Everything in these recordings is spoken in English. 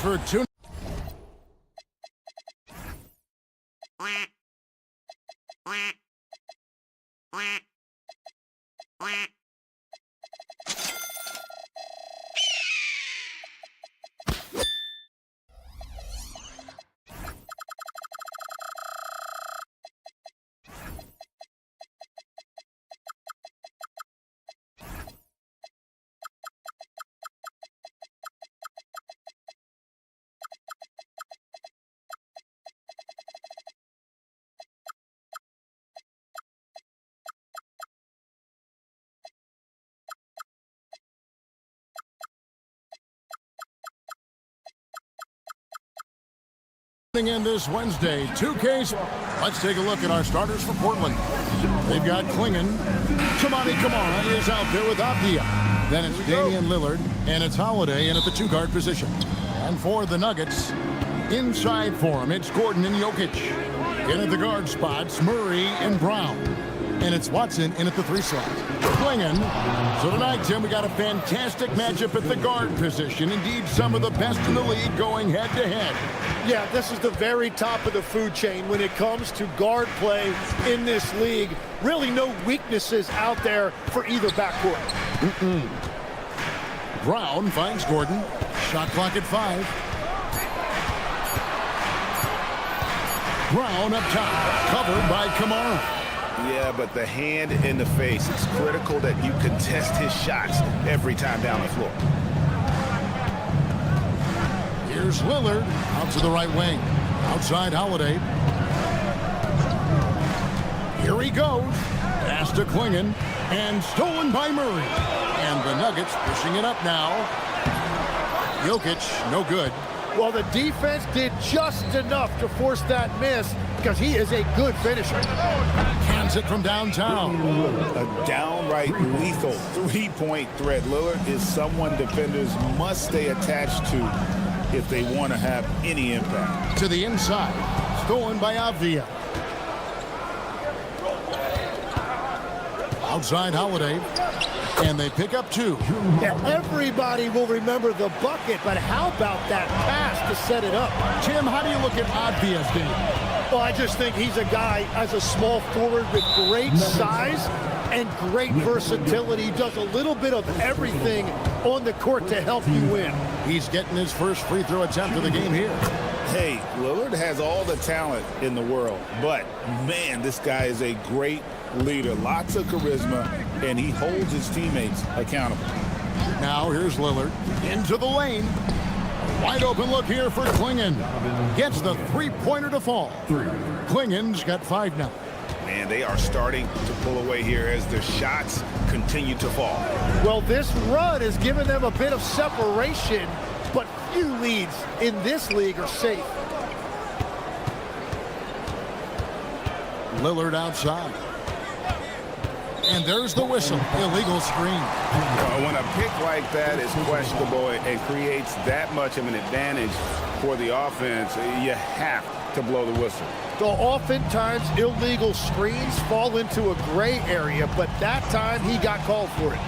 for two. In this Wednesday 2K. Let's take a look at our starters for Portland. They've got Klingon. Kamani Kamara is out there with Abdia. Then it's Damian Lillard, and it's Holiday in at the two-guard position. And for the Nuggets, inside for him, it's Gordon and Jokic. In at the guard spots, Murray and Brown. And it's Watson in at the three slot. Klingon. So tonight, Tim, we got a fantastic matchup at the guard position. Indeed, some of the best in the league going head-to-head. Yeah, this is the very top of the food chain when it comes to guard play in this league. Really no weaknesses out there for either backcourt. Brown finds Gordon. Shot clock at 5. Brown up top, covered by Kamara. Yeah, but the hand in the face, it's critical that you contest his shots every time down the floor. Here's Lillard out to the right wing. Outside Holiday. Here he goes. Pass to Klingon. And stolen by Murray. And the Nuggets pushing it up now. Jokic, no good. Well, the defense did just enough to force that miss because he is a good finisher. Cans it from downtown. A downright lethal three-point threat. Lillard is someone defenders must stay attached to if they want to have any impact. To the inside. Stolen by Avdia. Outside Holiday. And they pick up 2. Yeah, everybody will remember the bucket, but how about that pass to set it up? Tim, how do you look at Avdia's game? Well, I just think he's a guy as a small forward with great size and great versatility. Does a little bit of everything on the court to help you win. He's getting his first free throw attempt of the game here. Hey, Lillard has all the talent in the world, but man, this guy is a great leader. Lots of charisma, and he holds his teammates accountable. Now here's Lillard into the lane. Wide open look here for Klingon. Gets the three-pointer to fall. Klingon's got 5 now. Man, they are starting to pull away here as their shots continue to fall. Well, this run has given them a bit of separation, but few leads in this league are safe. Lillard outside. And there's the whistle. Illegal screen. When a pick like that is questionable and creates that much of an advantage for the offense, you have to blow the whistle. So oftentimes illegal screens fall into a gray area, but that time he got called for it.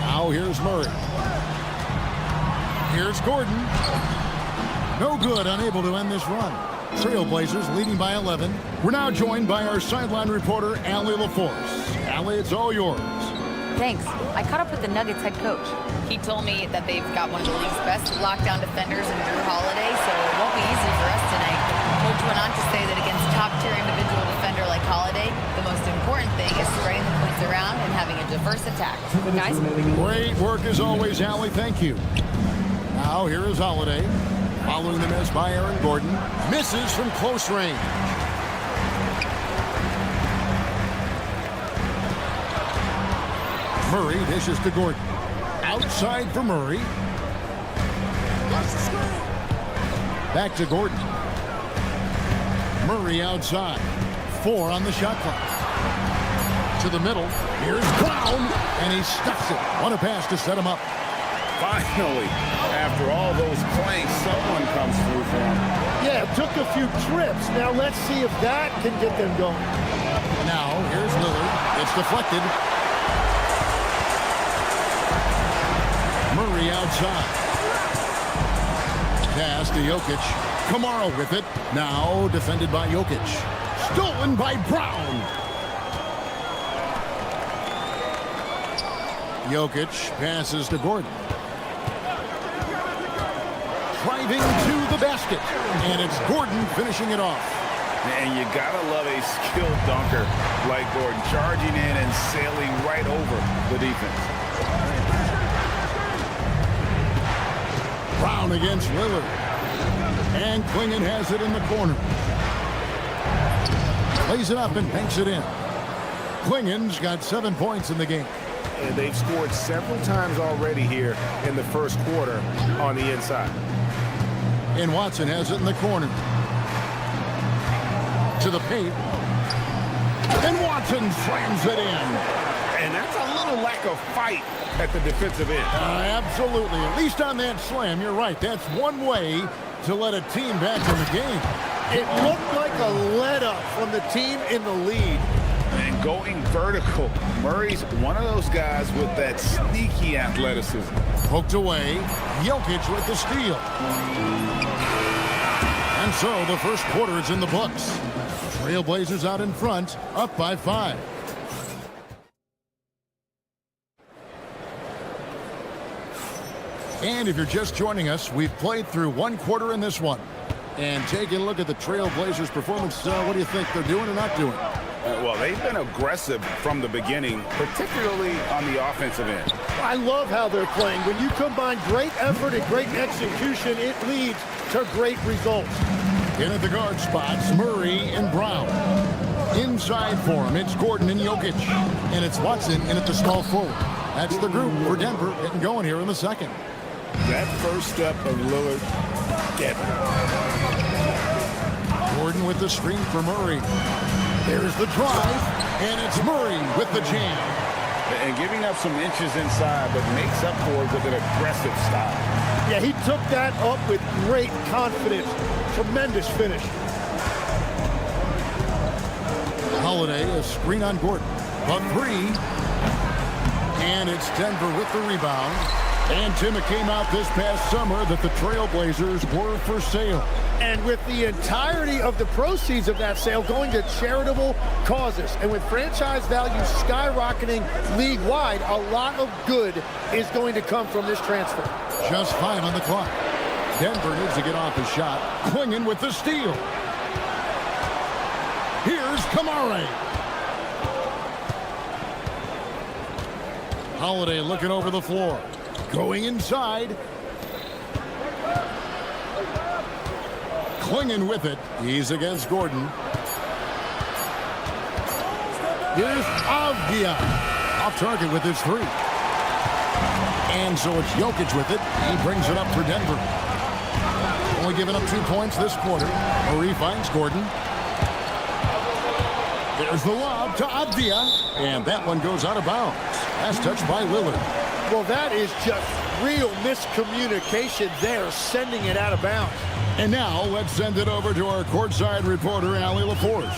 Now here's Murray. Here's Gordon. No good, unable to end this run. Trailblazers leading by 11. We're now joined by our sideline reporter, Allie LaForce. Allie, it's all yours. Thanks. I caught up with the Nuggets head coach. He told me that they've got one of the league's best lockdown defenders in Drew Holiday, so it won't be easy for us tonight. Coach went on to say that against top-tier individual defender like Holiday, the most important thing is spreading the points around and having a diverse attack. Guys? Great work as always, Allie. Thank you. Now here is Holiday. Following the miss by Aaron Gordon. Misses from close range. Murray dishes to Gordon. Outside for Murray. Back to Gordon. Murray outside. 4 on the shot clock. To the middle. Here's Brown. And he stuffs it. What a pass to set him up. Finally, after all those planks, someone comes through for him. Yeah, it took a few trips. Now let's see if that can get them going. Now, here's Lillard. It's deflected. Murray outside. pass to Jokic. Kamara with it. Now defended by Jokic. Stolen by Brown. Jokic passes to Gordon. Driving to the basket. And it's Gordon finishing it off. And you gotta love a skilled dunker like Gordon, charging in and sailing right over the defense. Brown against Lillard. And Klingon has it in the corner. Plays it up and banks it in. Klingon's got 7 points in the game. And they've scored several times already here in the first quarter on the inside. And Watson has it in the corner. To the paint. And Watson slams it in. And that's a little lack of fight at the defensive end. Absolutely. At least on that slam, you're right. That's one way to let a team back in the game. It looked like a let-up from the team in the lead. And going vertical. Murray's one of those guys with that sneaky athleticism. Poked away. Jokic with the steal. And so the first quarter is in the books. Trailblazers out in front, up by 5. And if you're just joining us, we've played through one quarter in this one. And taking a look at the Trailblazers' performance, what do you think they're doing or not doing? Well, they've been aggressive from the beginning, particularly on the offensive end. I love how they're playing. When you combine great effort and great execution, it leads to great results. In at the guard spots, Murray and Brown. Inside for him, it's Gordon and Jokic. And it's Watson in at the small forward. That's the group for Denver getting going here in the second. That first step of Lillard, deadly. Gordon with the screen for Murray. There's the drive, and it's Murray with the jam. And giving up some inches inside, but makes up for it with an aggressive style. Yeah, he took that up with great confidence. Tremendous finish. Holiday, a screen on Gordon. A 3. And it's Denver with the rebound. And Tim, it came out this past summer that the Trailblazers were for sale. And with the entirety of the proceeds of that sale going to charitable causes, and with franchise value skyrocketing league-wide, a lot of good is going to come from this transfer. Just 5 on the clock. Denver needs to get off his shot. Klingon with the steal. Here's Kamara. Holiday looking over the floor. Going inside. Klingon with it. He's against Gordon. Here's Avdia. Off target with his 3. And so it's Jokic with it. He brings it up for Denver. Only giving up 2 points this quarter. Murray finds Gordon. There's the lob to Avdia. And that one goes out of bounds. That's touched by Lillard. Well, that is just real miscommunication there, sending it out of bounds. And now let's send it over to our courtside reporter, Allie LaForce.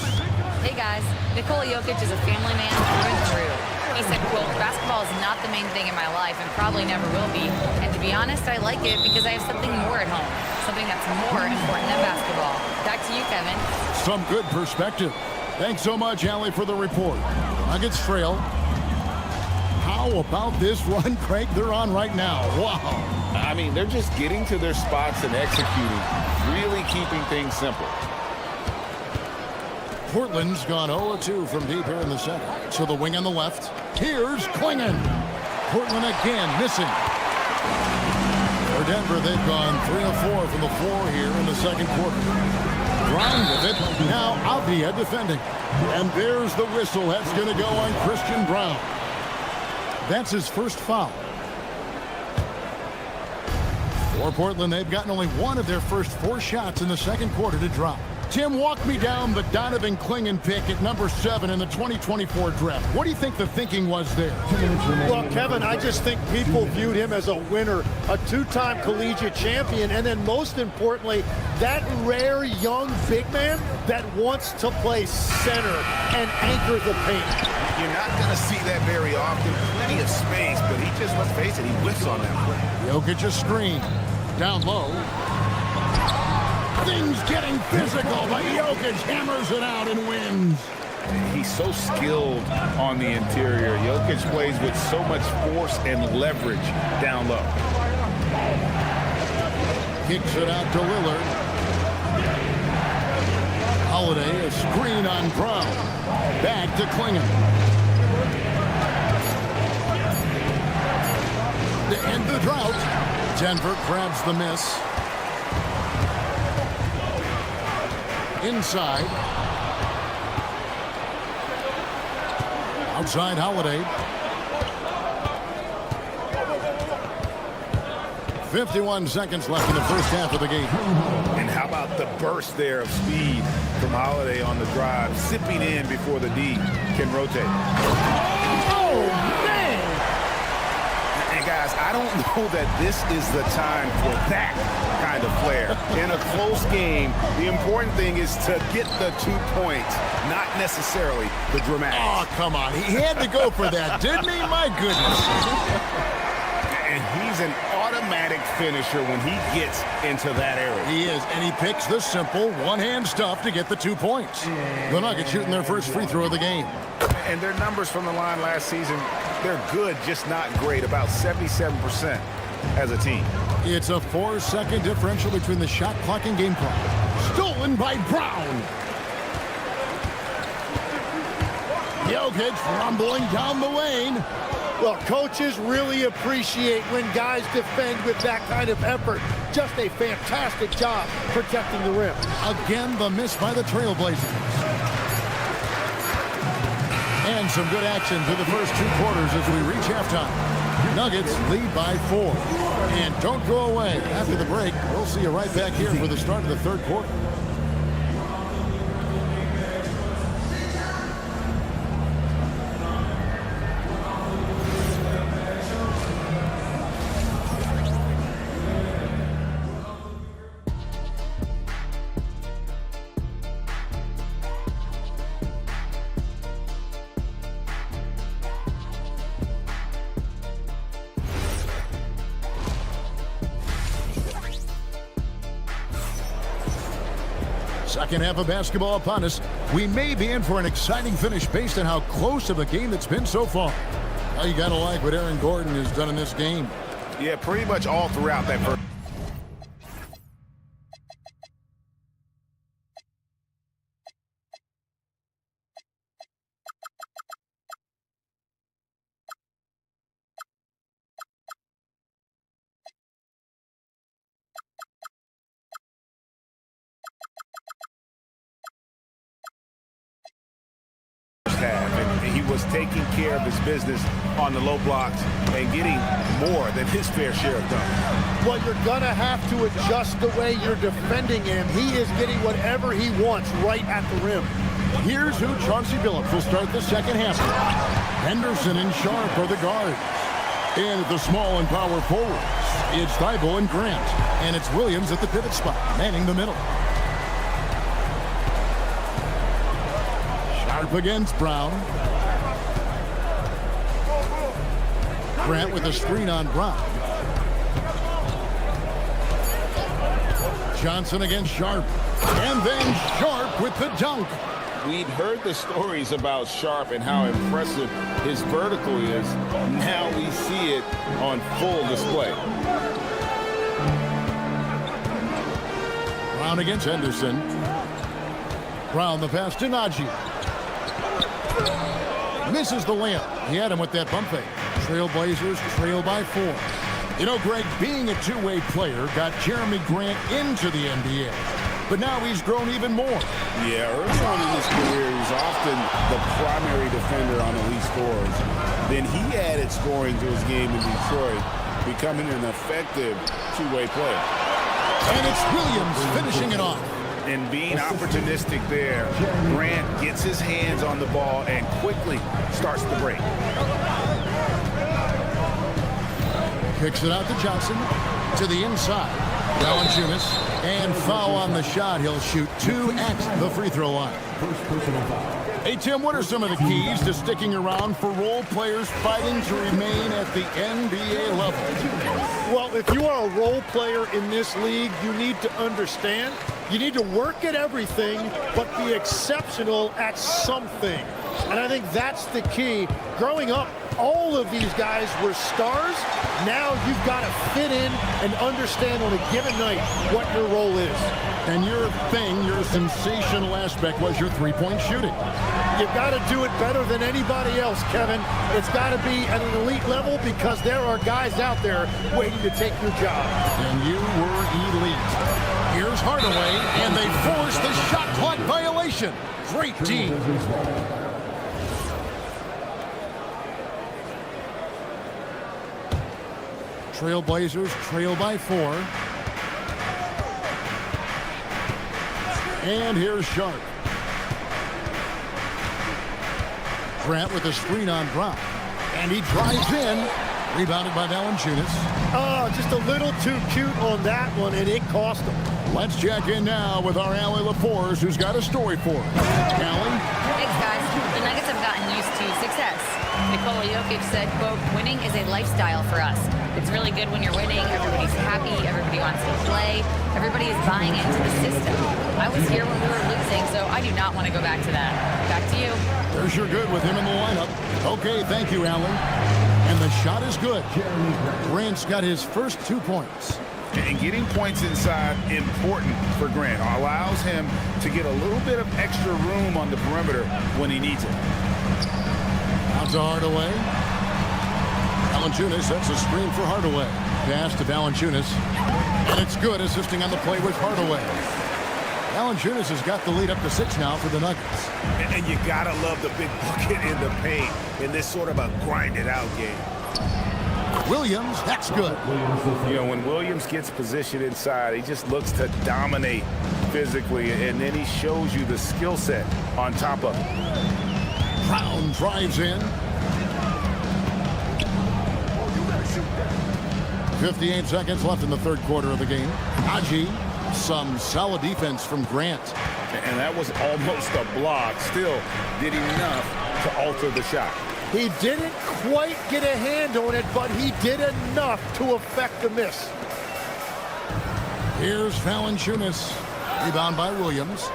Hey guys, Nikola Jokic is a family man through and through. He said, quote, basketball is not the main thing in my life and probably never will be. And to be honest, I like it because I have something more at home. Something that's more important than basketball. Back to you, Kevin. Some good perspective. Thanks so much, Allie, for the report. Nuggets trail. How about this run, Craig, they're on right now? Wow. I mean, they're just getting to their spots and executing, really keeping things simple. Portland's gone 0-2 from deep here in the second. So the wing on the left. Here's Klingon. Portland again missing. For Denver, they've gone 3 of 4 from the floor here in the second quarter. Brown with it. Now Avdia defending. And there's the whistle. That's going to go on Christian Brown. That's his first foul. For Portland, they've gotten only 1 of their first 4 shots in the second quarter to drop. Tim, walk me down the Donovan Klingon pick at number 7 in the 2024 draft. What do you think the thinking was there? Well, Kevin, I just think people viewed him as a winner, a 2-time collegiate champion, and then most importantly, that rare young big man that wants to play center and anchor the paint. You're not going to see that very often. Plenty of space, but he just, let's face it, he whiffs on that play. Jokic a screen. Down low. Things getting physical, but Jokic hammers it out and wins. He's so skilled on the interior. Jokic plays with so much force and leverage down low. Kicks it out to Lillard. Holiday, a screen on Brown. Back to Klingon. To end the drought, Denver grabs the miss. Inside. Outside Holiday. 51 seconds left in the first half of the game. And how about the burst there of speed from Holiday on the drive, zipping in before the D can rotate. Oh, man! And guys, I don't know that this is the time for that kind of flair. In a close game, the important thing is to get the 2 points, not necessarily the dramatics. Oh, come on. He had to go for that, didn't he? My goodness. And he's an automatic finisher when he gets into that area. He is, and he picks the simple one-hand stuff to get the 2 points. The Nuggets shooting their first free throw of the game. And their numbers from the line last season, they're good, just not great, about 77% as a team. It's a 4-second differential between the shot clock and game clock. Stolen by Brown. Jokic rumbling down the lane. Well, coaches really appreciate when guys defend with that kind of effort. Just a fantastic job protecting the rim. Again, the miss by the Trailblazers. And some good action through the first 2 quarters as we reach halftime. Nuggets lead by 4. And don't go away. After the break, we'll see you right back here for the start of the third quarter. Second half of basketball upon us. We may be in for an exciting finish based on how close of a game that's been so far. Well, you got to like what Aaron Gordon has done in this game. Yeah, pretty much all throughout that first. And he was taking care of his business on the low blocks and getting more than his fair share of dunks. Well, you're going to have to adjust the way you're defending him. He is getting whatever he wants right at the rim. Here's who Chauncey Billups will start the second half. Henderson and Sharp are the guards. And at the small and power forwards, it's Thibault and Grant. And it's Williams at the pivot spot, manning the middle. Sharp against Brown. Grant with a screen on Brown. Johnson against Sharp. And then Sharp with the dunk. We'd heard the stories about Sharp and how impressive his vertical is. Now we see it on full display. Brown against Henderson. Brown the pass to Najee. Misses the layup. He had him with that bump fake. Trailblazers trail by 4. You know, Greg, being a two-way player got Jeremy Grant into the NBA. But now he's grown even more. Yeah, early on in his career, he was often the primary defender on elite scores. Then he added scoring to his game in Detroit, becoming an effective two-way player. And it's Williams finishing it off. And being opportunistic there, Grant gets his hands on the ball and quickly starts the break. Kicks it out to Johnson. To the inside. Valanciunas. And foul on the shot. He'll shoot 2 at the free throw line. Hey, Tim, what are some of the keys to sticking around for role players fighting to remain at the NBA level? Well, if you are a role player in this league, you need to understand, you need to work at everything, but be exceptional at something. And I think that's the key. Growing up, all of these guys were stars. Now you've got to fit in and understand on a given night what your role is. And your sensational aspect was your three-point shooting. You've got to do it better than anybody else, Kevin. It's got to be at an elite level because there are guys out there waiting to take your job. And you were elite. Here's Hardaway, and they force the shot clock violation. Great team. Trailblazers trail by 4. And here's Sharp. Grant with a screen on Brown. And he drives in. Rebounded by Valanciunas. Oh, just a little too cute on that one, and it cost him. Let's check in now with our Allie LaForce, who's got a story for us. Allie? Thanks, guys. The Nuggets have gotten used to success. Nikola Jokic said, quote, winning is a lifestyle for us. It's really good when you're winning. Everybody's happy. Everybody wants to play. Everybody is buying into the system. I was here when we were losing, so I do not want to go back to that. Back to you. There's your good with him in the lineup. Okay, thank you, Allie. And the shot is good. Grant's got his first 2 points. And getting points inside important for Grant. Allows him to get a little bit of extra room on the perimeter when he needs it. Out to Hardaway. Valanciunas sets a screen for Hardaway. Pass to Valanciunas. And it's good, assisting on the play with Hardaway. Valanciunas has got the lead up to 6 now for the Nuggets. And you gotta love the big bucket in the paint in this sort of a grinded-out game. Williams, that's good. You know, when Williams gets positioned inside, he just looks to dominate physically, and then he shows you the skill set on top of it. Brown drives in. 58 seconds left in the third quarter of the game. Haji, some solid defense from Grant. And that was almost a block. Still did enough to alter the shot. He didn't quite get a hand on it, but he did enough to affect the miss. Here's Valanciunas. Rebound by Williams.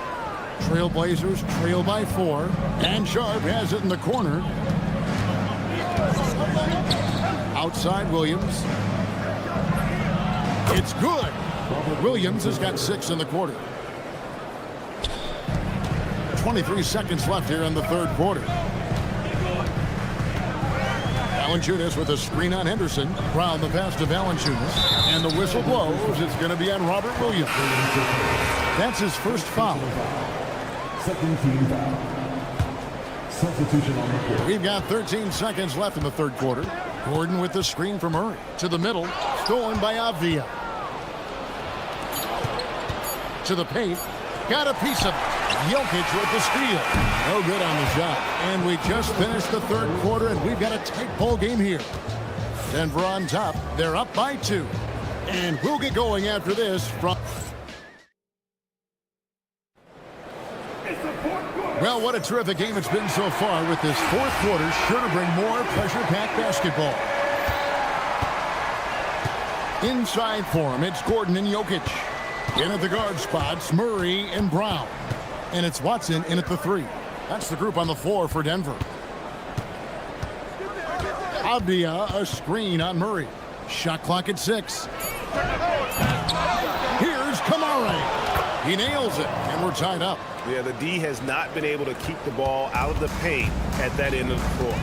Trailblazers trail by 4. And Sharp has it in the corner. Outside Williams. It's good. Williams has got 6 in the quarter. 23 seconds left here in the third quarter. Valanciunas with a screen on Henderson. Brown the pass to Valanciunas. And the whistle blows. It's going to be on Robert Williams. That's his first foul. Second team foul. Substitution on the court. We've got 13 seconds left in the third quarter. Gordon with the screen from Murray. To the middle. Stolen by Avdia. To the paint. Got a piece of it. Jokic with the steal. No good on the shot. And we just finished the third quarter, and we've got a tight ball game here. Denver on top. They're up by 2. And we'll get going after this from... Well, what a terrific game it's been so far, with this fourth quarter sure to bring more pressure-packed basketball. Inside for him, it's Gordon and Jokic. In at the guard spots, Murray and Brown. And it's Watson in at the 3. That's the group on the floor for Denver. Avdia, a screen on Murray. Shot clock at 6. Here's Kamara. He nails it, and we're tied up. Yeah, the D has not been able to keep the ball out of the paint at that end of the floor.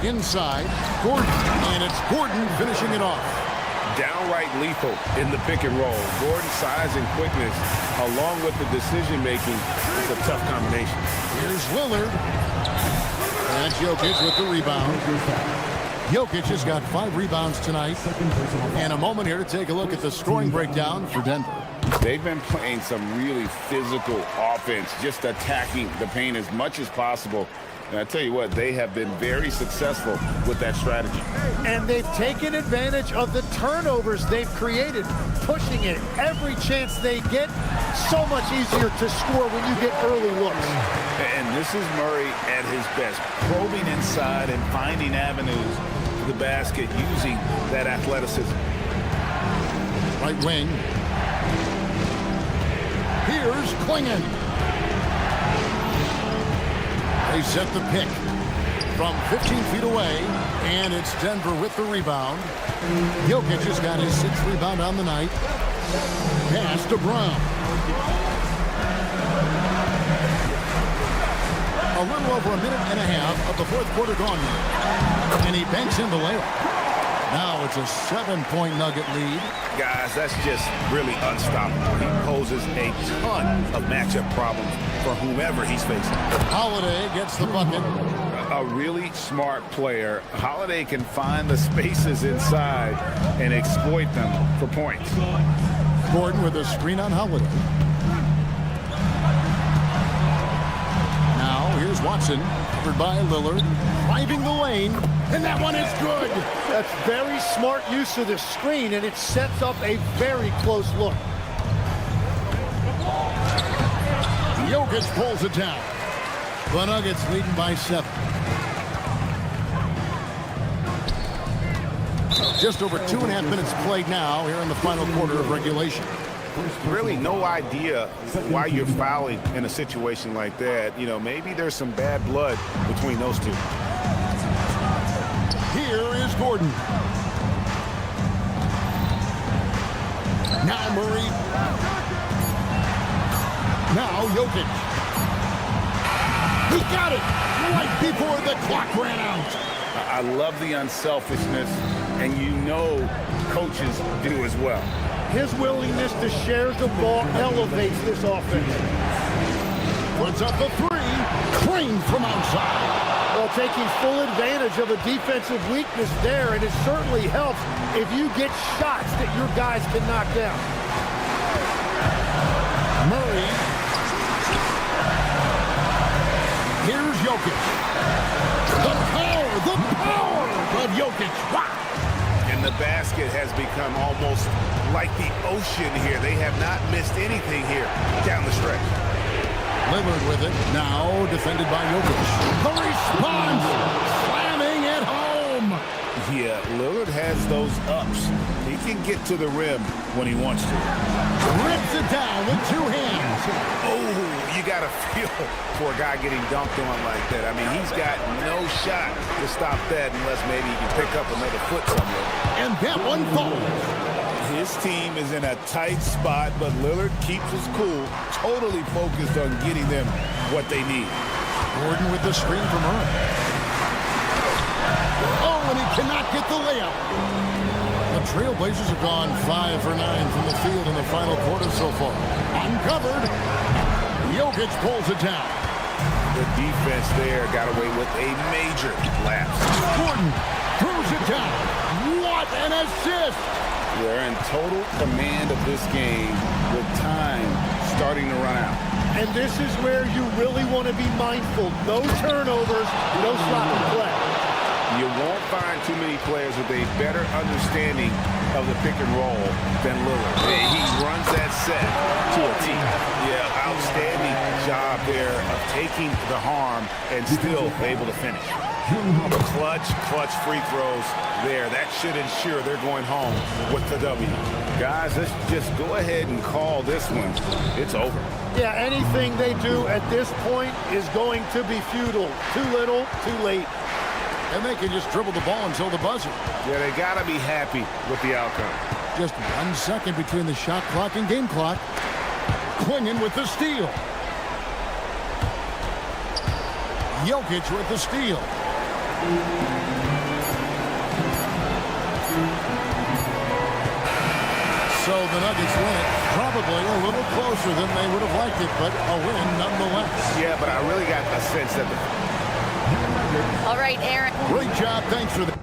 Inside, Gordon, and it's Gordon finishing it off. Downright lethal in the pick and roll. Gordon's size and quickness, along with the decision-making, is a tough combination. Here's Lillard. And Jokic with the rebound. Jokic has got 5 rebounds tonight. And a moment here to take a look at the scoring breakdown for Denver. They've been playing some really physical offense, just attacking the paint as much as possible. And I tell you what, they have been very successful with that strategy. And they've taken advantage of the turnovers they've created, pushing it every chance they get. So much easier to score when you get early looks. And this is Murray at his best, probing inside and finding avenues to the basket using that athleticism. Right wing. Here's Klingon. They set the pick from 15 feet away, and it's Denver with the rebound. Jokic has got his 6th rebound on the night. Pass to Brown. A little over a minute and a half of the 4th quarter gone now. And he banks in the layup. Now it's a 7-point Nugget lead. Guys, that's just really unstoppable. He poses a ton of matchup problems for whomever he's facing. Holiday gets the bucket. A really smart player. Holiday can find the spaces inside and exploit them for points. Gordon with a screen on Holiday. Now here's Watson, covered by Lillard, driving the lane, and that one is good. That's very smart use of the screen, and it sets up a very close look. Jokic pulls it down. The Nuggets leading by 7. Just over 2.5 minutes played now here in the final quarter of regulation. Really no idea why you're fouling in a situation like that. You know, maybe there's some bad blood between those two. Here is Gordon. Now Murray. Now Jokic. He got it right before the clock ran out. I love the unselfishness, and you know coaches do as well. His willingness to share the ball elevates this offense. Puts up the 3. Clean from outside. Well, taking full advantage of a defensive weakness there, and it certainly helps if you get shots that your guys can knock down. Murray. Here's Jokic. The power of Jokic. Wow. And the basket has become almost like the ocean here. They have not missed anything here down the stretch. Lillard with it. Now defended by Jokic. The response. Slamming it home. Yeah, Lillard has those ups. He can get to the rim when he wants to. Rips it down with 2 hands. Oh, you got to feel for a guy getting dunked on like that. I mean, he's got no shot to stop that unless maybe he can pick up another foot somewhere. And that one falls. His team is in a tight spot, but Lillard keeps his cool, totally focused on getting them what they need. Gordon with the screen from Murray. Oh, and he cannot get the layup. The Trailblazers have gone 5 for 9 from the field in the final quarter so far. Uncovered. Jokic pulls it down. The defense there got away with a major lapse. Gordon throws it down. What an assist! They're in total command of this game with time starting to run out. And this is where you really want to be mindful. No turnovers, no sloppy play. You won't find too many players with a better understanding of the pick and roll than Lillard. He runs that set to a T. Yeah, outstanding job there of taking the harm and still able to finish. Clutch free throws there. That should ensure they're going home with the W. Guys, let's just go ahead and call this one. It's over. Yeah, anything they do at this point is going to be futile. Too little, too late. And they can just dribble the ball until the buzzer. Yeah, they got to be happy with the outcome. Just 1 second between the shot clock and game clock. Klingon with the steal. Jokic with the steal. So the Nuggets win it. Probably a little closer than they would have liked it, but a win nonetheless. Yeah, but I really got a sense that All right, Aaron. Great job. Thanks for that.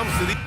comes to the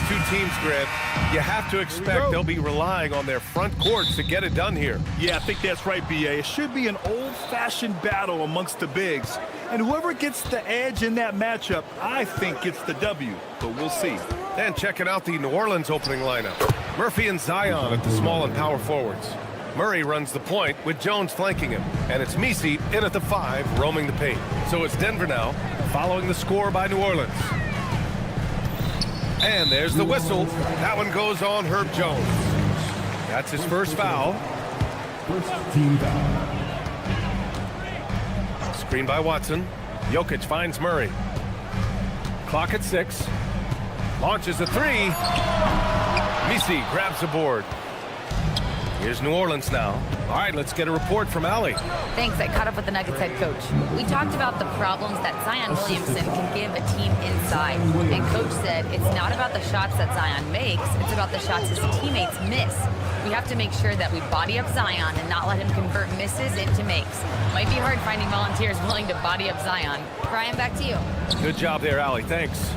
two teams, Grant, you have to expect they'll be relying on their front courts to get it done here. Yeah, I think that's right, B.A. It should be an old-fashioned battle amongst the bigs. And whoever gets the edge in that matchup, I think gets the W. But we'll see. And checking out the New Orleans opening lineup. Murphy and Zion at the small and power forwards. Murray runs the point with Jones flanking him. And it's Messi in at the 5, roaming the paint. So it's Denver now, following the score by New Orleans. And there's the whistle. That one goes on Herb Jones. That's his first foul. First team foul. Screen by Watson. Jokic finds Murray. Clock at 6. Launches a 3. Messi grabs the board. Here's New Orleans now. All right, let's get a report from Allie. Thanks. I caught up with the Nuggets head coach. We talked about the problems that Zion Williamson can give a team inside. And coach said it's not about the shots that Zion makes, it's about the shots his teammates miss. We have to make sure that we body up Zion and not let him convert misses into makes. Might be hard finding volunteers willing to body up Zion. Brian, back to you. Good job there, Allie. Thanks.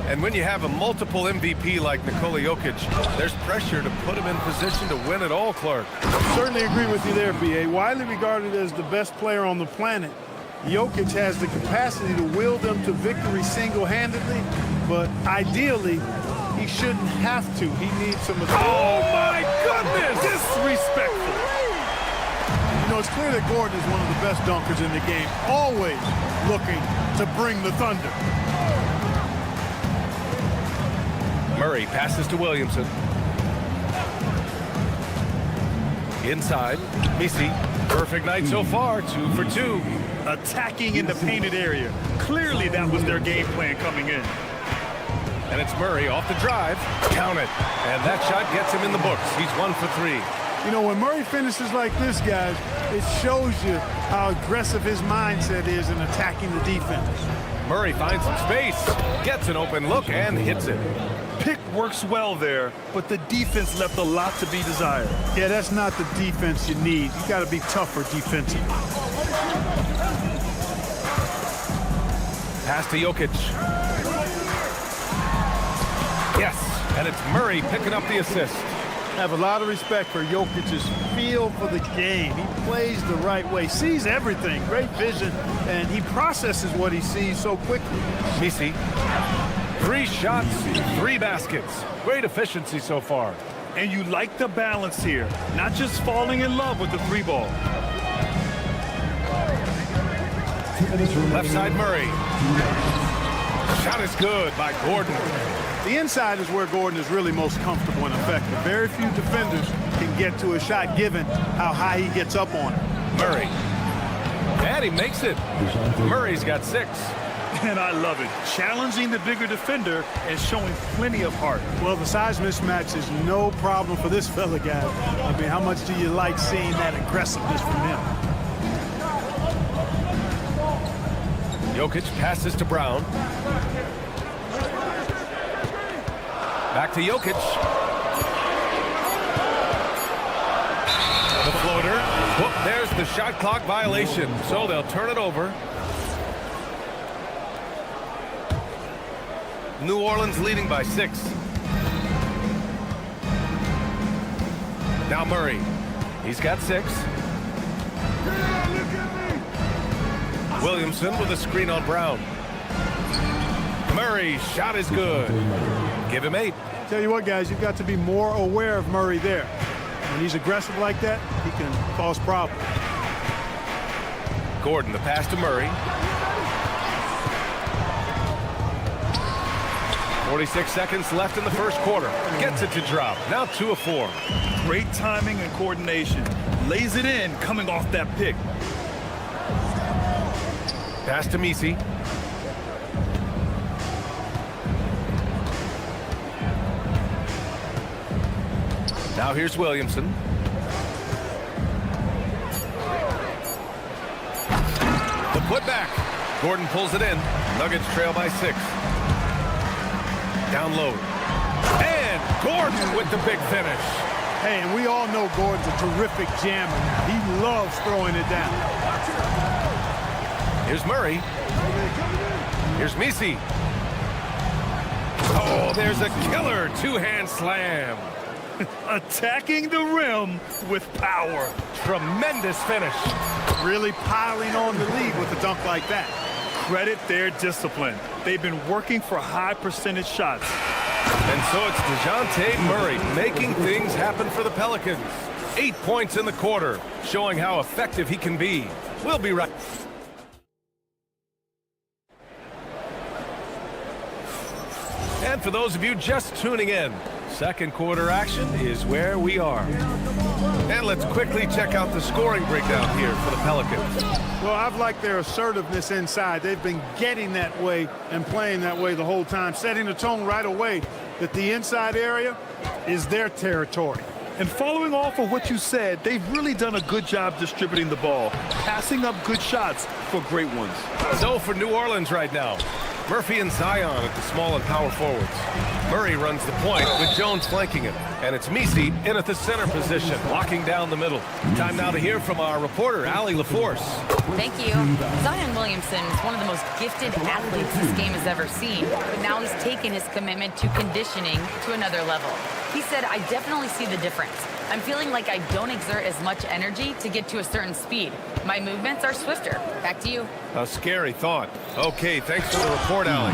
And when you have a multiple MVP like Nikola Jokic, there's pressure to put him in position to win it all, Clark. Certainly agree with you there, B.A. Widely regarded as the best player on the planet, Jokic has the capacity to will them to victory single-handedly, but ideally, he shouldn't have to. He needs some... Oh, my goodness! Disrespectful. You know, it's clear that Gordon is one of the best dunkers in the game, always looking to bring the thunder. Murray passes to Williamson. Inside, Messi. Perfect night so far, 2 for 2. Attacking in the painted area. Clearly that was their game plan coming in. And it's Murray off the drive. Count it. And that shot gets him in the books. He's 1 for 3. You know, when Murray finishes like this, guys, it shows you how aggressive his mindset is in attacking the defense. Murray finds some space, gets an open look, and hits it. Pick works well there, but the defense left a lot to be desired. Yeah, that's not the defense you need. You got to be tougher defensively. Pass to Jokic. Yes, and it's Murray picking up the assist. I have a lot of respect for Jokic's feel for the game. He plays the right way, sees everything, great vision, and he processes what he sees so quickly. Messi, 3 shots, 3 baskets. Great efficiency so far. And you like the balance here, not just falling in love with the 3-ball. Left side Murray. Shot is good by Gordon. The inside is where Gordon is really most comfortable and effective. Very few defenders can get to a shot given how high he gets up on it. Murray. And he makes it. Murray's got 6. And I love it. Challenging the bigger defender and showing plenty of heart. Well, the size mismatch is no problem for this fella, guys. I mean, how much do you like seeing that aggressiveness from him? Jokic passes to Brown. Back to Jokic. The floater. Whoop, there's the shot clock violation. So they'll turn it over. New Orleans leading by 6. Now Murray. He's got 6. Williamson with a screen on Brown. Murray's shot is good. Give him 8. Tell you what, guys, you've got to be more aware of Murray there. When he's aggressive like that, he can cause problems. Gordon, the pass to Murray. 46 seconds left in the first quarter. Gets it to drop. Now 2 of 4. Great timing and coordination. Lays it in coming off that pick. Pass to Messi. Now here's Williamson. The putback. Gordon pulls it in. Nuggets trail by 6. Down low. And Gordon with the big finish. Hey, and we all know Gordon's a terrific jammer now. He loves throwing it down. Here's Murray. Here's Messi. Oh, there's a killer 2-hand slam. Attacking the rim with power. Tremendous finish. Really piling on the lead with a dunk like that. Credit their discipline. They've been working for high percentage shots. And so it's DeJounte Murray making things happen for the Pelicans. 8 points in the quarter, showing how effective he can be. We'll be right. And for those of you just tuning in, second quarter action is where we are. And let's quickly check out the scoring breakdown here for the Pelicans. Well, I've liked their assertiveness inside. They've been getting that way and playing that way the whole time, setting the tone right away that the inside area is their territory. And following off of what you said, they've really done a good job distributing the ball, passing up good shots for great ones. So for New Orleans right now, Murphy and Zion at the small and power forwards. Murray runs the point with Jones flanking him. And it's Messi in at the center position, locking down the middle. Time now to hear from our reporter, Allie LaForce. Thank you. Zion Williamson is one of the most gifted athletes this game has ever seen, but now he's taken his commitment to conditioning to another level. He said, I definitely see the difference. I'm feeling like I don't exert as much energy to get to a certain speed. My movements are swifter. Back to you. A scary thought. Okay, thanks for the report, Allie.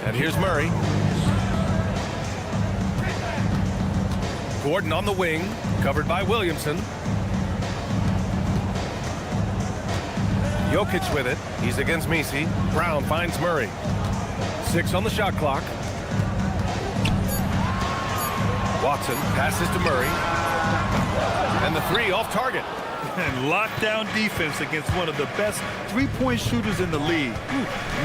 And here's Murray. Gordon on the wing, covered by Williamson. Jokic with it. He's against Messi. Brown finds Murray. 6 on the shot clock. Watson passes to Murray. And the 3 off target. And lockdown defense against one of the best three-point shooters in the league.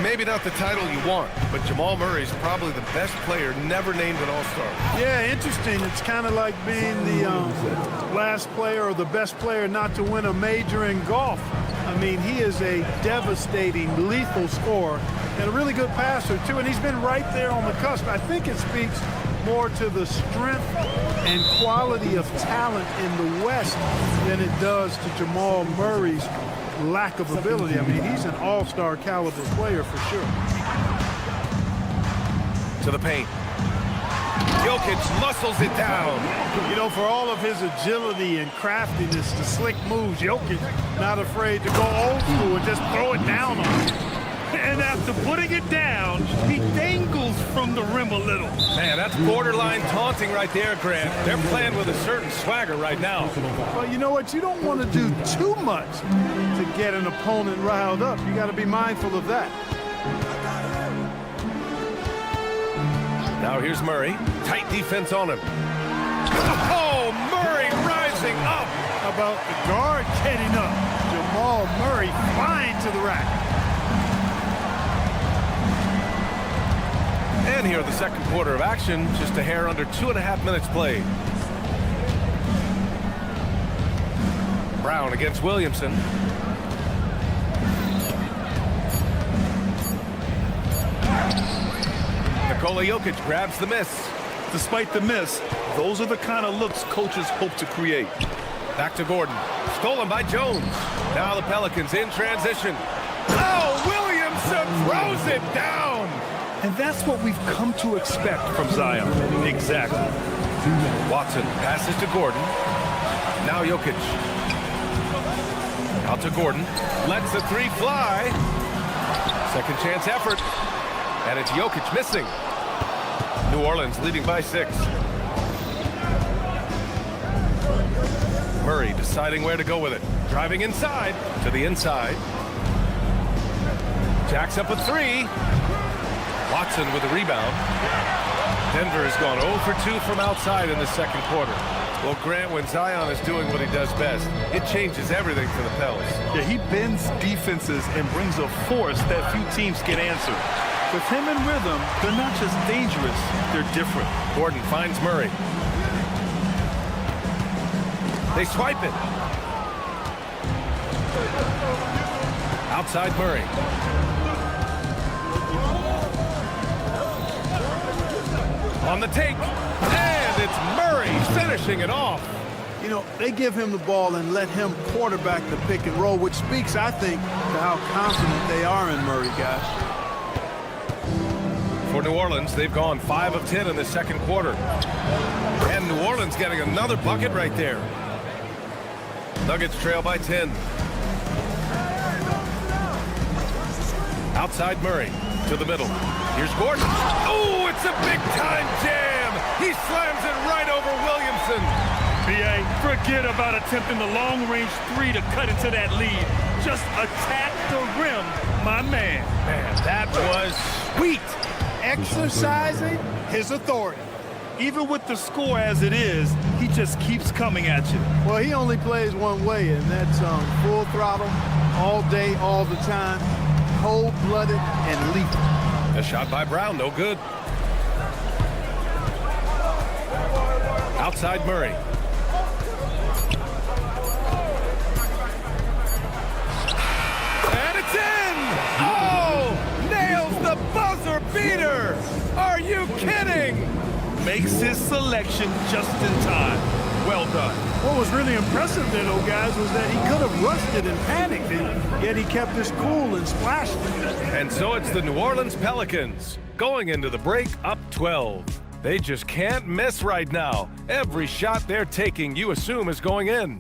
Maybe not the title you want, but Jamal Murray's probably the best player never named an All-Star. Yeah, interesting. It's kind of like being the last player or the best player not to win a major in golf. I mean, he is a devastating, lethal scorer and a really good passer, too. And he's been right there on the cusp. I think it speaks more to the strength and quality of talent in the West than it does to Jamal Murray's lack of ability. I mean, he's an all-star caliber player for sure. To the paint. Jokic muscles it down. You know, for all of his agility and craftiness, the slick moves, Jokic not afraid to go old school and just throw it down on him. And after putting it down, he dangles from the rim a little. Man, that's borderline taunting right there, Grant. They're playing with a certain swagger right now. Well, you know what? You don't want to do too much to get an opponent riled up. You got to be mindful of that. Now here's Murray. Tight defense on him. Oh, Murray rising up. How about the guard getting up? Jamal Murray flying to the rack. And here the second quarter of action, just a hair under 2.5 minutes played. Brown against Williamson. Nikola Jokic grabs the miss. Despite the miss, those are the kind of looks coaches hope to create. Back to Gordon. Stolen by Jones. Now the Pelicans in transition. Oh, Williamson throws it down. And that's what we've come to expect from Zion. Exactly. Watson passes to Gordon. Now Jokic. Out to Gordon. Lets the three fly. Second chance effort. And it's Jokic missing. New Orleans leading by 6. Murray deciding where to go with it. Driving inside to the inside. Jacks up a 3. Watson with a rebound. Denver has gone 0 for 2 from outside in the second quarter. Well, Grant, when Zion is doing what he does best, it changes everything for the Pels. Yeah, he bends defenses and brings a force that few teams can answer. With him in rhythm, they're not just dangerous, they're different. Gordon finds Murray. They swipe it. Outside Murray. On the take. And it's Murray finishing it off. You know, they give him the ball and let him quarterback the pick and roll, which speaks, I think, to how confident they are in Murray, guys. For New Orleans, they've gone 5 of 10 in the second quarter. And New Orleans getting another bucket right there. Nuggets trail by 10. Outside Murray to the middle. Here's Gordon. Oh, it's a big-time jam. He slams it right over Williamson. B.A., forget about attempting the long-range 3 to cut into that lead. Just attack the rim, my man. Man, that was sweet. Exercising his authority. Even with the score as it is, he just keeps coming at you. Well, he only plays one way, and that's full throttle, all day, all the time, cold-blooded and lethal. A shot by Brown, no good. Outside Murray. And it's in! Oh! Nails the buzzer beater! Are you kidding? Makes his selection just in time. Well done. What was really impressive there, though, guys, was that he could have rushed it and panicked it, yet he kept his cool and splashed it. And so it's the New Orleans Pelicans going into the break up 12. They just can't miss right now. Every shot they're taking, you assume, is going in.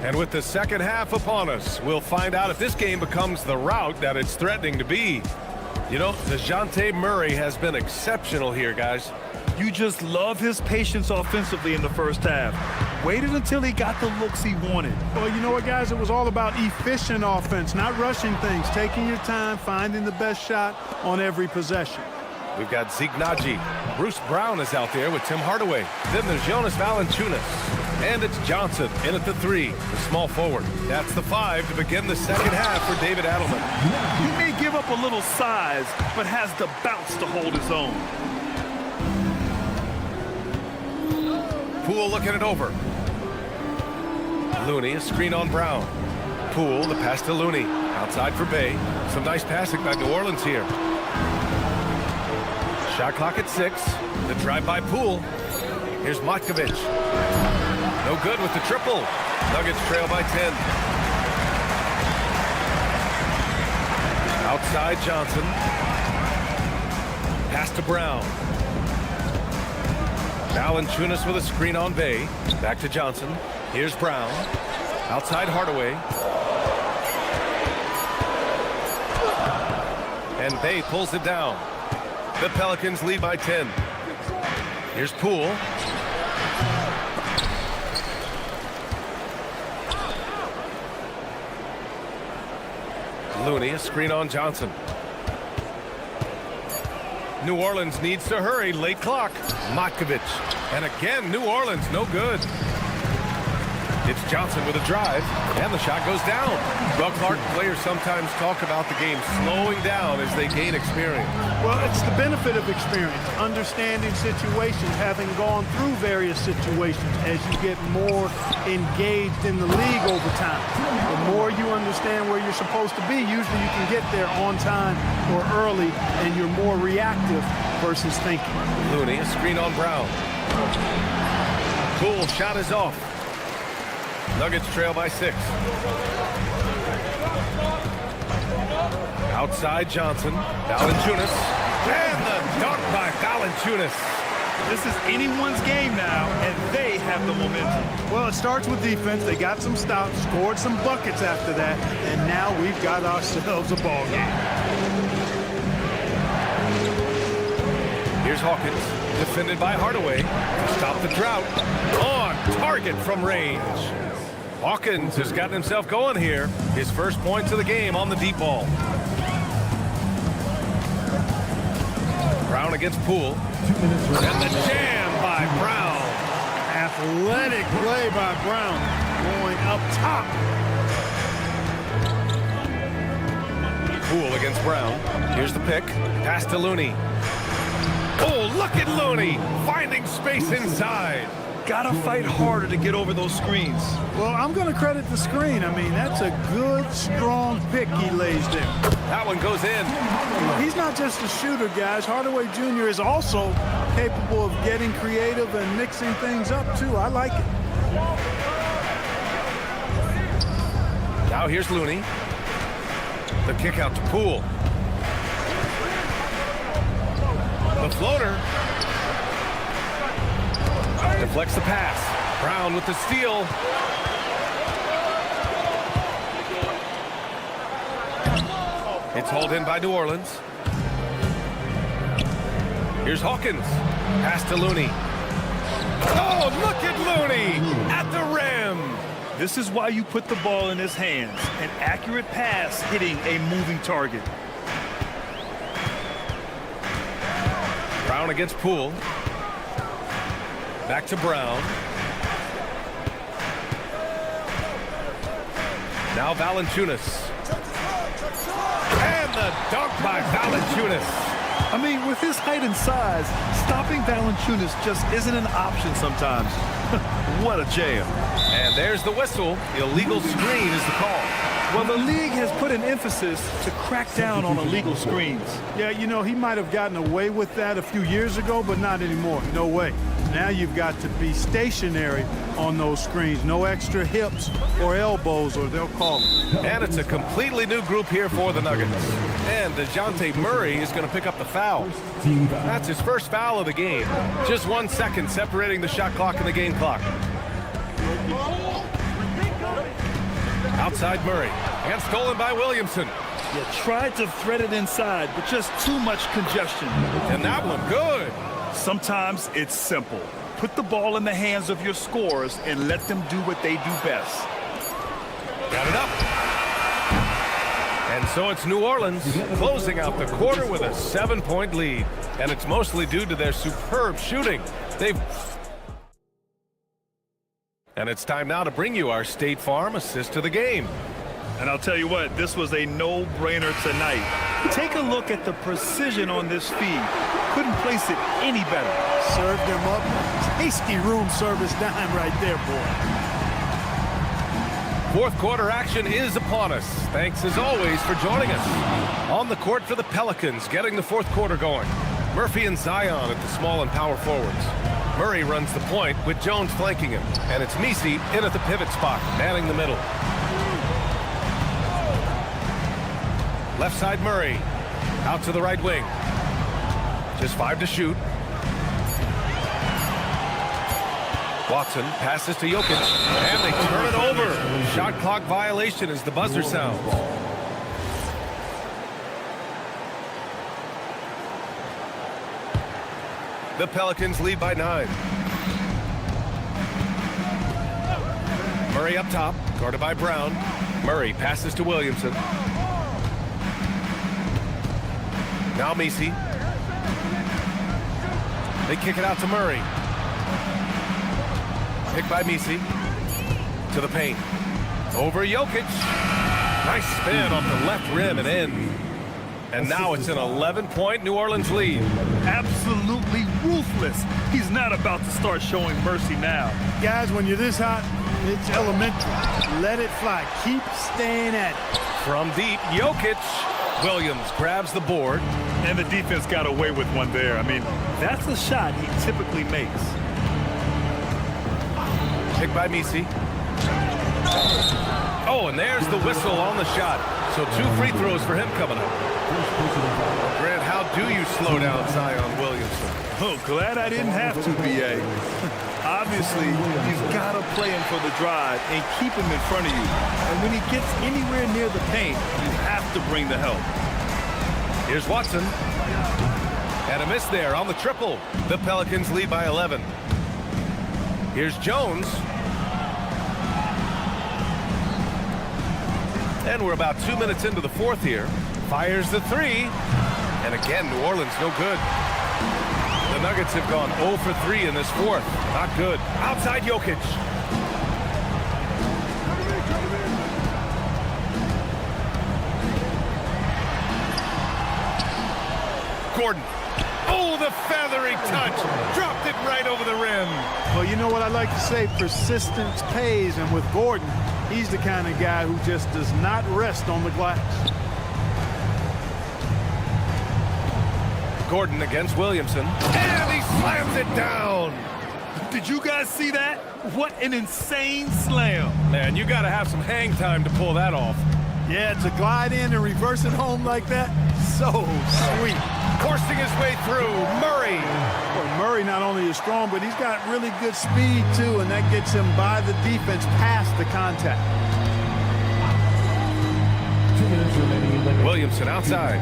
And with the second half upon us, we'll find out if this game becomes the rout that it's threatening to be. You know, DeJounte Murray has been exceptional here, guys. You just love his patience offensively in the first half. Waited until he got the looks he wanted. Well, you know what, guys? It was all about efficient offense, not rushing things, taking your time, finding the best shot on every possession. We've got Zeke Naji. Bruce Brown is out there with Tim Hardaway. Then there's Jonas Valanciunas. And it's Johnson in at the 3, the small forward. That's the 5 to begin the second half for David Adelman. He may give up a little size, but has the bounce to hold his own. Poole looking it over. Looney, a screen on Brown. Poole, the pass to Looney. Outside for Bay. Some nice passing by New Orleans here. Shot clock at 6. The drive by Poole. Here's Matkovic. No good with the triple. Nuggets trail by 10. Outside Johnson. Pass to Brown. Valanciunas with a screen on Bay. Back to Johnson. Here's Brown. Outside Hardaway. And Bay pulls it down. The Pelicans lead by 10. Here's Poole. Looney, a screen on Johnson. New Orleans needs to hurry, late clock. Matkovic. And again, New Orleans, no good. It's Johnson with a drive, and the shot goes down. Well, Clark, players sometimes talk about the game slowing down as they gain experience. Well, it's the benefit of experience, understanding situations, having gone through various situations as you get more engaged in the league over time. The more you understand where you're supposed to be, usually you can get there on time or early, and you're more reactive versus thinking. Looney, a screen on Brown. Poole, shot is off. Nuggets trail by 6. Outside Johnson. Valanciunas. And the dunk by Valanciunas. This is anyone's game now, and they have the momentum. Well, it starts with defense. They got some stops, scored some buckets after that, and now we've got ourselves a ball game. Here's Hawkins, defended by Hardaway to stop the drought. On target from range. Hawkins has gotten himself going here. His first points of the game on the deep ball. Brown against Poole. And the jam by Brown. Athletic play by Brown, going up top. Poole against Brown. Here's the pick. Pass to Looney. Oh, look at Looney finding space inside. Gotta fight harder to get over those screens. Well, I'm going to credit the screen. I mean, that's a good, strong pick he lays there. That one goes in. He's not just a shooter, guys. Hardaway Jr. is also capable of getting creative and mixing things up, too. I like it. Now here's Looney. The kick out to Poole. The floater. Deflects the pass. Brown with the steal. It's hauled in by New Orleans. Here's Hawkins. Pass to Looney. Oh, look at Looney at the rim. This is why you put the ball in his hands. An accurate pass hitting a moving target. Brown against Poole. Back to Brown. Now Valanciunas. And the dunk by Valanciunas. I mean, with his height and size, stopping Valanciunas just isn't an option sometimes. What a jam. And there's the whistle. Illegal screen is the call. Well, the league has put an emphasis to crack down on illegal screens. Yeah, you know, he might have gotten away with that a few years ago, but not anymore. No way. Now you've got to be stationary on those screens. No extra hips or elbows, or they'll call it. And it's a completely new group here for the Nuggets. And DeJounte Murray is going to pick up the foul. That's his first foul of the game. Just 1 second separating the shot clock and the game clock. Outside Murray. And stolen by Williamson. You tried to thread it inside, but just too much congestion. And that one good. Sometimes it's simple. Put the ball in the hands of your scorers and let them do what they do best. Got it up. And so it's New Orleans closing out the quarter with a 7-point lead. And it's mostly due to their superb shooting. And it's time now to bring you our State Farm assist to the game. And I'll tell you what, this was a no-brainer tonight. Take a look at the precision on this feed. Couldn't place it any better. Served him up. Tasty room service dime right there, boy. Fourth quarter action is upon us. Thanks as always for joining us. On the court for the Pelicans, getting the fourth quarter going. Murphy and Zion at the small and power forwards. Murray runs the point with Jones flanking him. And it's Messi in at the pivot spot, manning the middle. Left side Murray. Out to the right wing. Just 5 to shoot. Watson passes to Jokic. And they turn it over. Shot clock violation as the buzzer sounds. The Pelicans lead by 9. Murray up top, guarded by Brown. Murray passes to Williamson. Now Messi. They kick it out to Murray. Picked by Messi. To the paint. Over Jokic. Nice spin off the left rim and in. And now it's an 11-point New Orleans lead. Absolutely ruthless. He's not about to start showing mercy now. Guys, when you're this hot, it's elementary. Let it fly. Keep staying at it. From deep, Jokic. Williams grabs the board. And the defense got away with one there. I mean, that's a shot he typically makes. Picked by Messi. Oh, and there's the whistle on the shot. So 2 free throws for him coming up. Grant, how do you slow down Zion Williamson? Oh, glad I didn't have to, B.A. Obviously, you've got to play him for the drive and keep him in front of you. And when he gets anywhere near the paint, you have to bring the help. Here's Watson. And a miss there on the triple. The Pelicans lead by 11. Here's Jones. And we're about 2 minutes into the fourth here. Fires the three. And again, New Orleans no good. The Nuggets have gone 0 for 3 in this fourth. Not good. Outside Jokic. Gordon. Oh, the feathery touch. Dropped it right over the rim. Well, you know what I like to say? Persistence pays. And with Gordon, he's the kind of guy who just does not rest on the glass. Gordon against Williamson. And he slams it down. Did you guys see that? What an insane slam. Man, you got to have some hang time to pull that off. Yeah, to glide in and reverse it home like that, so sweet. Coursing his way through, Murray. Well, Murray not only is strong, but he's got really good speed, too, and that gets him by the defense past the contact. 2 minutes remaining. Williamson outside.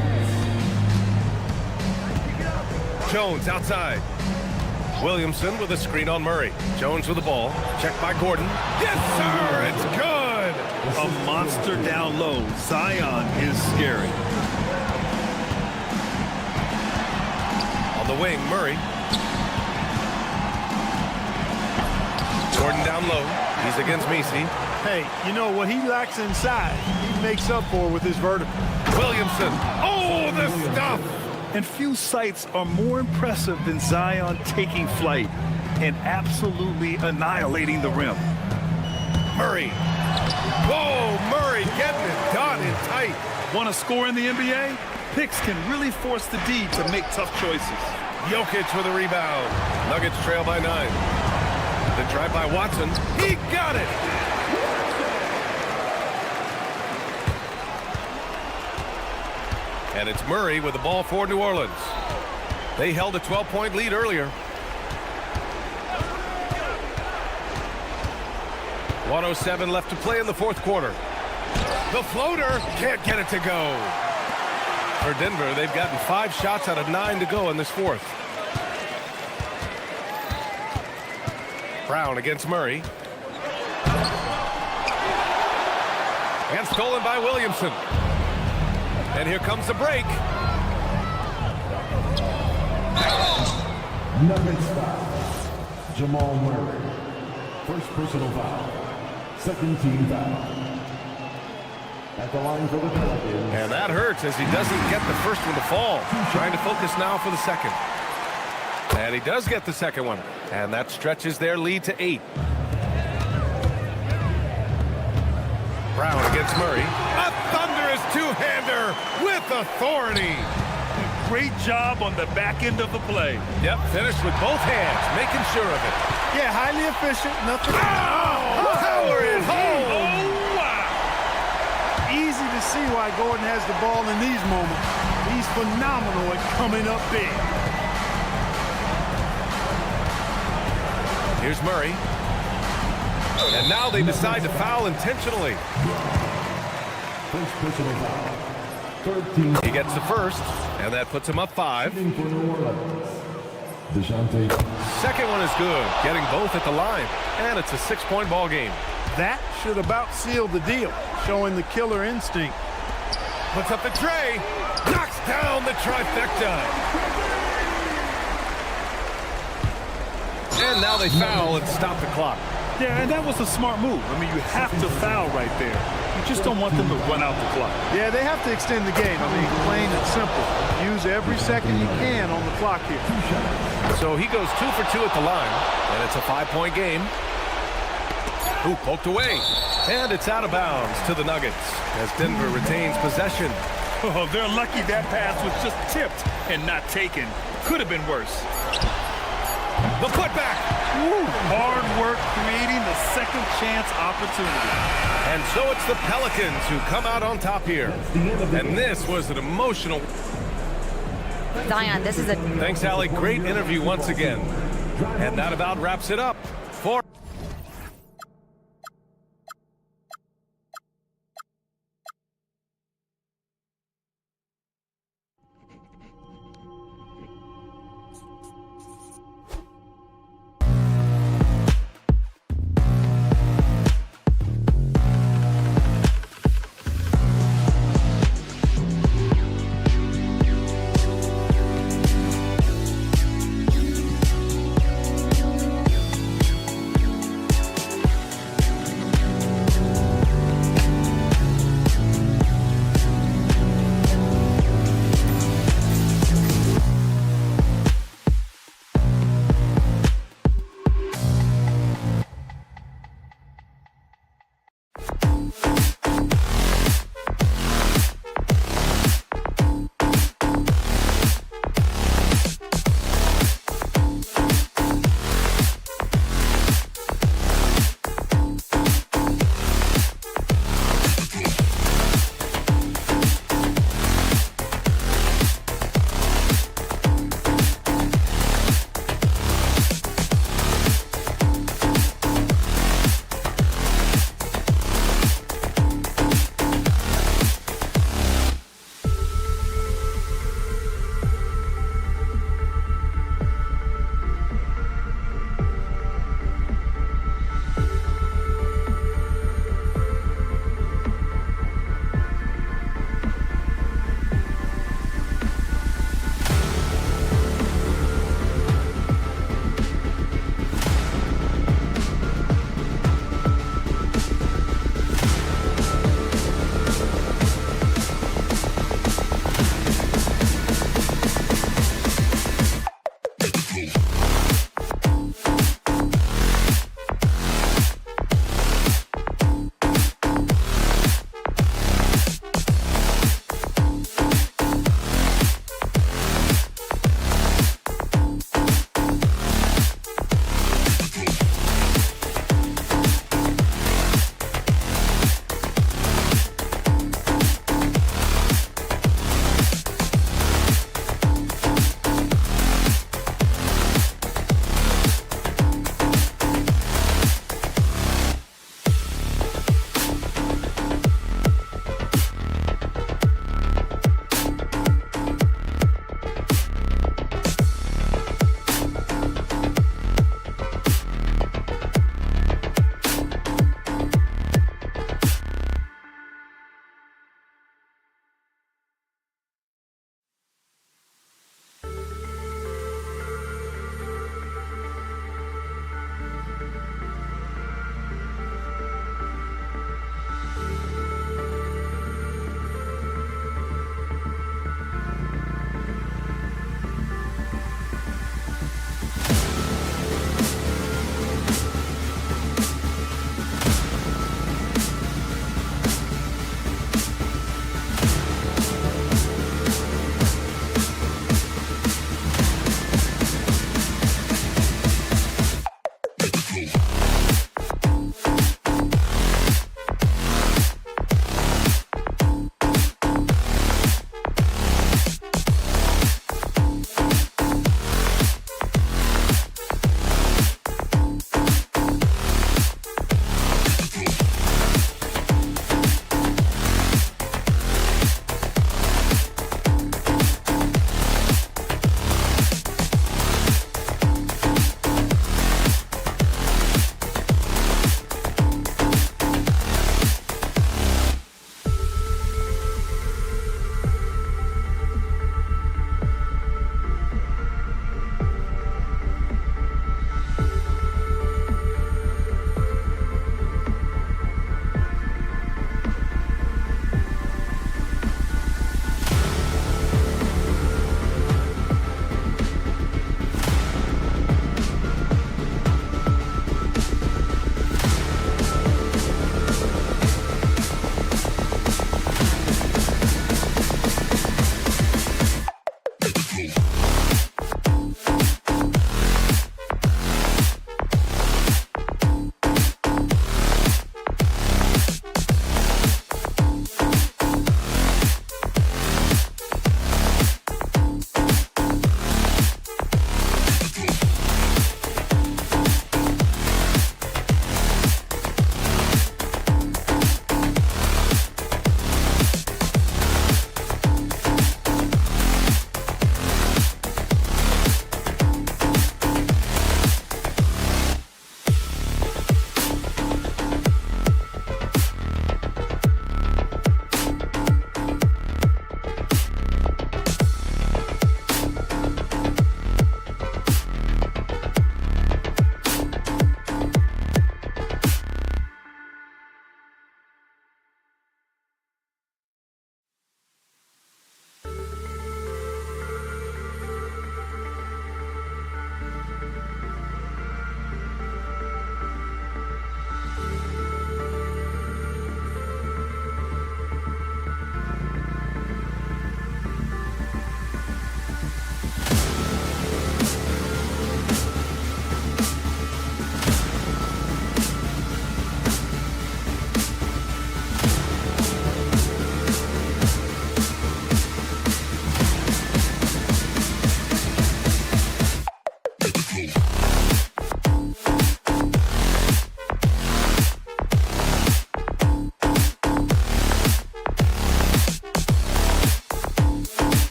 Jones outside. Williamson with a screen on Murray. Jones with the ball. Checked by Gordon. Yes, sir! It's good! A monster down low. Zion is scary. On the wing, Murray. Gordon down low. He's against Messi. Hey, you know what he lacks inside, he makes up for with his vertical. Williamson. Oh, the stuff! And few sights are more impressive than Zion taking flight and absolutely annihilating the rim. Murray. Whoa, Murray getting it done in tight. Want to score in the NBA? Picks can really force the D to make tough choices. Jokic with a rebound. Nuggets trail by 9. The drive by Watson. He got it. And it's Murray with the ball for New Orleans. They held a 12-point lead earlier. 1:07 left to play in the fourth quarter. The floater can't get it to go. For Denver, they've gotten 5 shots out of 9 to go in this fourth. Brown against Murray. And stolen by Williamson. And here comes the break. Nuggets foul. Jamal Murray. First personal foul. Second team foul. At the line for the Pelicans. And that hurts as he doesn't get the first one to fall. Trying to focus now for the second. And he does get the second one. And that stretches their lead to 8. Brown against Murray. A thunderous two-hander with authority. Great job on the back end of the play. Yep, finished with both hands, making sure of it. Yeah, highly efficient. Nothing. Power it home. Oh, wow. Easy to see why Gordon has the ball in these moments. He's phenomenal at coming up big. Here's Murray. And now they decide to foul intentionally. First personal foul. Third team. He gets the first, and that puts him up 5. For New Orleans. DeJounte. Second one is good, getting both at the line. And it's a 6-point ball game. That should about seal the deal, showing the killer instinct. Puts up the tray, knocks down the trifecta. And now they foul and stop the clock. Yeah, and that was a smart move. I mean, you have to foul right there. You just don't want them to run out the clock. Yeah, they have to extend the game. I mean, plain and simple. Use every second you can on the clock here. So he goes 2 for 2 at the line, and it's a 5-point game. Ooh, poked away. And it's out of bounds to the Nuggets as Denver retains possession. Oh, they're lucky that pass was just tipped and not taken. Could have been worse. The putback. Woo. Hard work creating the second chance opportunity. And so it's the Pelicans who come out on top here. And this was an emotional. Zion, this is a Thanks, Allie. Great interview once again. And that about wraps it up for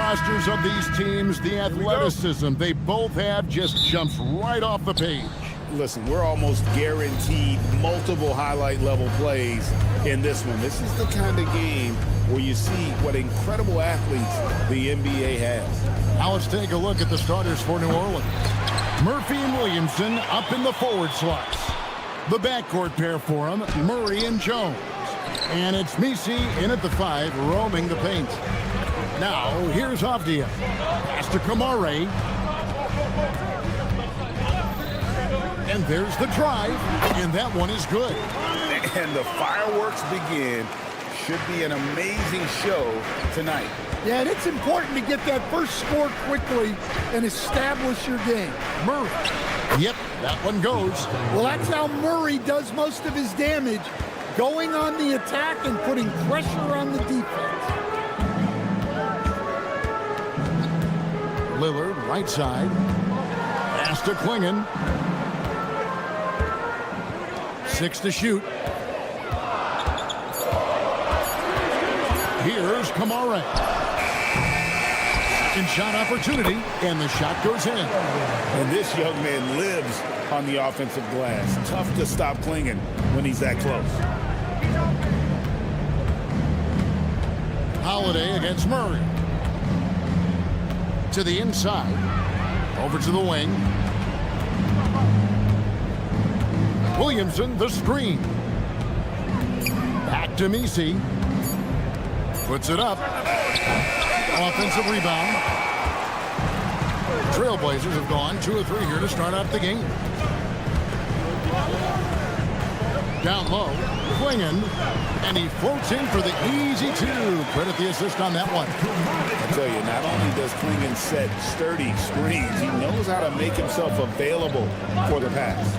rosters of these teams, the athleticism they both have just jumps right off the page. Listen, we're almost guaranteed multiple highlight level plays in this one. This is the kind of game where you see what incredible athletes the NBA has. Now let's take a look at the starters for New Orleans. Murphy and Williamson up in the forward slots. The backcourt pair for them, Murray and Jones. And it's Misi in at the 5, roaming the paint. Now, here's Avdia. Pass to Kamare. And there's the drive, and that one is good. And the fireworks begin. Should be an amazing show tonight. Yeah, and it's important to get that first score quickly and establish your game. Murray. Yep, that one goes. Well, that's how Murray does most of his damage, going on the attack and putting pressure on the defense. Lillard, right side. Pass to Klingon. 6 to shoot. Here's Kamare. Second shot opportunity, and the shot goes in. And this young man lives on the offensive glass. Tough to stop Klingon when he's that close. Holiday against Murray. To the inside. Over to the wing. Williamson, the screen. Back to Misi. Puts it up. Offensive rebound. Trailblazers have gone 2 or 3 here to start out the game. Down low, Klingon, and he floats in for the easy 2. Credit the assist on that one. I tell you, not only does Klingon set sturdy screens, he knows how to make himself available for the pass.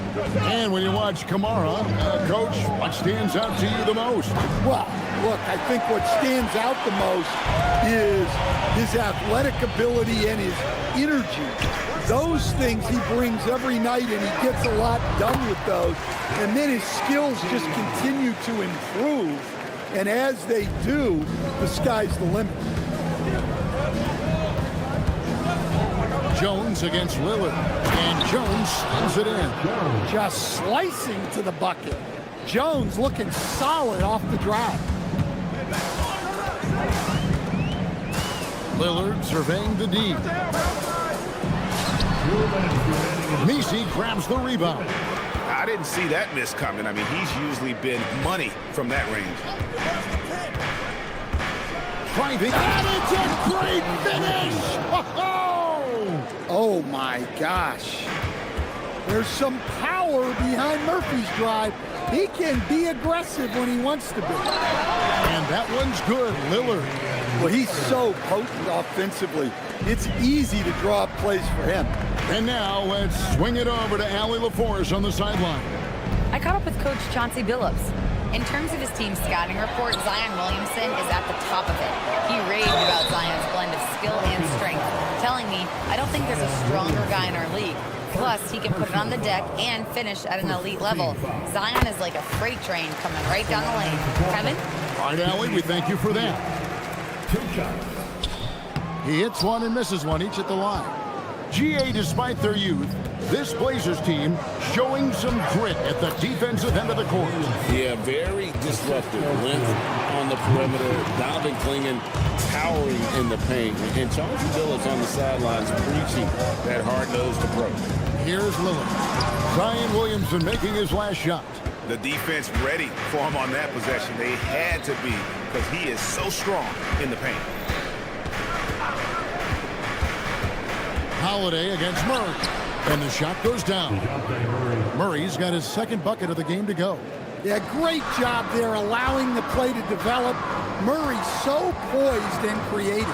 And when you watch Kamara, Coach, what stands out to you the most? Well, look, I think what stands out the most is his athletic ability and his energy. Those things he brings every night, and he gets a lot done with those. And then his skills just continue to improve. And as they do, the sky's the limit. Jones against Lillard. And Jones slams it in. Just slicing to the bucket. Jones looking solid off the drive. Lillard surveying the D. Misi grabs the rebound. I didn't see that miss coming. I mean, he's usually been money from that range. Driving. And it's a great finish! Oh my gosh. There's some power behind Murphy's drive. He can be aggressive when he wants to be. And that one's good, Lillard. Well, he's so potent offensively. It's easy to draw up plays for him. And now let's swing it over to Allie LaForce on the sideline. I caught up with Coach Chauncey Billups. In terms of his team's scouting report, Zion Williamson is at the top of it. He raved about Zion's blend of skill and strength, telling me, I don't think there's a stronger guy in our league. Plus, he can put it on the deck and finish at an elite level. Zion is like a freight train coming right down the lane. Kevin? All right, Allie, we thank you for that. He hits one and misses one, each at the line. GA, despite their youth, this Blazers team showing some grit at the defensive end of the court. Yeah, very disruptive. Length on the perimeter. Donovan Klingon towering in the paint. And Chauncey Billups on the sidelines preaching that hard-nosed approach. Here's Lillard. Zion Williamson making his last shot. The defense ready for him on that possession. They had to be, because he is so strong in the paint. Holiday against Murray. And the shot goes down. Murray's got his second bucket of the game to go. Yeah, great job there allowing the play to develop. Murray so poised and creative.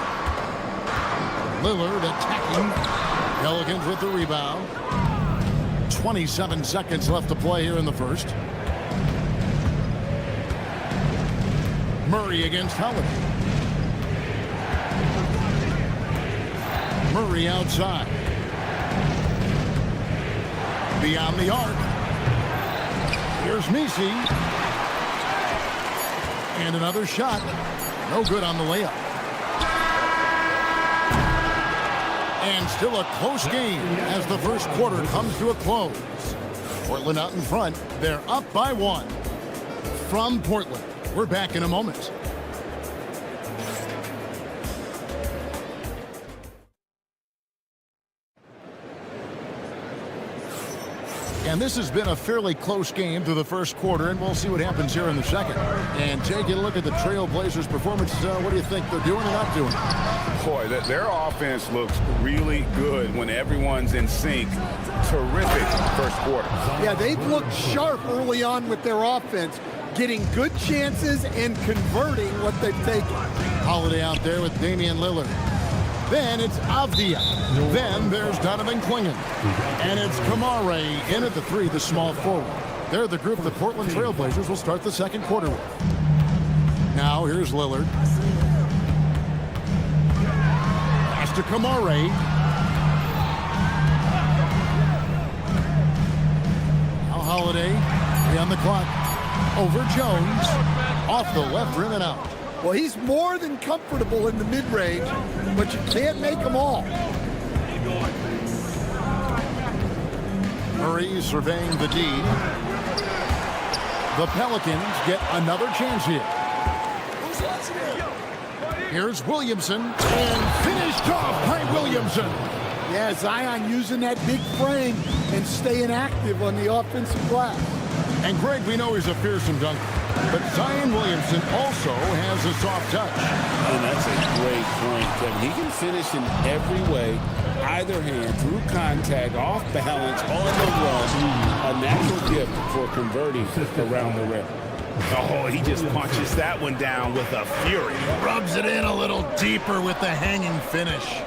Lillard attacking. Pelicans with the rebound. 27 seconds left to play here in the first. Murray against Holiday. Murray outside. Beyond the arc. Here's Misi. And another shot. No good on the layup. And still a close game as the first quarter comes to a close. Portland out in front. They're up by 1. From Portland, we're back in a moment. And this has been a fairly close game through the first quarter, and we'll see what happens here in the second. And taking a look at the Trailblazers' performance, what do you think they're doing or not doing? Boy, their offense looks really good when everyone's in sync. Terrific first quarter. Yeah, they've looked sharp early on with their offense, getting good chances and converting what they've taken. Holiday out there with Damian Lillard. Then it's Avdia. Then there's Donovan Clingan. And it's Kamare in at the 3, the small forward. They're the group the Portland Trailblazers will start the second quarter with. Now here's Lillard. Pass to Kamare. Now Holiday on the clock. Over Jones. Off the left rim and out. Well, he's more than comfortable in the mid-range, but you can't make them all. Murray surveying the D. The Pelicans get another chance here. Here's Williamson, and finished off by Williamson. Yeah, Zion using that big frame and staying active on the offensive glass. And Greg, we know he's a fearsome dunker, but Zion Williamson also has a soft touch. And that's a great point, Kevin. He can finish in every way, either hand, through contact, off balance, on the run. A natural gift for converting around the rim. Oh, he just punches that one down with a fury. Rubs it in a little deeper with the hanging finish.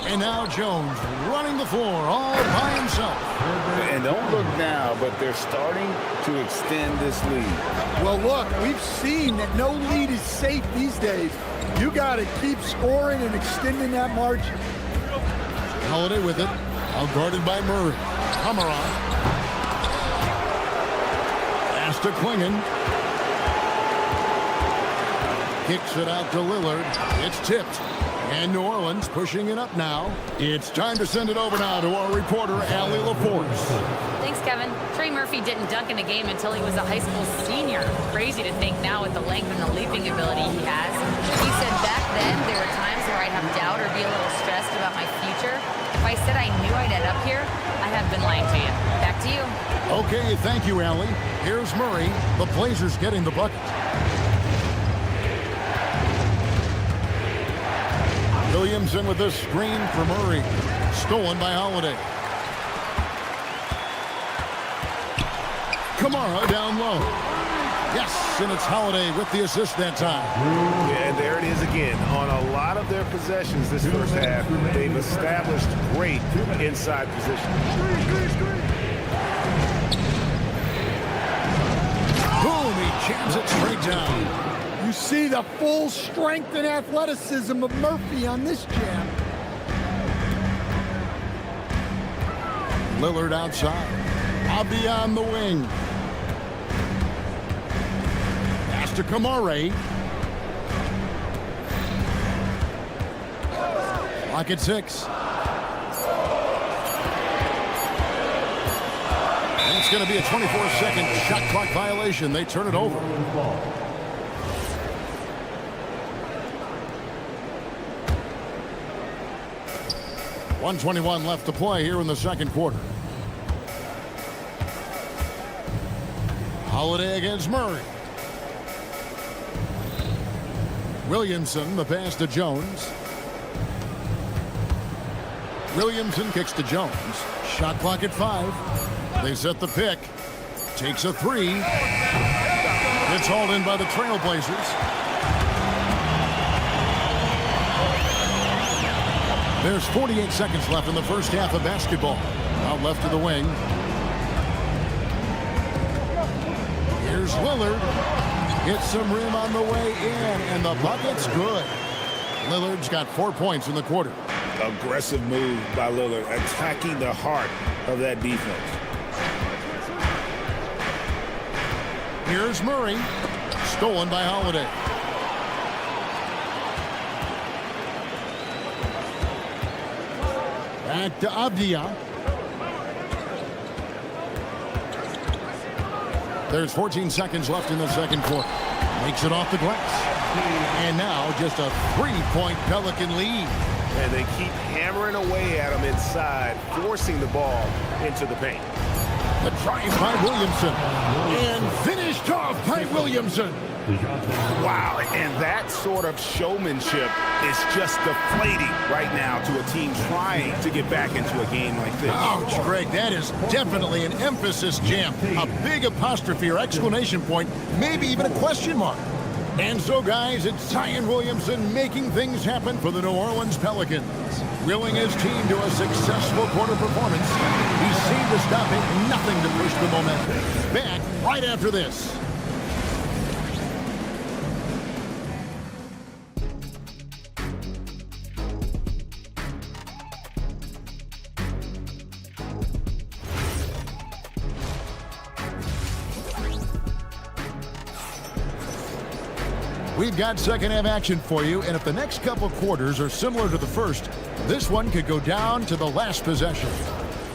And now Jones running the floor all by himself. And don't look now, but they're starting to extend this lead. Well, look, we've seen that no lead is safe these days. You got to keep scoring and extending that margin. Holiday with it. Now guarded by Murray. Hammeron. Pass to Clingan. Kicks it out to Lillard. It's tipped. And New Orleans pushing it up now. It's time to send it over now to our reporter, Allie LaForce. Thanks, Kevin. Trey Murphy didn't dunk in a game until he was a high school senior. Crazy to think now with the length and the leaping ability he has. He said back then there were times where I'd have doubt or be a little stressed about my future. If I said I knew I'd end up here, I have been lying to you. Back to you. Okay, thank you, Allie. Here's Murray. The Blazers getting the bucket. Williamson with this screen for Murray. Stolen by Holiday. Kamara down low. Yes, and it's Holiday with the assist that time. Yeah, and there it is again. On a lot of their possessions this first half, they've established great inside position. Boom, he jams it straight down. You see the full strength and athleticism of Murphy on this jam. Lillard outside. Abi on the wing. Pass to Kamare. Clock at 6. And it's going to be a 24-second shot clock violation. They turn it over. 1:21 left to play here in the second quarter. Holiday against Murray. Williamson, the pass to Jones. Williamson kicks to Jones. Shot clock at 5. They set the pick. Takes a 3. It's hauled in by the Trailblazers. There's 48 seconds left in the first half of basketball. Out left to the wing. Here's Lillard. Gets some rim on the way in, and the bucket's good. Lillard's got 4 points in the quarter. Aggressive move by Lillard, attacking the heart of that defense. Here's Murray. Stolen by Holiday. Back to Avdia. There's 14 seconds left in the second quarter. Makes it off the glass. And now just a 3-point Pelican lead. And they keep hammering away at him inside, forcing the ball into the paint. The drive by Williamson. And finished off by Williamson. Wow, and that sort of showmanship is just deflating right now to a team trying to get back into a game like this. Ouch, Greg, that is definitely an emphasis jam. A big apostrophe or exclamation point, maybe even a question mark. And so, guys, it's Zion Williamson making things happen for the New Orleans Pelicans. Willing his team to a successful quarter performance. He's seen to stop it, nothing to push the momentum. Back right after this. We've got second half action for you, and if the next couple quarters are similar to the first, this one could go down to the last possession.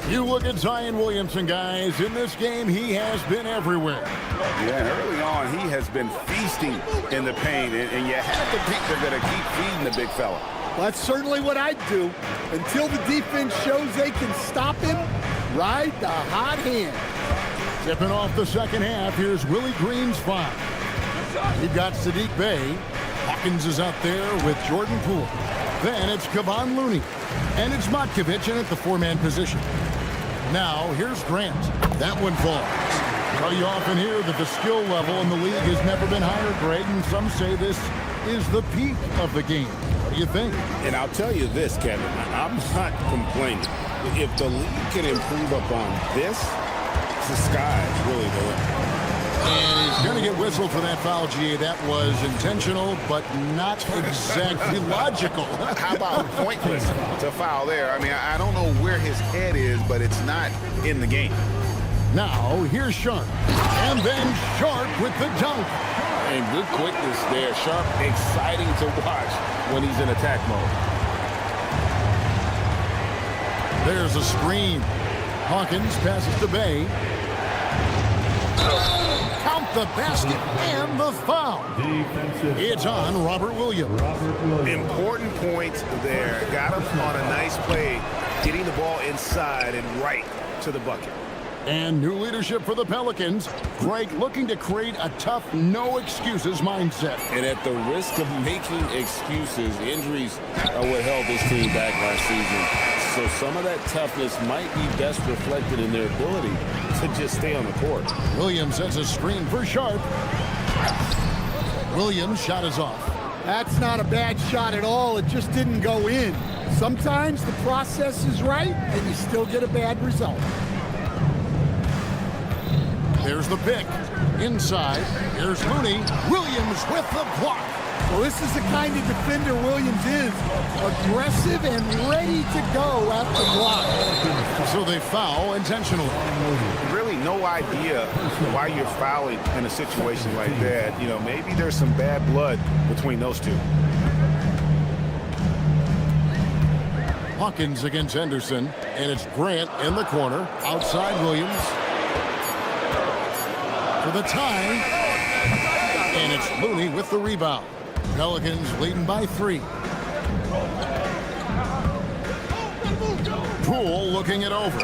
You look at Zion Williamson, guys. In this game, he has been everywhere. Yeah, early on, he has been feasting in the paint, and you have to think they're going to keep feeding the big fella. Well, that's certainly what I'd do. Until the defense shows they can stop him, ride the hot hand. Tipping off the second half, here's Willie Green's five. You've got Sadiq Bey. Hawkins is out there with Jordan Poole. Then it's Kevon Looney. And it's Matkovic in at the four-man position. Now, here's Grant. That one falls. Well, you often hear that the skill level in the league has never been higher, Greg, and some say this is the peak of the game. What do you think? And I'll tell you this, Kevin, I'm not complaining. If the league can improve upon this, the sky's really the limit. And he's going to get whistled for that foul, GA. That was intentional, but not exactly logical. How about pointless to foul there? I mean, I don't know where his head is, but it's not in the game. Now, here's Sharp. And then Sharp with the dunk. And good quickness there. Sharp, exciting to watch when he's in attack mode. There's a screen. Hawkins passes to Bey. Count the basket and the foul. It's on Robert Williams. Important point there. Got him on a nice play, getting the ball inside and right to the bucket. And new leadership for the Pelicans. Greg looking to create a tough, no-excuses mindset. And at the risk of making excuses, injuries are what held this team back last season. So some of that toughness might be best reflected in their ability to just stay on the court. Williams sets a screen for Sharp. Williams' shot is off. That's not a bad shot at all. It just didn't go in. Sometimes the process is right, and you still get a bad result. There's the pick. Inside, here's Looney. Williams with the block. Well, this is the kind of defender Williams is. Aggressive and ready to go at the block. So they foul intentionally. Really no idea why you're fouling in a situation like that. You know, maybe there's some bad blood between those two. Hawkins against Henderson, and it's Grant in the corner. Outside Williams. For the tie. And it's Looney with the rebound. Pelicans leading by 3. Poole looking it over.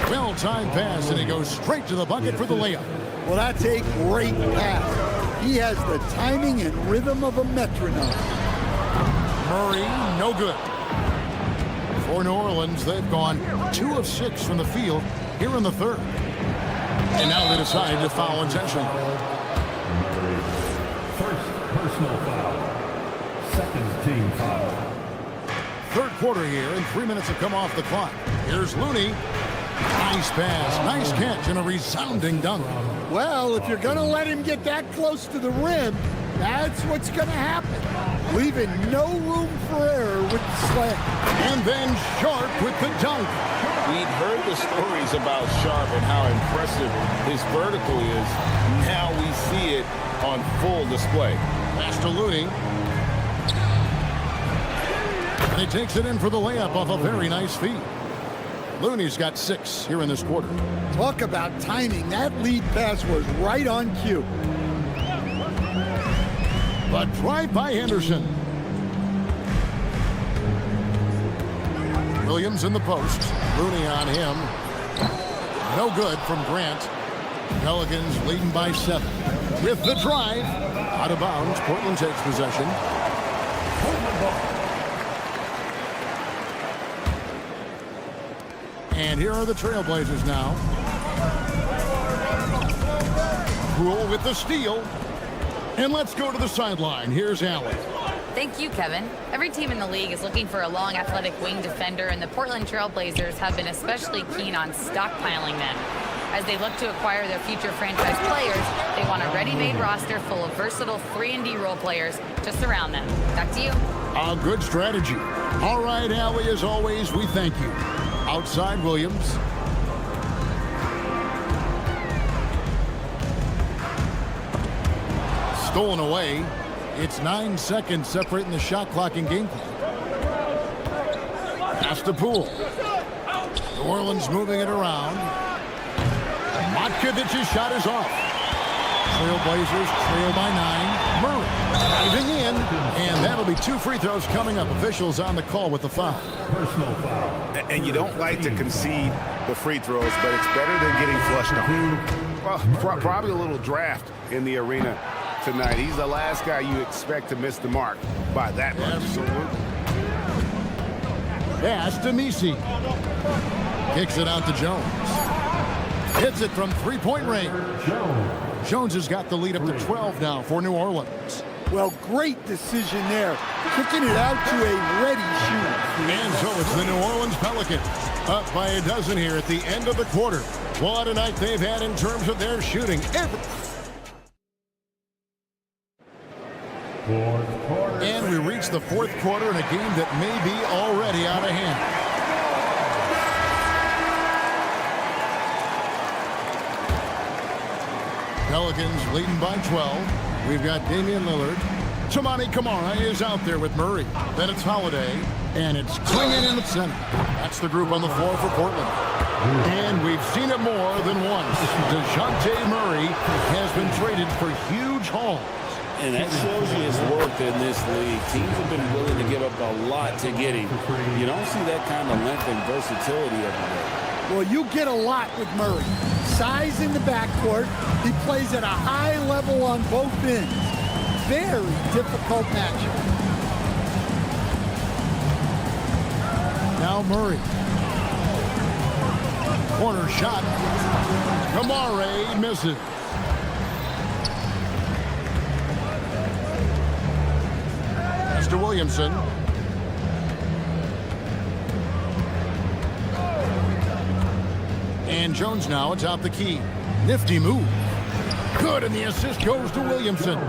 Well-timed pass, and he goes straight to the bucket for the layup. Well, that's a great pass. He has the timing and rhythm of a metronome. Murray, no good. For New Orleans, they've gone 2 of 6 from the field here in the third. And now they decide to foul intentionally. First personal foul. Second team foul. Third quarter here, and 3 minutes have come off the clock. Here's Looney. Nice pass, nice catch, and a resounding dunk. Well, if you're going to let him get that close to the rim, that's what's going to happen. Leaving no room for error with the slam. And then Sharp with the dunk. We'd heard the stories about Sharp and how impressive his vertical is. Now we see it on full display. Pass to Looney. And he takes it in for the layup off a very nice feed. Looney's got 6 here in this quarter. Talk about timing. That lead pass was right on cue. But drive by Henderson. Williams in the post. Looney on him. No good from Grant. Pelicans leading by 7. With the drive. Out of bounds. Portland takes possession. And here are the Trailblazers now. Rule with the steal. And let's go to the sideline. Here's Allen. Thank you, Kevin. Every team in the league is looking for a long, athletic wing defender, and the Portland Trailblazers have been especially keen on stockpiling them. As they look to acquire their future franchise players, they want a ready-made roster full of versatile 3-and-D role players to surround them. Back to you. A good strategy. All right, Allie, as always, we thank you. Outside Williams. Stolen away. It's 9 seconds separating the shot clock and game clock. Pass to Poole. New Orleans moving it around. Matkovic's shot is off. Trailblazers trail by 9. Murray driving in, and that'll be 2 free throws coming up. Officials on the call with the foul. Personal foul. And you don't like to concede the free throws, but it's better than getting flushed on. Well, probably a little draft in the arena tonight. He's the last guy you expect to miss the mark by that much. Absolutely. Pass to Messi. Kicks it out to Jones. Hits it from 3-point range. Jones has got the lead up to 12 now for New Orleans. Well, great decision there. Kicking it out to a ready shooter. And so it's the New Orleans Pelicans up by a dozen here at the end of the quarter. What a night they've had in terms of their shooting. And we reach the 4th quarter in a game that may be already out of hand. Pelicans leading by 12. We've got Damian Lillard. Toumani Camara is out there with Murray. Then it's Holiday. And it's Klingon in the center. That's the group on the floor for Portland. And we've seen it more than once. DeJounte Murray has been traded for huge hauls. And that shows you his worth in this league. Teams have been willing to give up a lot to get him. You don't see that kind of length and versatility every day. Well, you get a lot with Murray. Size in the backcourt. He plays at a high level on both ends. Very difficult matchup. Now Murray. Corner shot. Camara misses. Pass to Williamson. And Jones now atop the key. Nifty move. Good, and the assist goes to Williamson.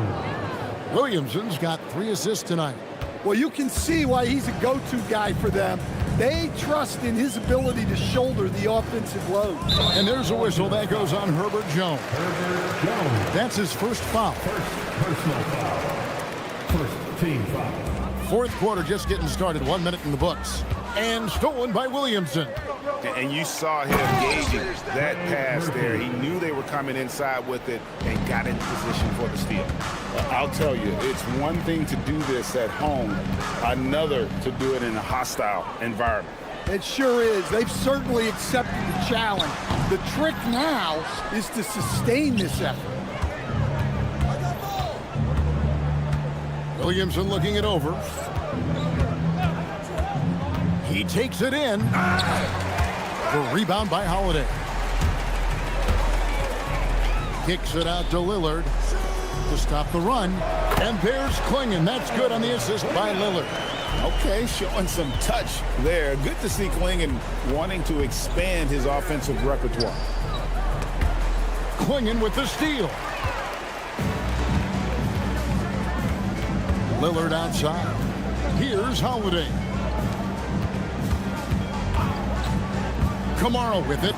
Williamson's got 3 assists tonight. Well, you can see why he's a go-to guy for them. They trust in his ability to shoulder the offensive load. And there's a whistle that goes on Herbert Jones. That's his first foul. Personal foul. First team foul. 4th quarter just getting started. 1 minute in the books. And stolen by Williamson. And you saw him gauging that pass there. He knew they were coming inside with it and got in position for the steal. I'll tell you, it's one thing to do this at home, another to do it in a hostile environment. It sure is. They've certainly accepted the challenge. The trick now is to sustain this effort. Williamson looking it over. He takes it in. The rebound by Holiday. Kicks it out to Lillard to stop the run. And there's Klingon. That's good on the assist by Lillard. Okay, showing some touch there. Good to see Klingon wanting to expand his offensive repertoire. Klingon with the steal. Lillard outside. Here's Holiday. Camara with it.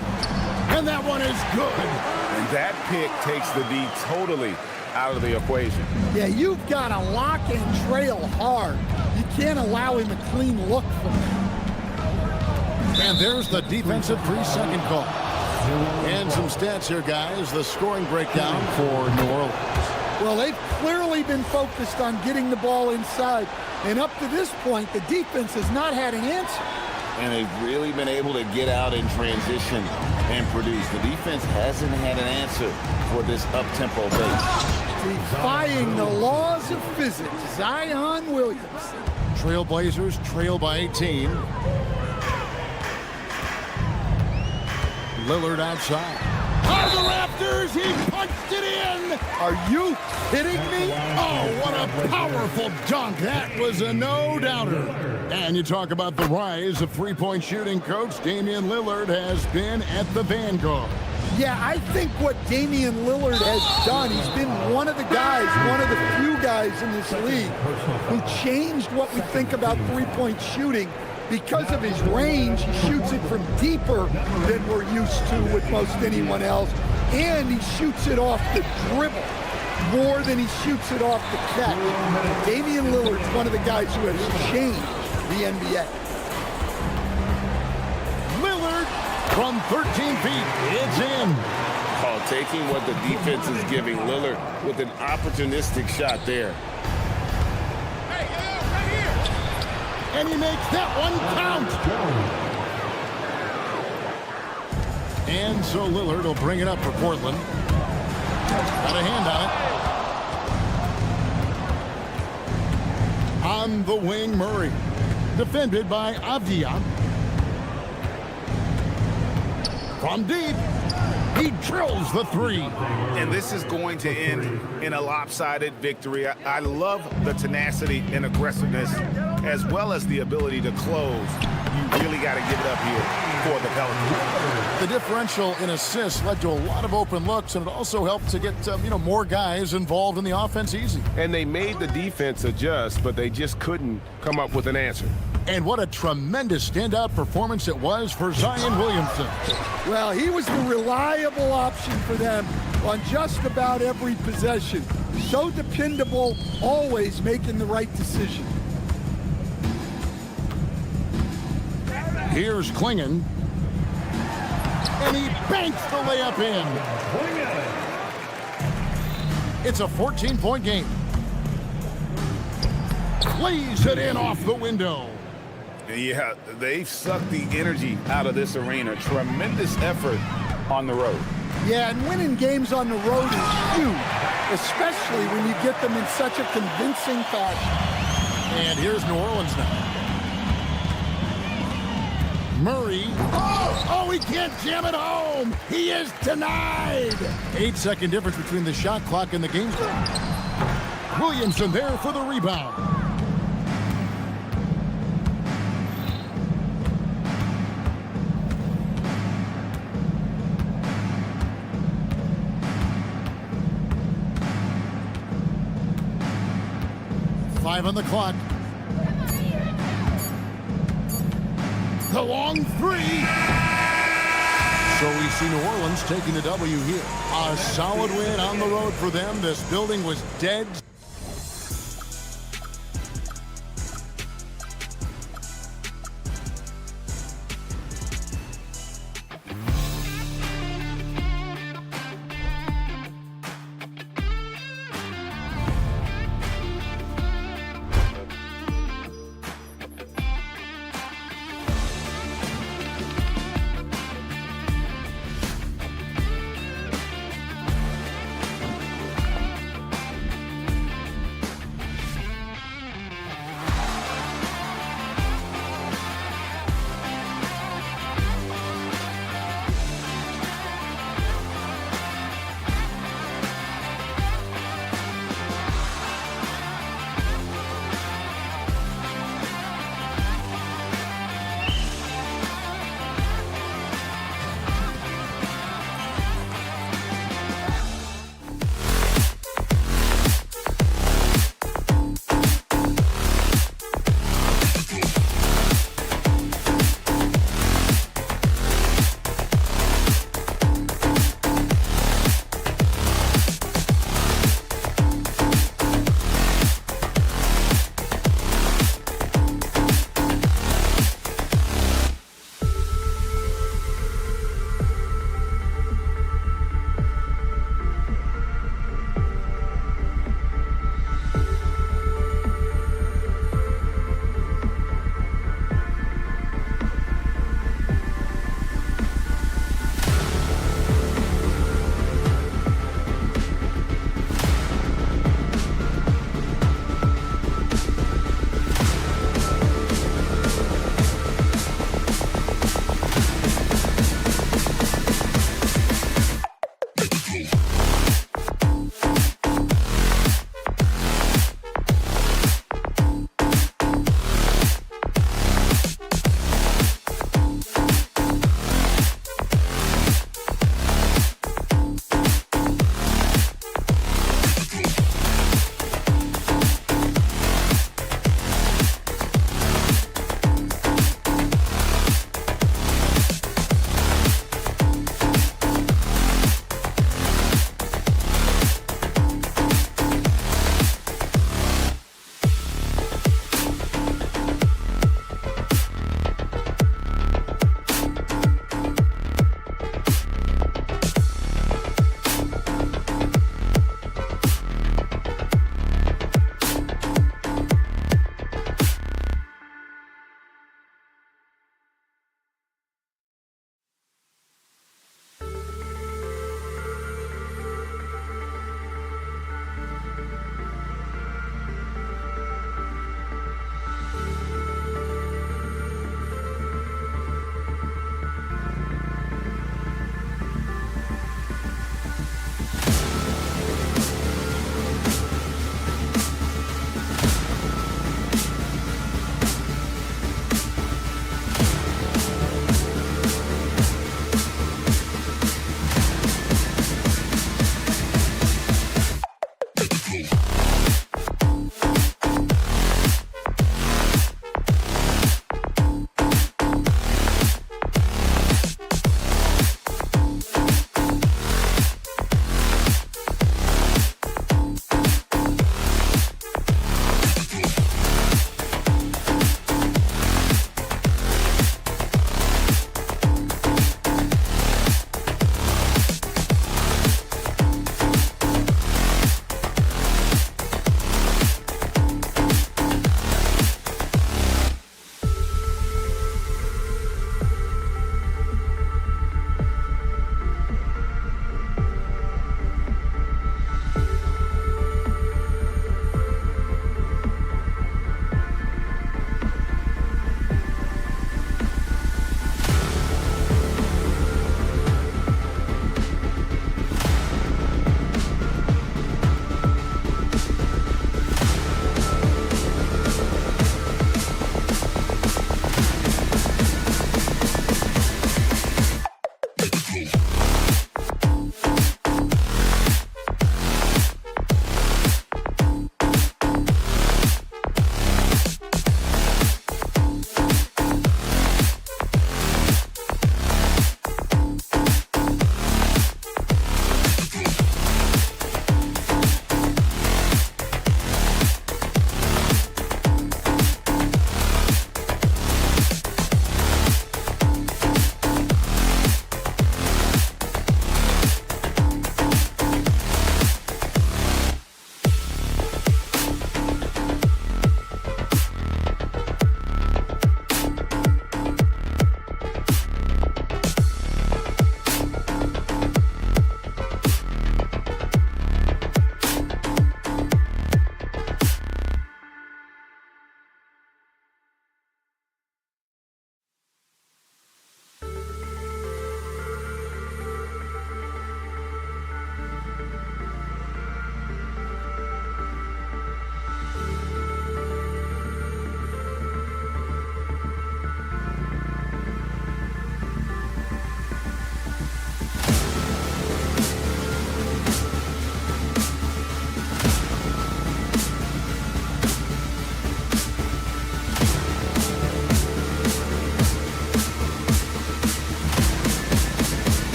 And that one is good. And that pick takes the D totally out of the equation. Yeah, you've got to lock and trail hard. You can't allow him a clean look from him. And there's the defensive 3-second call. And some stats here, guys. The scoring breakdown for New Orleans. Well, they've clearly been focused on getting the ball inside. And up to this point, the defense has not had an answer. And they've really been able to get out in transition and produce. The defense hasn't had an answer for this up-tempo base. Defying the laws of physics, Zion Williamson. Trailblazers trail by 18. Lillard outside. Out of the Raptors, he punched it in! Are you kidding me? Oh, what a powerful dunk. That was a no-doubter. And you talk about the rise of three-point shooting, Coach. Damian Lillard has been at the vanguard. Yeah, I think what Damian Lillard has done, he's been one of the guys, one of the few guys in this league who changed what we think about three-point shooting. Because of his range, he shoots it from deeper than we're used to with most anyone else. And he shoots it off the dribble more than he shoots it off the catch. Damian Lillard's one of the guys who has changed the NBA. Lillard from 13 feet. It's in. Oh, taking what the defense is giving Lillard with an opportunistic shot there. And he makes that one count. And so Lillard will bring it up for Portland. Got a hand on it. On the wing, Murray. Defended by Avdia. From deep, he drills the three. And this is going to end in a lopsided victory. I love the tenacity and aggressiveness, as well as the ability to close. You really got to give it up here for the Pelicans. The differential in assists led to a lot of open looks, and it also helped to get more guys involved in the offense easy. And they made the defense adjust, but they just couldn't come up with an answer. And what a tremendous standout performance it was for Zion Williamson. Well, he was the reliable option for them on just about every possession. So dependable, always making the right decision. Here's Klingon. And he banks the layup in. It's a 14-point game. Lays it in off the window. Yeah, they've sucked the energy out of this arena. Tremendous effort on the road. Yeah, and winning games on the road is huge, especially when you get them in such a convincing fashion. And here's New Orleans now. Murray. Oh, he can't jam it home. He is denied. 8-second difference between the shot clock and the game clock. Williamson there for the rebound. Five on the clock. The long three. So we see New Orleans taking the W here. A solid win on the road for them. This building was dead.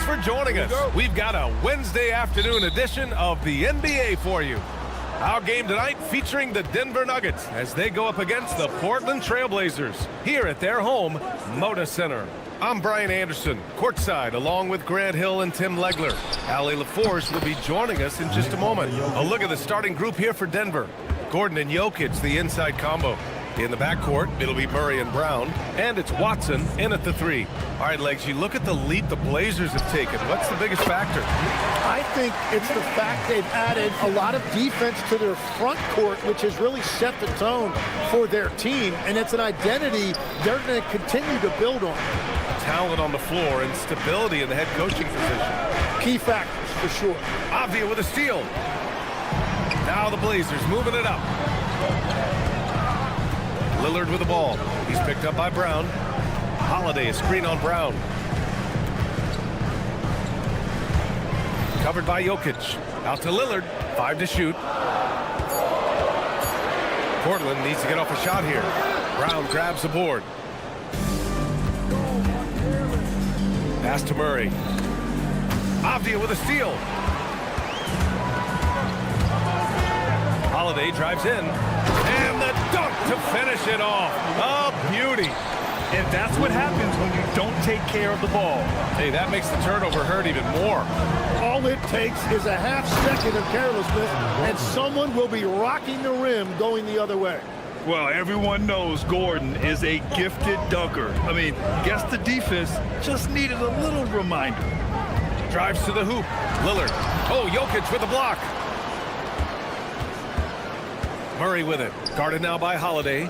for joining us. We've got a Wednesday afternoon edition of the NBA for you. Our game tonight featuring the Denver Nuggets as they go up against the Portland Trail Blazers here at their home, Moda Center. I'm Brian Anderson, courtside, along with Grant Hill and Tim Legler. Allie LaForce will be joining us in just a moment. A look at the starting group here for Denver. Gordon and Jokic, the inside combo. In the backcourt, it'll be Murray and Brown, and it's Watson in at the 3. All right, Legs, you look at the leap the Blazers have taken. What's the biggest factor? I think it's the fact they've added a lot of defense to their front court, which has really set the tone for their team, and it's an identity they're going to continue to build on. Talent on the floor and stability in the head coaching position. Key factors, for sure. Avdia with a steal. Now the Blazers moving it up. Lillard with the ball. He's picked up by Brown. Holiday, a screen on Brown. Covered by Jokic. Out to Lillard. 5 to shoot. Portland needs to get off a shot here. Brown grabs the board. Pass to Murray. Avdia with a steal. Holiday drives in. And the dunk to finish it off. A beauty. And that's what happens when you don't take care of the ball. Hey, that makes the turnover hurt even more. All it takes is a half second of carelessness, and someone will be rocking the rim going the other way. Well, everyone knows Gordon is a gifted dunker. I mean, guess the defense just needed a little reminder. Drives to the hoop. Lillard. Oh, Jokic with the block. Murray with it. Guarded now by Holiday.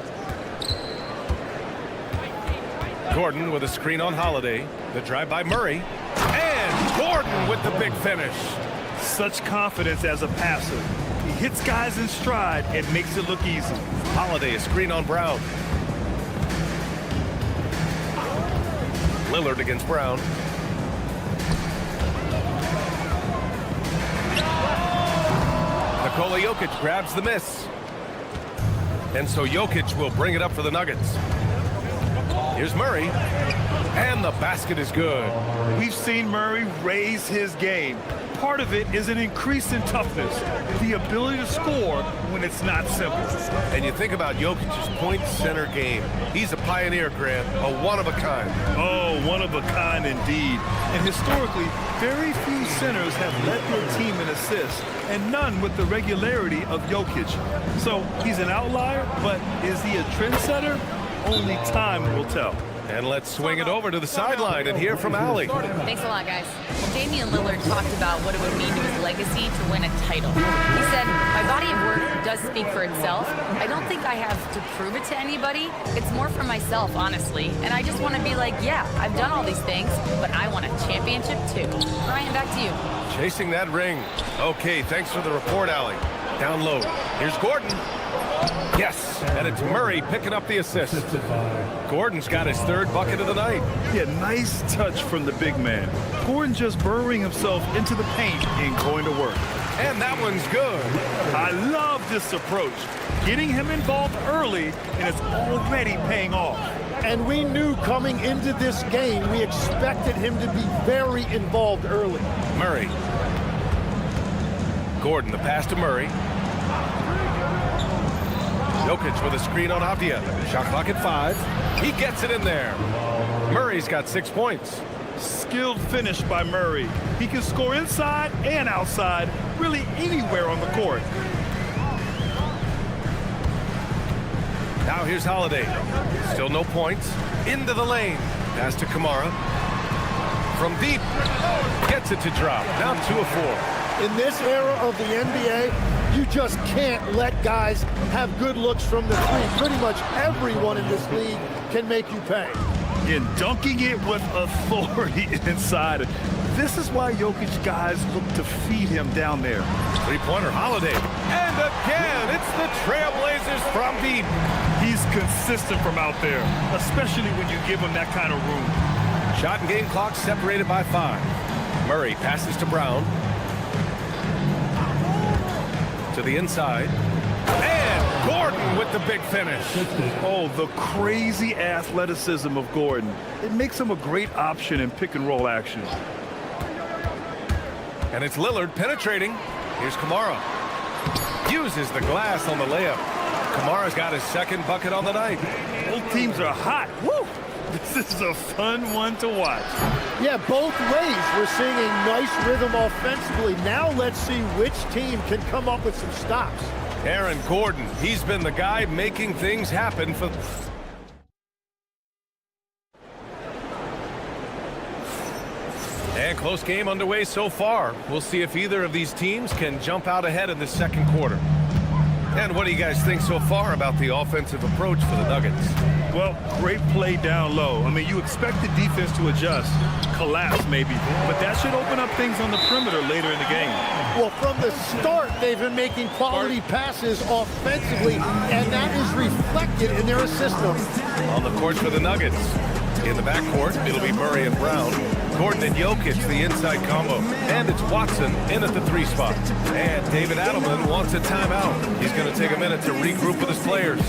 Gordon with a screen on Holiday. The drive by Murray. And Gordon with the big finish. Such confidence as a passer. He hits guys in stride and makes it look easy. Holiday, a screen on Brown. Lillard against Brown. Nikola Jokic grabs the miss. And so Jokic will bring it up for the Nuggets. Here's Murray. And the basket is good. We've seen Murray raise his game. Part of it is an increase in toughness, the ability to score when it's not simple. And you think about Jokic's point center game. He's a pioneer, Grant, a one-of-a-kind. Oh, one-of-a-kind indeed. And historically, very few centers have led their team in assists, and none with the regularity of Jokic. So he's an outlier, but is he a trendsetter? Only time will tell. And let's swing it over to the sideline and hear from Allie. Thanks a lot, guys. Damian Lillard talked about what it would mean to his legacy to win a title. He said, my body of work does speak for itself. I don't think I have to prove it to anybody. It's more for myself, honestly. And I just want to be like, yeah, I've done all these things, but I want a championship too. Brian, back to you. Chasing that ring. Okay, thanks for the report, Allie. Down low. Here's Gordon. Yes, and it's Murray picking up the assist. Gordon's got his 3rd bucket of the night. Yeah, nice touch from the big man. Gordon just burrowing himself into the paint and going to work. And that one's good. I love this approach. Getting him involved early, and it's already paying off. And we knew coming into this game, we expected him to be very involved early. Murray. Gordon, the pass to Murray. Jokic with a screen on Avdia. Shot clock at 5. He gets it in there. Murray's got 6 points. Skilled finish by Murray. He can score inside and outside, really anywhere on the court. Now here's Holiday. Still no points. Into the lane. Pass to Kamara. From deep. Gets it to drop. Now 2 of 4. In this era of the NBA, you just can't let guys have good looks from the 3. Pretty much everyone in this league can make you pay. And dunking it with authority inside. This is why Jokic guys look to feed him down there. 3-pointer Holiday. And again, it's the Trailblazers from deep. He's consistent from out there, especially when you give him that kind of room. Shot and game clock separated by 5. Murray passes to Brown. To the inside. And Gordon with the big finish. Oh, the crazy athleticism of Gordon. It makes him a great option in pick and roll action. And it's Lillard penetrating. Here's Kamara. Uses the glass on the layup. Kamara's got his second bucket on the night. Both teams are hot. Woo! This is a fun one to watch. Yeah, both ways. We're seeing a nice rhythm offensively. Now let's see which team can come up with some stops. Aaron Gordon, he's been the guy making things happen for... And close game underway so far. We'll see if either of these teams can jump out ahead in the second quarter. And what do you guys think so far about the offensive approach for the Nuggets? Well, great play down low. I mean, you expect the defense to adjust, collapse maybe, but that should open up things on the perimeter later in the game. Well, from the start, they've been making quality passes offensively, and that is reflected in their assist numbers. On the court for the Nuggets. In the backcourt, it'll be Murray and Brown. Gordon and Jokic, the inside combo. And it's Watson in at the 3 spot. And David Adelman wants a timeout. He's going to take a minute to regroup with his players.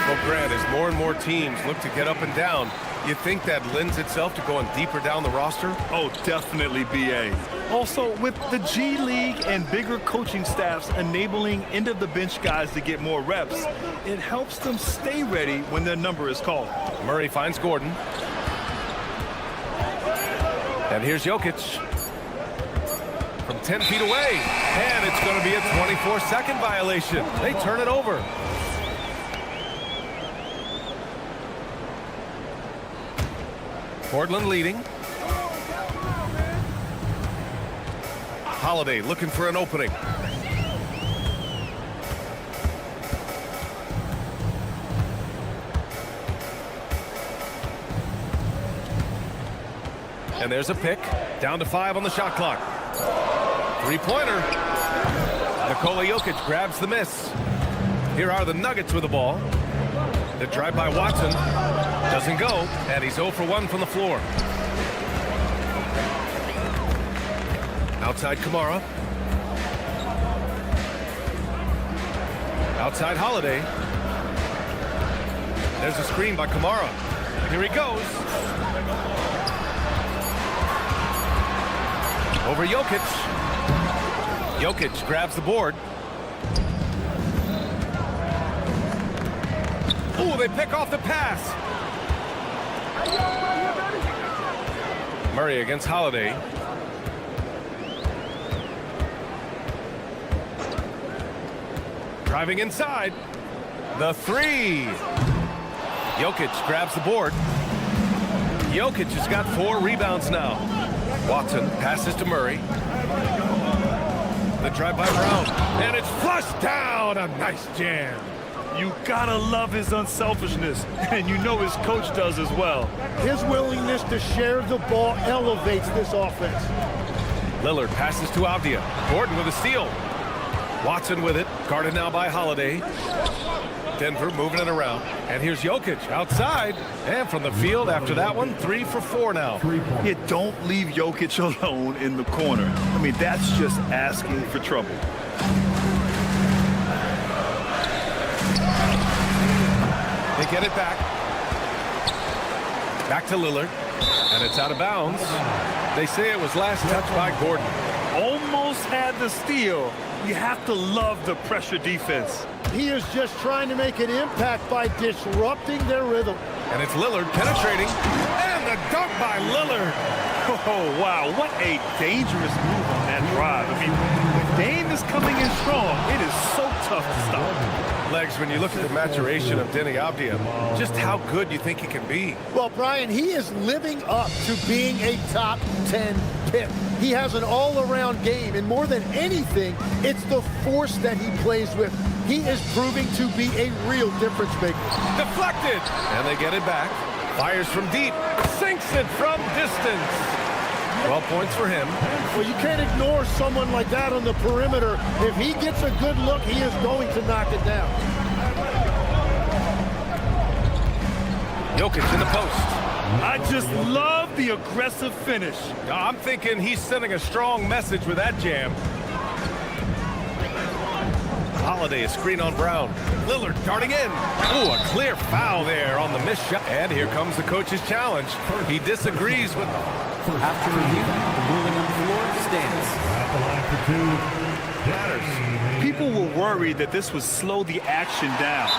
Well, Grant, as more and more teams look to get up and down, you think that lends itself to going deeper down the roster? Oh, definitely, B.A. Also, with the G League and bigger coaching staffs enabling end-of-the-bench guys to get more reps, it helps them stay ready when their number is called. Murray finds Gordon. And here's Jokic. From 10 feet away. And it's going to be a 24-second violation. They turn it over. Portland leading. Holiday looking for an opening. And there's a pick. Down to 5 on the shot clock. Three-pointer. Nikola Jokic grabs the miss. Here are the Nuggets with the ball. The drive by Watson doesn't go, and he's 0 for 1 from the floor. Outside Kamara. Outside Holiday. There's a screen by Kamara. Here he goes. Over Jokic. Jokic grabs the board. Ooh, they pick off the pass. Murray against Holiday. Driving inside. The 3. Jokic grabs the board. Jokic has got 4 rebounds now. Watson passes to Murray. The drive by Brown. And it's flushed down. A nice jam. You gotta love his unselfishness, and you know his coach does as well. His willingness to share the ball elevates this offense. Lillard passes to Avdia. Gordon with a steal. Watson with it. Guarded now by Holiday. Denver moving it around. And here's Jokic outside. And from the field after that one, 3 for 4 now. Yeah, don't leave Jokic alone in the corner. I mean, that's just asking for trouble. They get it back. Back to Lillard. And it's out of bounds. They say it was last touched by Gordon. Almost had the steal. You have to love the pressure defense. He is just trying to make an impact by disrupting their rhythm. And it's Lillard penetrating. And the dunk by Lillard. Oh, wow. What a dangerous move on that drive. I mean, when Dame is coming in strong, it is so tough to stop. Legs, when you look at the maturation of Denny Avdia, just how good you think he can be. Well, Brian, he is living up to being a top 10 pick. He has an all-around game, and more than anything, it's the force that he plays with. He is proving to be a real difference maker. Deflected, and they get it back. Fires from deep, sinks it from distance. 12 points for him. Well, you can't ignore someone like that on the perimeter. If he gets a good look, he is going to knock it down. Jokic in the post. I just love the aggressive finish. I'm thinking he's sending a strong message with that jam. Holiday, a screen on Brown. Lillard darting in. Ooh, a clear foul there on the missed shot. And here comes the coach's challenge. He disagrees with After review, the ruling on the floor stands. At the line for two, Matters. People were worried that this would slow the action down.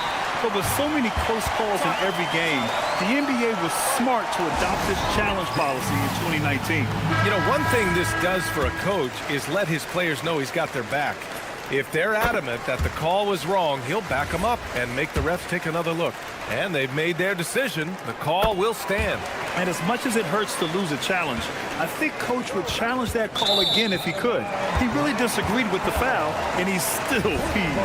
But with so many close calls in every game, the NBA was smart to adopt this challenge policy in 2019. You know, one thing this does for a coach is let his players know he's got their back. If they're adamant that the call was wrong, he'll back them up and make the refs take another look. And they've made their decision. The call will stand. And as much as it hurts to lose a challenge, I think Coach would challenge that call again if he could. He really disagreed with the foul, and he's still peeved.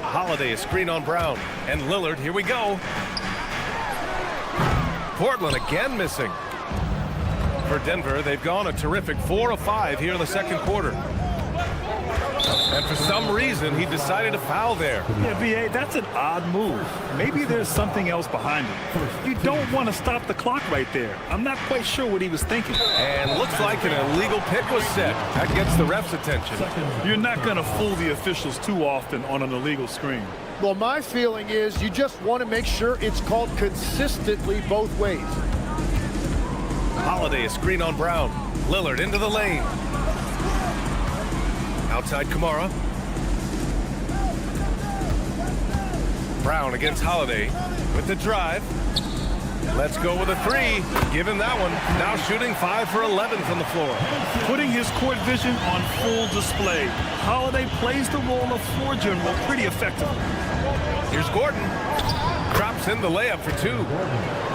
Holiday, a screen on Brown. And Lillard, here we go. Portland again missing. For Denver, they've gone a terrific 4 of 5 here in the second quarter. And for some reason, he decided to foul there. Yeah, B.A., that's an odd move. Maybe there's something else behind it. You don't want to stop the clock right there. I'm not quite sure what he was thinking. And looks like an illegal pick was set. That gets the ref's attention. You're not going to fool the officials too often on an illegal screen. Well, my feeling is you just want to make sure it's called consistently both ways. Holiday, a screen on Brown. Lillard into the lane. Outside Kamara. Brown against Holiday with the drive. Let's go with a 3. Give him that one. Now shooting 5 for 11 from the floor. Putting his court vision on full display. Holiday plays the role of floor general pretty effectively. Here's Gordon. Drops in the layup for 2.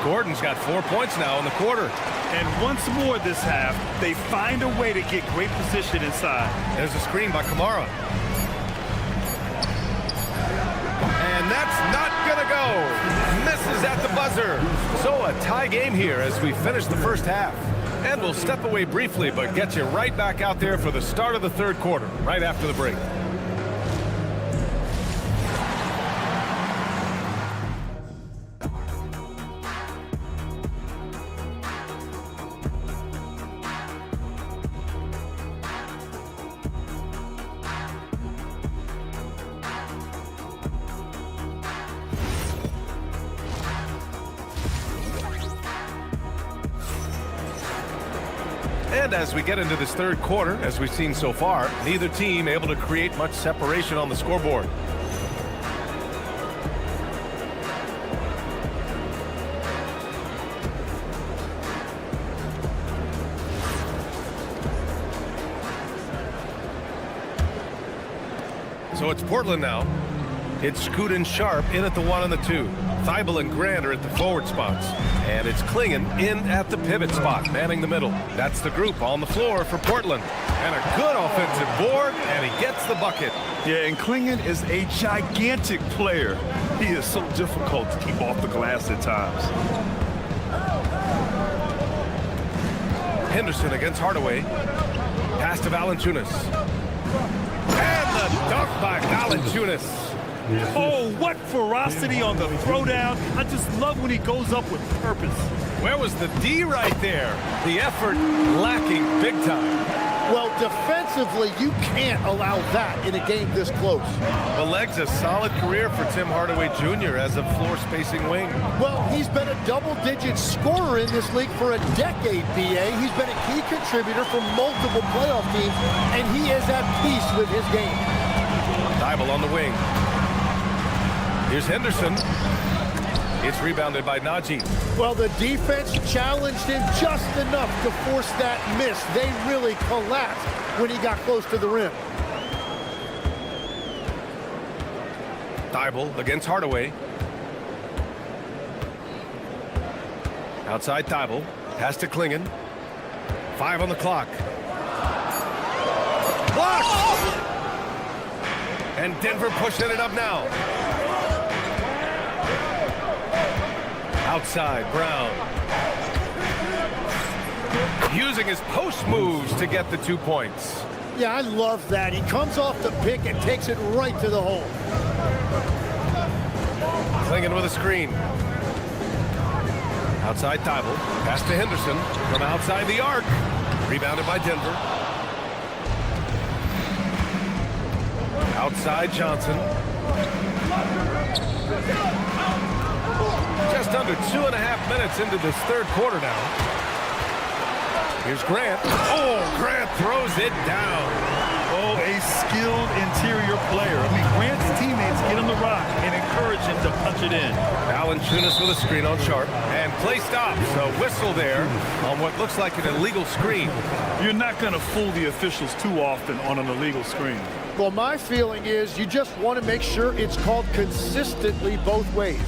Gordon's got 4 points now in the quarter. And once more this half, they find a way to get great position inside. There's a screen by Kamara. And that's not gonna go. Misses at the buzzer. So a tie game here as we finish the first half. And we'll step away briefly, but get you right back out there for the start of the third quarter, right after the break. And as we get into this third quarter, as we've seen so far, neither team able to create much separation on the scoreboard. So it's Portland now. It's Scoot and Sharp in at the 1 and the 2. Thibault and Grant are at the forward spots. And it's Klingon in at the pivot spot, manning the middle. That's the group on the floor for Portland. And a good offensive board, and he gets the bucket. Yeah, and Klingon is a gigantic player. He is so difficult to keep off the glass at times. Henderson against Hardaway. Pass to Valanciunas. And the dunk by Valanciunas. Oh, what ferocity on the throwdown. I just love when he goes up with purpose. Where was the D right there? The effort lacking big time. Well, defensively, you can't allow that in a game this close. The leg's a solid career for Tim Hardaway Jr. as a floor-spacing wing. Well, he's been a double-digit scorer in this league for a decade, B.A. He's been a key contributor for multiple playoff teams, and he is at peace with his game. Thibault on the wing. Here's Henderson. It's rebounded by Najee. Well, the defense challenged him just enough to force that miss. They really collapsed when he got close to the rim. Thibault against Hardaway. Outside Thibault. Pass to Klingon. 5 on the clock. Blocked! And Denver pushing it up now. Outside, Brown. Using his post moves to get the 2 points. Yeah, I love that. He comes off the pick and takes it right to the hole. Klingon with a screen. Outside Thibault. Pass to Henderson from outside the arc. Rebounded by Denver. Outside Johnson. Just under 2.5 minutes into this third quarter now. Here's Grant. Oh, Grant throws it down. Oh, a skilled interior player. I mean, Grant's teammates get him the rock and encourage him to punch it in. Valanciunas with a screen on Sharp. And play stops. A whistle there on what looks like an illegal screen. You're not going to fool the officials too often on an illegal screen. Well, my feeling is you just want to make sure it's called consistently both ways.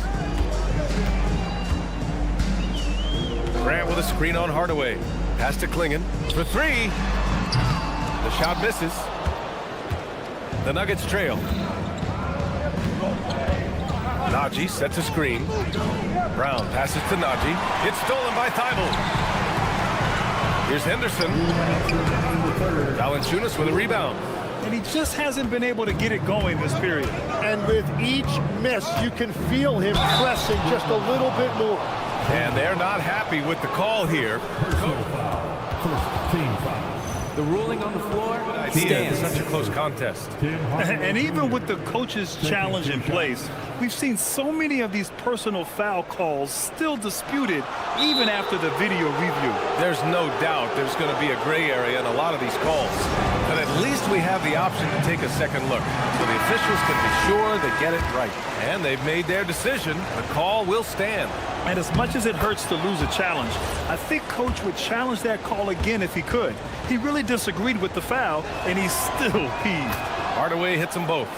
Grant with a screen on Hardaway. Pass to Klingon for three. The shot misses. The Nuggets trail. Najee sets a screen. Brown passes to Najee. It's stolen by Thibault. Here's Henderson. Valanciunas with a rebound. And he just hasn't been able to get it going this period. And with each miss, you can feel him pressing just a little bit more. And they're not happy with the call here. First team foul. The ruling on the floor Idea in stands. such a close contest. And even with the coach's challenge in place, we've seen so many of these personal foul calls still disputed even after the video review. There's no doubt there's going to be a gray area in a lot of these calls. But at least we have the option to take a second look. So the officials can be sure they get it right. And they've made their decision. The call will stand. And as much as it hurts to lose a challenge, I think Coach would challenge that call again if he could. He really disagreed with the foul, and he's still peeved. Hardaway hits them both.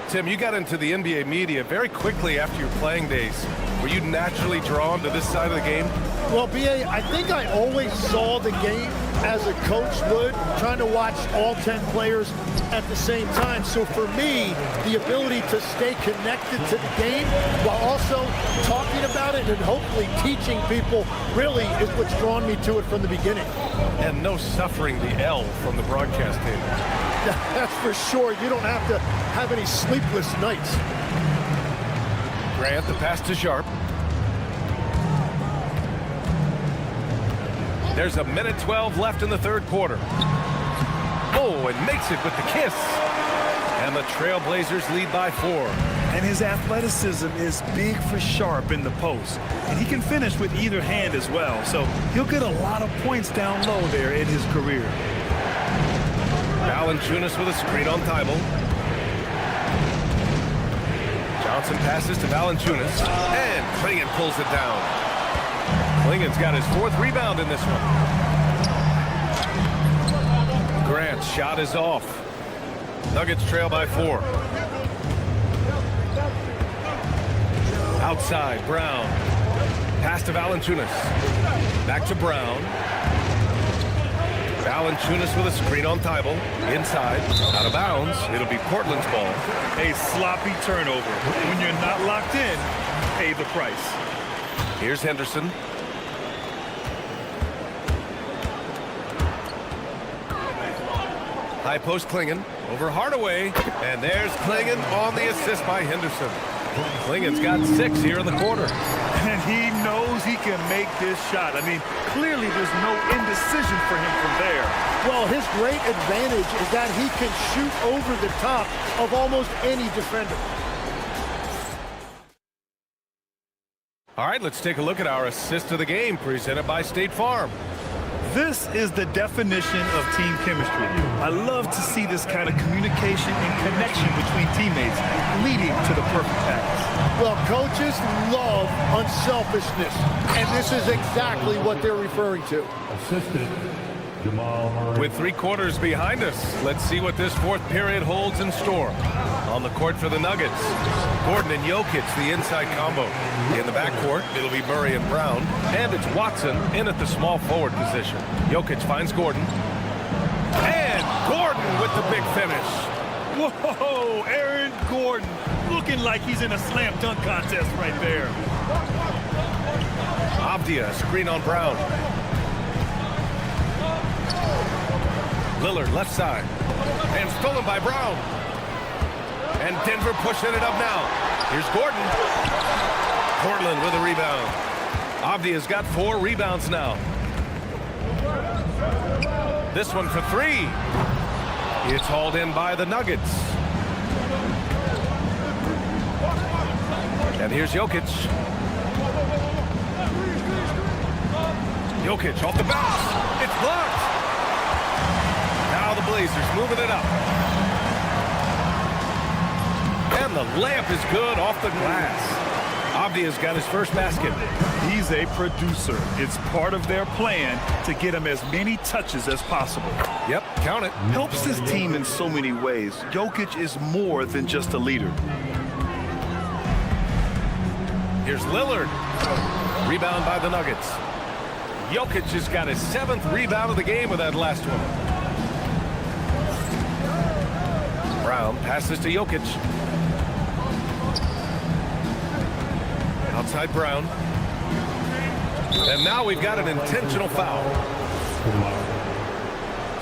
Tim, you got into the NBA media very quickly after your playing days. Were you naturally drawn to this side of the game? Well, B.A., I think I always saw the game as a coach would, trying to watch all 10 players at the same time. So for me, the ability to stay connected to the game while also talking about it and hopefully teaching people really is what's drawn me to it from the beginning. And no suffering the L from the broadcast table. That's for sure. You don't have to have any sleepless nights. Grant, the pass to Sharp. There's a minute 12 left in the third quarter. Oh, and makes it with the kiss. And the Trailblazers lead by 4. And his athleticism is big for Sharp in the post. And he can finish with either hand as well. So he'll get a lot of points down low there in his career. Valanciunas with a screen on Thibault. Johnson passes to Valanciunas. And Klingon pulls it down. Klingon's got his 4th rebound in this one. Grant's shot is off. Nuggets trail by 4. Outside, Brown. Pass to Valanciunas. Back to Brown. Valanciunas with a screen on Thibault. Inside, out of bounds. It'll be Portland's ball. A sloppy turnover. When you're not locked in, pay the price. Here's Henderson. High post Klingon over Hardaway. And there's Klingon on the assist by Henderson. Klingon's got 6 here in the quarter. And he knows he can make this shot. I mean, clearly there's no indecision for him from there. Well, his great advantage is that he can shoot over the top of almost any defender. All right, let's take a look at our assist of the game presented by State Farm. This is the definition of team chemistry. I love to see this kind of communication and connection between teammates leading to the perfect pass. Well, coaches love unselfishness, and this is exactly what they're referring to. Assistant, Jamal Murray. With 3 quarters behind us, let's see what this 4th period holds in store. On the court for the Nuggets, Gordon and Jokic, the inside combo. In the backcourt, it'll be Murray and Brown. And it's Watson in at the small forward position. Jokic finds Gordon. And Gordon with the big finish. Whoa, Aaron Gordon looking like he's in a slam dunk contest right there. Avdia, screen on Brown. Lillard, left side. And stolen by Brown. And Denver pushing it up now. Here's Gordon. Portland with a rebound. Avdia's got 4 rebounds now. This one for 3. It's hauled in by the Nuggets. And here's Jokic. Jokic off the bounce. It's blocked. Now the Blazers moving it up. And the layup is good off the glass. Abdia's got his first basket. He's a producer. It's part of their plan to get him as many touches as possible. Yep, count it. Helps his team in so many ways. Jokic is more than just a leader. Here's Lillard. Rebound by the Nuggets. Jokic has got his 7th rebound of the game with that last one. Brown passes to Jokic. Outside Brown. And now we've got an intentional foul.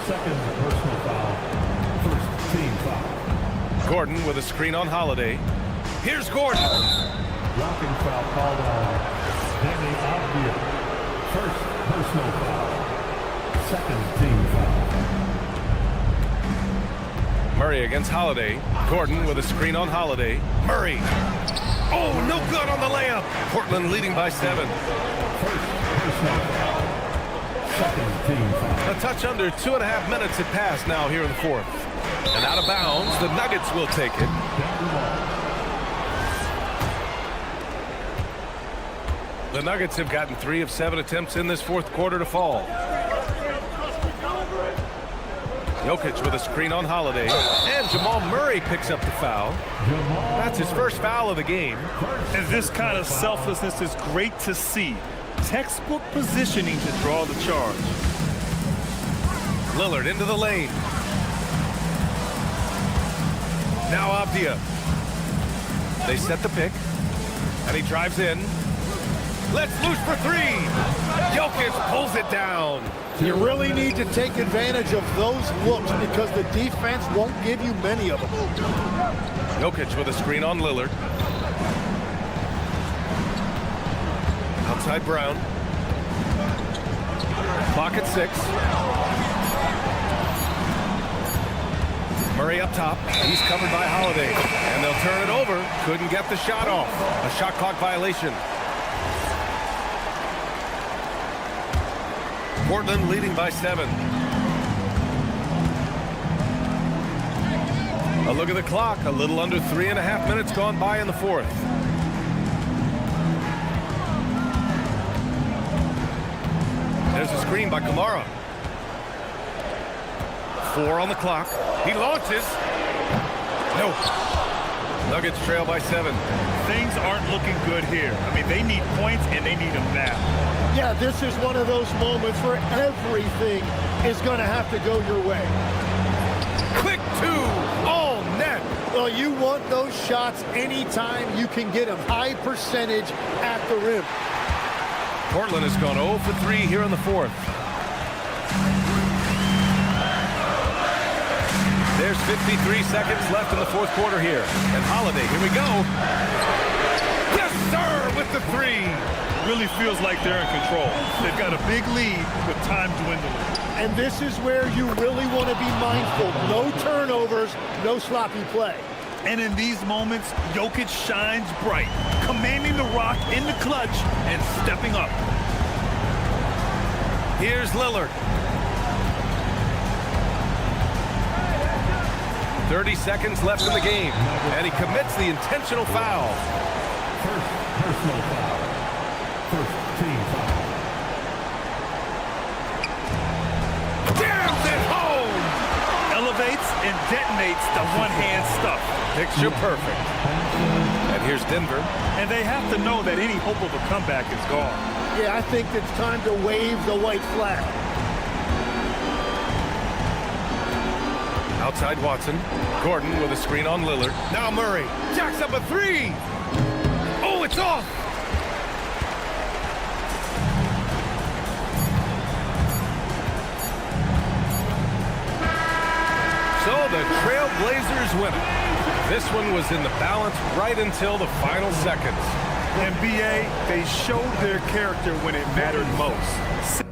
Second personal foul. First team foul. Gordon with a screen on Holiday. Here's Gordon. Blocking foul called on Danny Abdia. First personal foul. Second team foul. Murray against Holiday. Gordon with a screen on Holiday. Murray. Oh, no good on the layup. Portland leading by 7. First personal foul. Second team foul. A touch under 2.5 minutes had passed now here in the 4th. And out of bounds, the Nuggets will take it. The Nuggets have gotten 3 of 7 attempts in this 4th quarter to fall. Jokic with a screen on Holiday. And Jamal Murray picks up the foul. That's his first foul of the game. And this kind of selflessness is great to see. Textbook positioning to draw the charge. Lillard into the lane. Now Abdia. They set the pick. And he drives in. Let's loose for 3. Jokic pulls it down. You really need to take advantage of those looks because the defense won't give you many of them. Jokic with a screen on Lillard. Outside Brown. Clock at 6. Murray up top. He's covered by Holiday. And they'll turn it over. Couldn't get the shot off. A shot clock violation. Portland leading by 7. A look at the clock. A little under 3.5 minutes gone by in the 4th. There's a screen by Kamara. 4 on the clock. He launches. No. Nuggets trail by 7. Things aren't looking good here. I mean, they need points and they need them now. Yeah, this is one of those moments where everything is going to have to go your way. Quick 2, all net. Well, you want those shots anytime you can get them. High percentage at the rim. Portland has gone 0 for 3 here in the 4th. There's 53 seconds left in the 4th quarter here. And Holiday, here we go. Yes, sir, with the 3. Really feels like they're in control. They've got a big lead with time dwindling. And this is where you really want to be mindful. No turnovers, no sloppy play. And in these moments, Jokic shines bright, commanding the rock in the clutch and stepping up. Here's Lillard. 30 seconds left in the game. And he commits the intentional foul. First personal foul. First team foul. Jams it home! Elevates and detonates the one-hand stuff. Picture perfect. And here's Denver. And they have to know that any hope of a comeback is gone. Yeah, I think it's time to wave the white flag. Outside Watson. Gordon with a screen on Lillard. Now Murray. Jacks up a 3. Oh, it's off. So the Trailblazers win it. This one was in the balance right until the final seconds. And BA, they showed their character when it mattered most.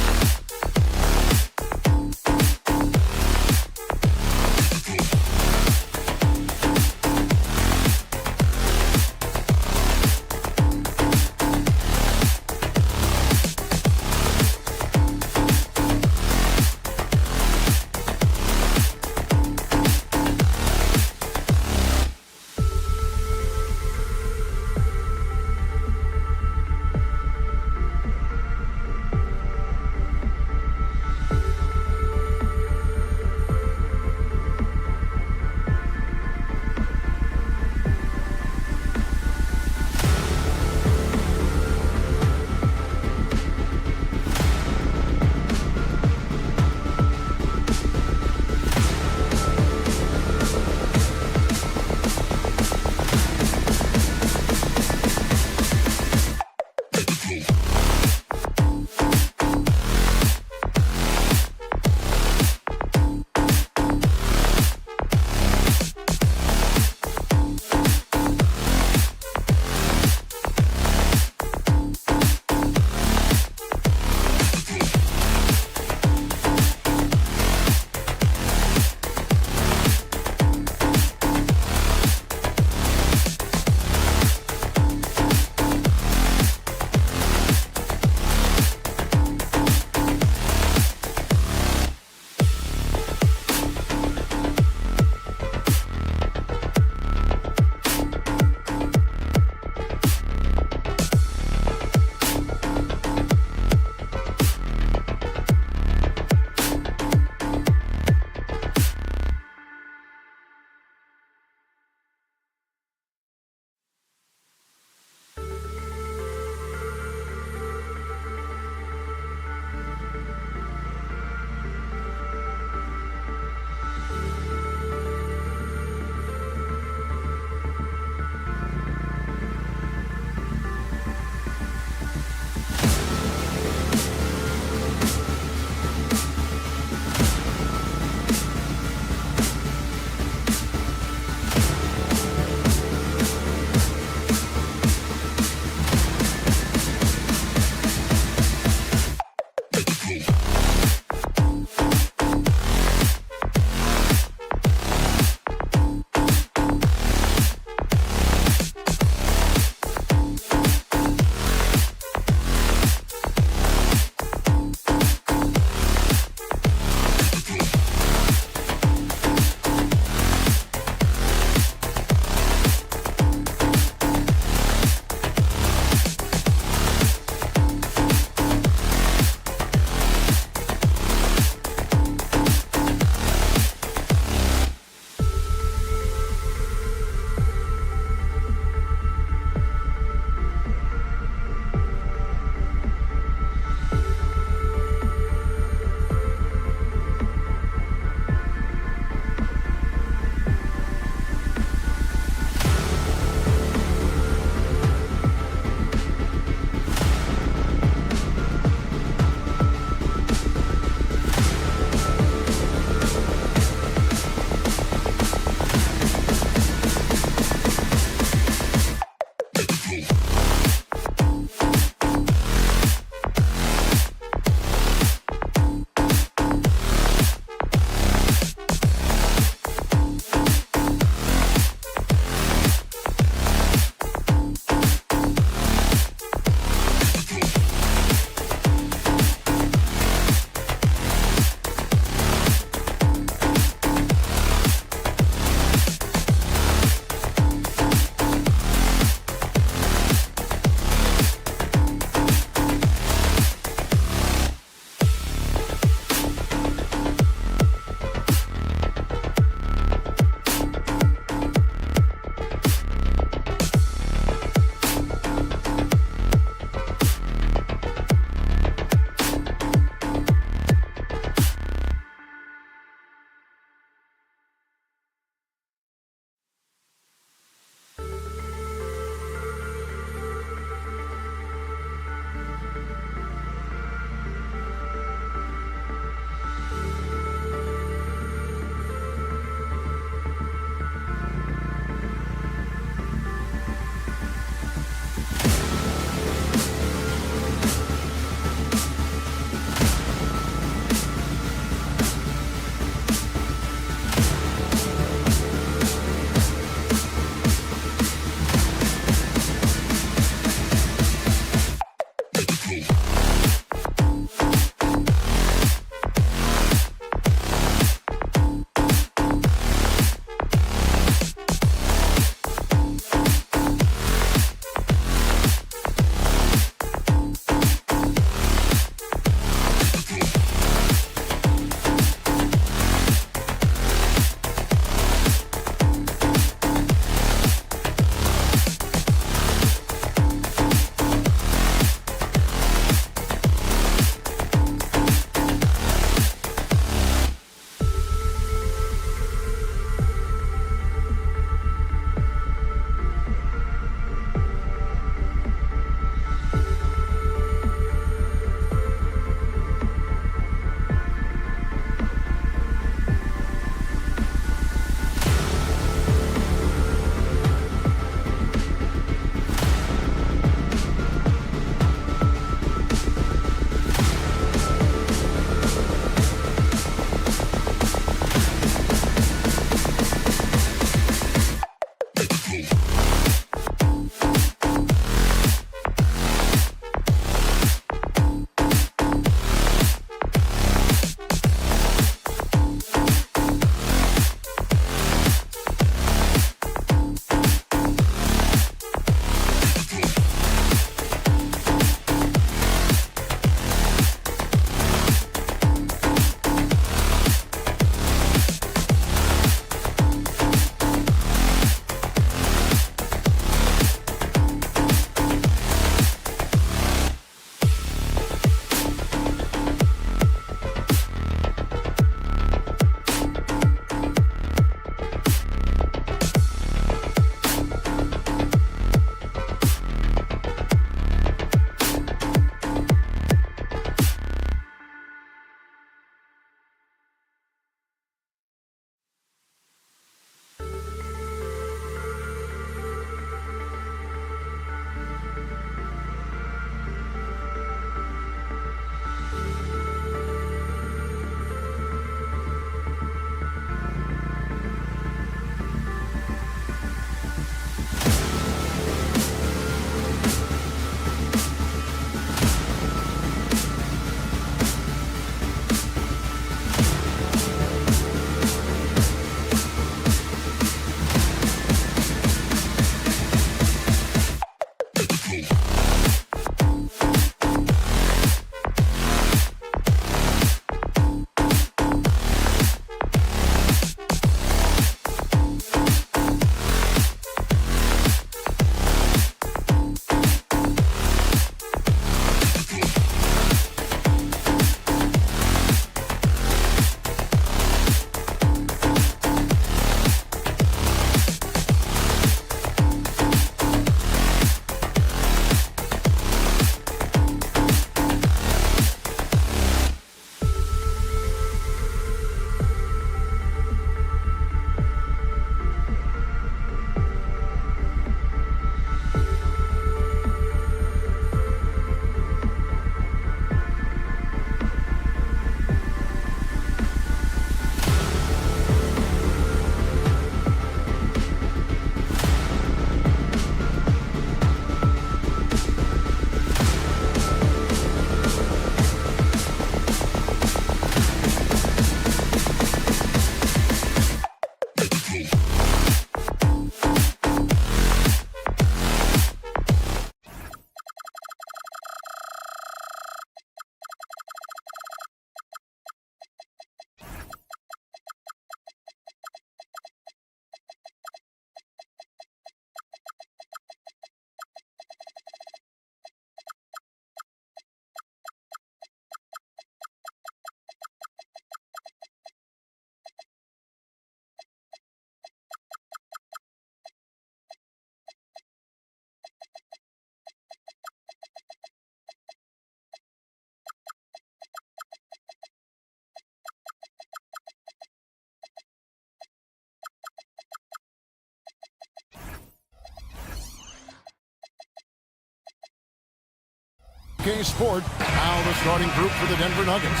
2K Sport. Now the starting group for the Denver Nuggets.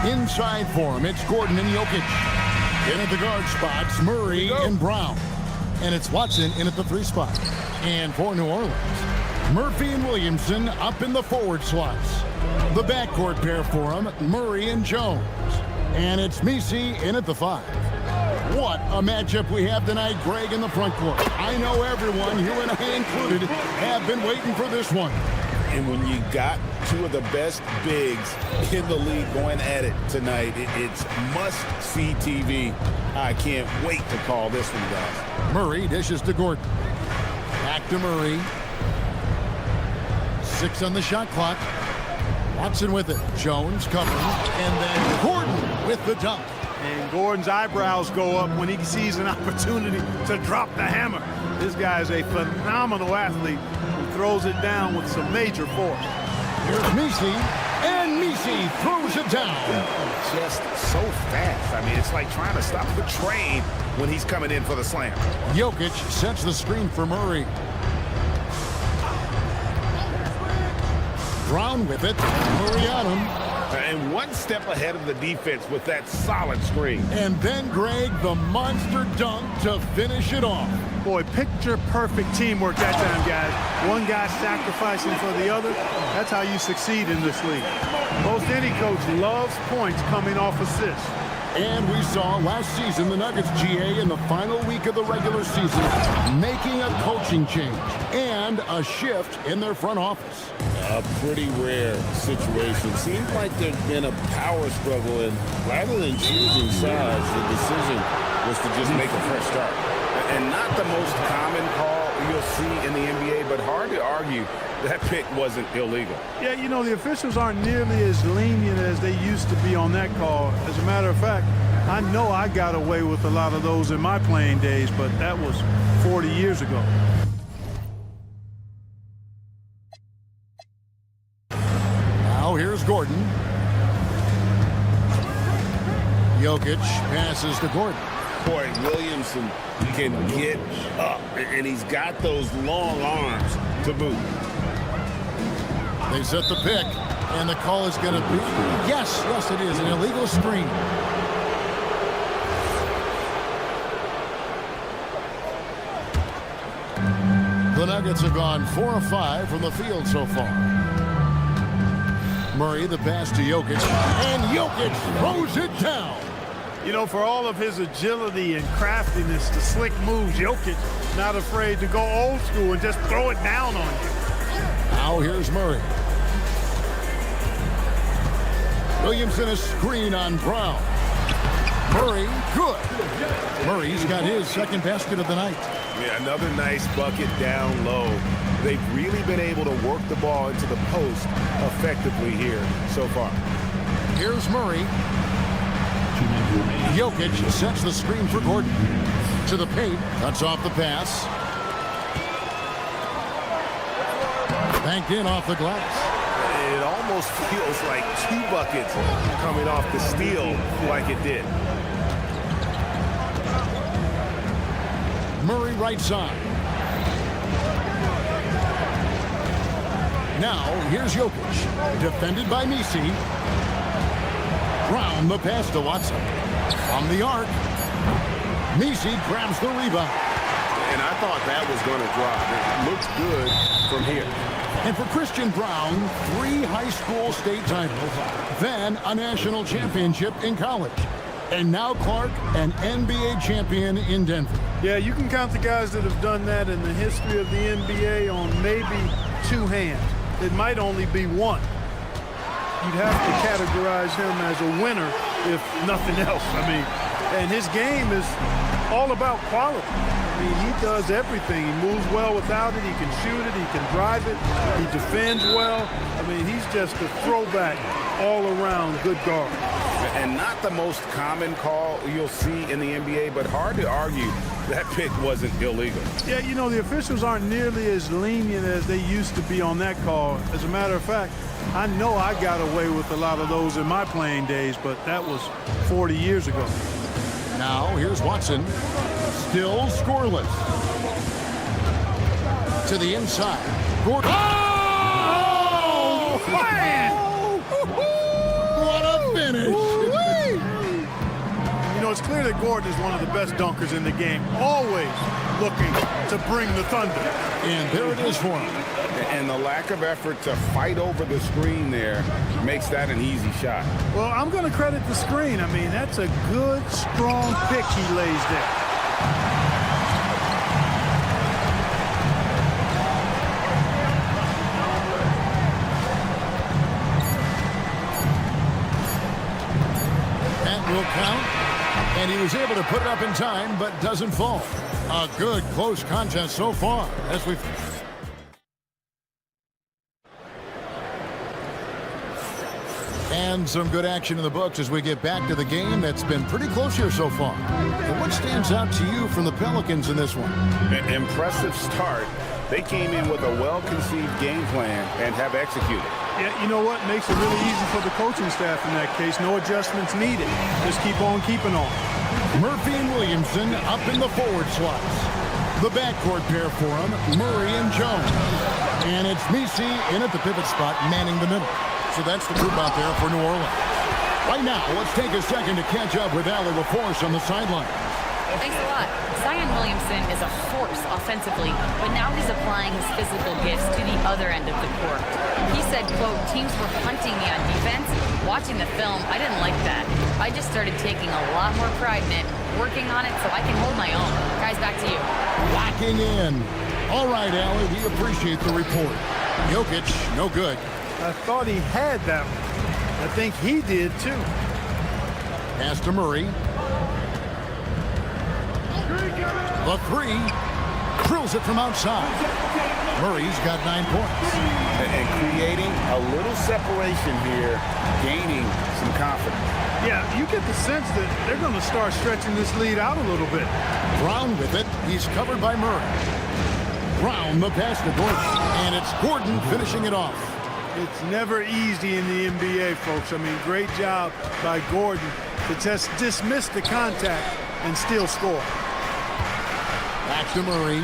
Inside for him, it's Gordon and Jokic. In at the guard spots, Murray and Brown. And it's Watson in at the 3 spot. And for New Orleans, Murphy and Williamson up in the forward slots. The backcourt pair for him, Murray and Jones. And it's Messi in at the 5. What a matchup we have tonight, Greg, in the front court. I know everyone, you and I included, have been waiting for this one. And when you got 2 of the best bigs in the league going at it tonight, it's must-see TV. I can't wait to call this one, guys. Murray dishes to Gordon. Back to Murray. 6 on the shot clock. Watson with it. Jones covering. And then Gordon with the dunk. And Gordon's eyebrows go up when he sees an opportunity to drop the hammer. This guy is a phenomenal athlete who throws it down with some major force. Here's Messi, and Messi throws it down. Just so fast. I mean, it's like trying to stop the train when he's coming in for the slam. Jokic sets the screen for Murray. Brown with it. Murray on him. And one step ahead of the defense with that solid screen. And then, Greg, the monster dunk to finish it off. Boy, picture-perfect teamwork that time, guys. One guy sacrificing for the other. That's how you succeed in this league. Most any coach loves points coming off assists. And we saw last season the Nuggets, GA, in the final week of the regular season, making a coaching change and a shift in their front office. A pretty rare situation. Seems like there's been a power struggle, and rather than choosing sides, the decision was to just make a fresh start. And not the most common call you'll see in the NBA, but hard to argue that pick wasn't illegal. Yeah, you know, the officials aren't nearly as lenient as they used to be on that call. As a matter of fact, I know I got away with a lot of those in my playing days, but that was 40 years ago. Now here's Gordon. Jokic passes to Gordon. Boy, Williamson can get up, and he's got those long arms to boot. They set the pick, and the call is going to be, yes, it is, an illegal screen. The Nuggets have gone 4 of 5 from the field so far. Murray, the pass to Jokic, and Jokic throws it down. You know, for all of his agility and craftiness, the slick moves, Jokic not afraid to go old school and just throw it down on you. Now here's Murray. Williamson a screen on Brown. Murray, good. Murray's got his second basket of the night. Yeah, another nice bucket down low. They've really been able to work the ball into the post effectively here so far. Here's Murray. Jokic sets the screen for Gordon. To the paint, cuts off the pass. Banked in off the glass. It almost feels like 2 buckets coming off the steal like it did. Murray right side. Now, here's Jokic. Defended by Messi. Brown, the pass to Watson. From the arc. Messi grabs the rebound. And I thought that was going to drop. It looks good from here. And for Christian Brown, 3 high school state titles, then a national championship in college. And now Clark, an NBA champion in Denver. Yeah, you can count the guys that have done that in the history of the NBA on maybe 2 hands. It might only be 1. You'd have to categorize him as a winner, if nothing else. I mean, and his game is all about quality. I mean, he does everything. He moves well without it. He can shoot it. He can drive it. He defends well. I mean, he's just a throwback all-around good guard. And not the most common call you'll see in the NBA, but hard to argue that pick wasn't illegal. Yeah, you know, the officials aren't nearly as lenient as they used to be on that call. As a matter of fact, I know I got away with a lot of those in my playing days, but that was 40 years ago. Now, here's Watson. Still scoreless. To the inside. Gordon. Oh! clear that Gordon is one of the best dunkers in the game, always looking to bring the thunder. And there it is for him. And the lack of effort to fight over the screen there makes that an easy shot. Well, I'm going to credit the screen. I mean, that's a good, strong pick he lays there. That will count. And he was able to put it up in time, but doesn't fall. A good, close contest so far. As we've... And some good action in the books as we get back to the game that's been pretty close here so far. And what stands out to you from the Pelicans in this one? An impressive start. They came in with a well-conceived game plan and have executed. Yeah, you know what? Makes it really easy for the coaching staff in that case. No adjustments needed. Just keep on keeping on. Murphy and Williamson up in the forward slots. The backcourt pair for him, Murray and Jones. And it's Messi in at the pivot spot, manning the middle. So that's the group out there for New Orleans. Right now, let's take a second to catch up with Allie LaForce on the sideline. Thanks a lot. Zion Williamson is a force offensively, but now he's applying his physical gifts to the other end of the court. He said, quote, teams were hunting me on defense. Watching the film, I didn't like that. I just started taking a lot more pride in it, working on it so I can hold my own. Guys, back to you. Locking in. All right, Allie, we appreciate the report. Jokic, no good. I thought he had that one. I think he did, too. Pass to Murray. The three. Drills it from outside. Murray's got 9 points. And creating a little separation here, gaining some confidence. Yeah, you get the sense that they're going to start stretching this lead out a little bit. Brown with it. He's covered by Murray. Brown the pass to Gordon. And it's Gordon finishing it off. It's never easy in the NBA, folks. I mean, great job by Gordon to just dismiss the contact and still score. Back to Murray.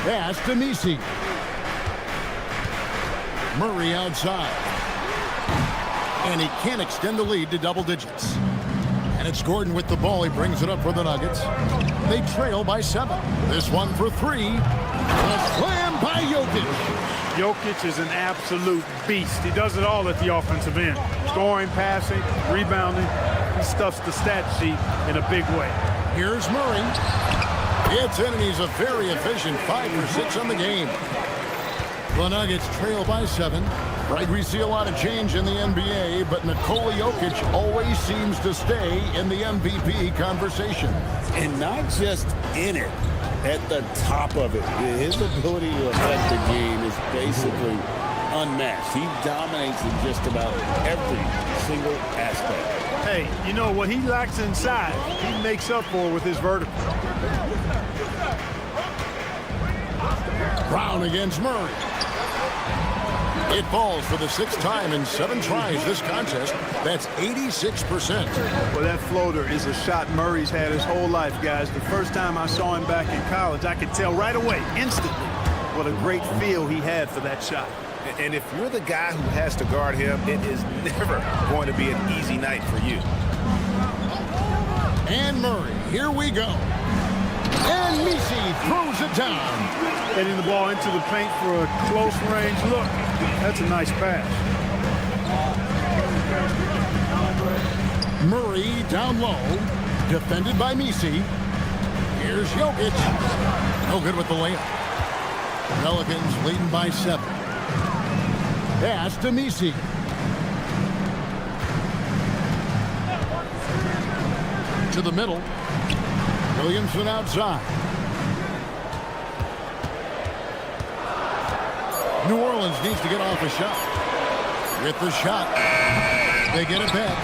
Pass to Messi. Murray outside. And he can't extend the lead to double digits. And it's Gordon with the ball. He brings it up for the Nuggets. They trail by 7. This one for 3. A slam by Jokic. Jokic is an absolute beast. He does it all at the offensive end. Scoring, passing, rebounding. He stuffs the stat sheet in a big way. Here's Murray. It's in, and he's a very efficient 5 for 6 on the game. The Nuggets trail by 7. Right, we see a lot of change in the NBA, but Nikola Jokic always seems to stay in the MVP conversation. And not just in it, at the top of it. His ability to affect the game is basically unmatched. He dominates in just about every single aspect. Hey, you know, what he lacks inside, he makes up for with his vertical. Brown against Murray. It falls for the 6th time in 7 tries this contest. That's 86%. Well, that floater is a shot Murray's had his whole life, guys. The first time I saw him back in college, I could tell right away, instantly, what a great feel he had for that shot. And if you're the guy who has to guard him, it is never going to be an easy night for you. And Murray, here we go. And Messi throws it down. Getting the ball into the paint for a close range look. That's a nice pass. Murray down low. Defended by Messi. Here's Jokic. No good with the layup. Pelicans leading by 7. Pass to Messi. To the middle. Williamson outside. New Orleans needs to get off a shot. With the shot, they get it back.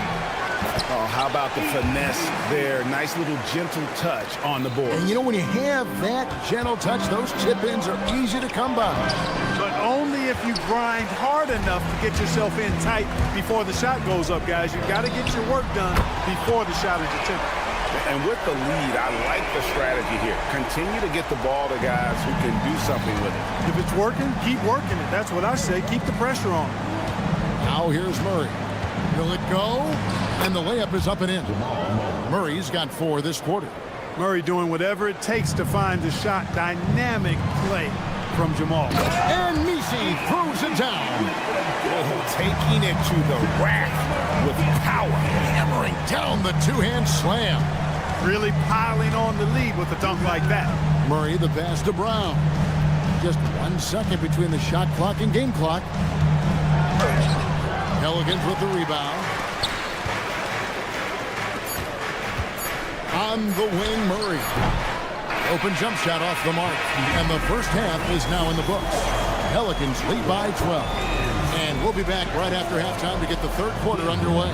Oh, how about the finesse there? Nice little gentle touch on the board. And you know, when you have that gentle touch, those chip-ins are easy to come by. But only if you grind hard enough to get yourself in tight before the shot goes up, guys. You've got to get your work done before the shot is attempted. And with the lead, I like the strategy here. Continue to get the ball to guys who can do something with it. If it's working, keep working it. That's what I say. Keep the pressure on. Now here's Murray. Will it go? And the layup is up and in. Murray's got 4 this quarter. Murray doing whatever it takes to find the shot. Dynamic play from Jamal. And Misi throws it down. Taking it to the rack with power. Hammering down the two-hand slam. Really piling on the lead with a dunk like that. Murray the pass to Brown. Just 1 second between the shot clock and game clock. Pelicans with the rebound. On the wing, Murray. Open jump shot off the mark. And the first half is now in the books. Pelicans lead by 12. And we'll be back right after halftime to get the third quarter underway.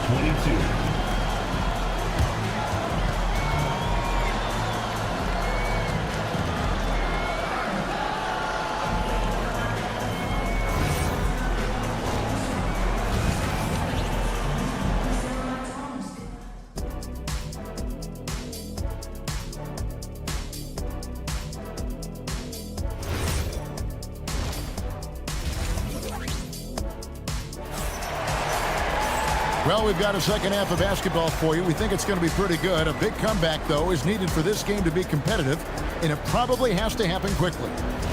22. Well, we've got a second half of basketball for you. We think it's going to be pretty good. A big comeback, though, is needed for this game to be competitive, and it probably has to happen quickly.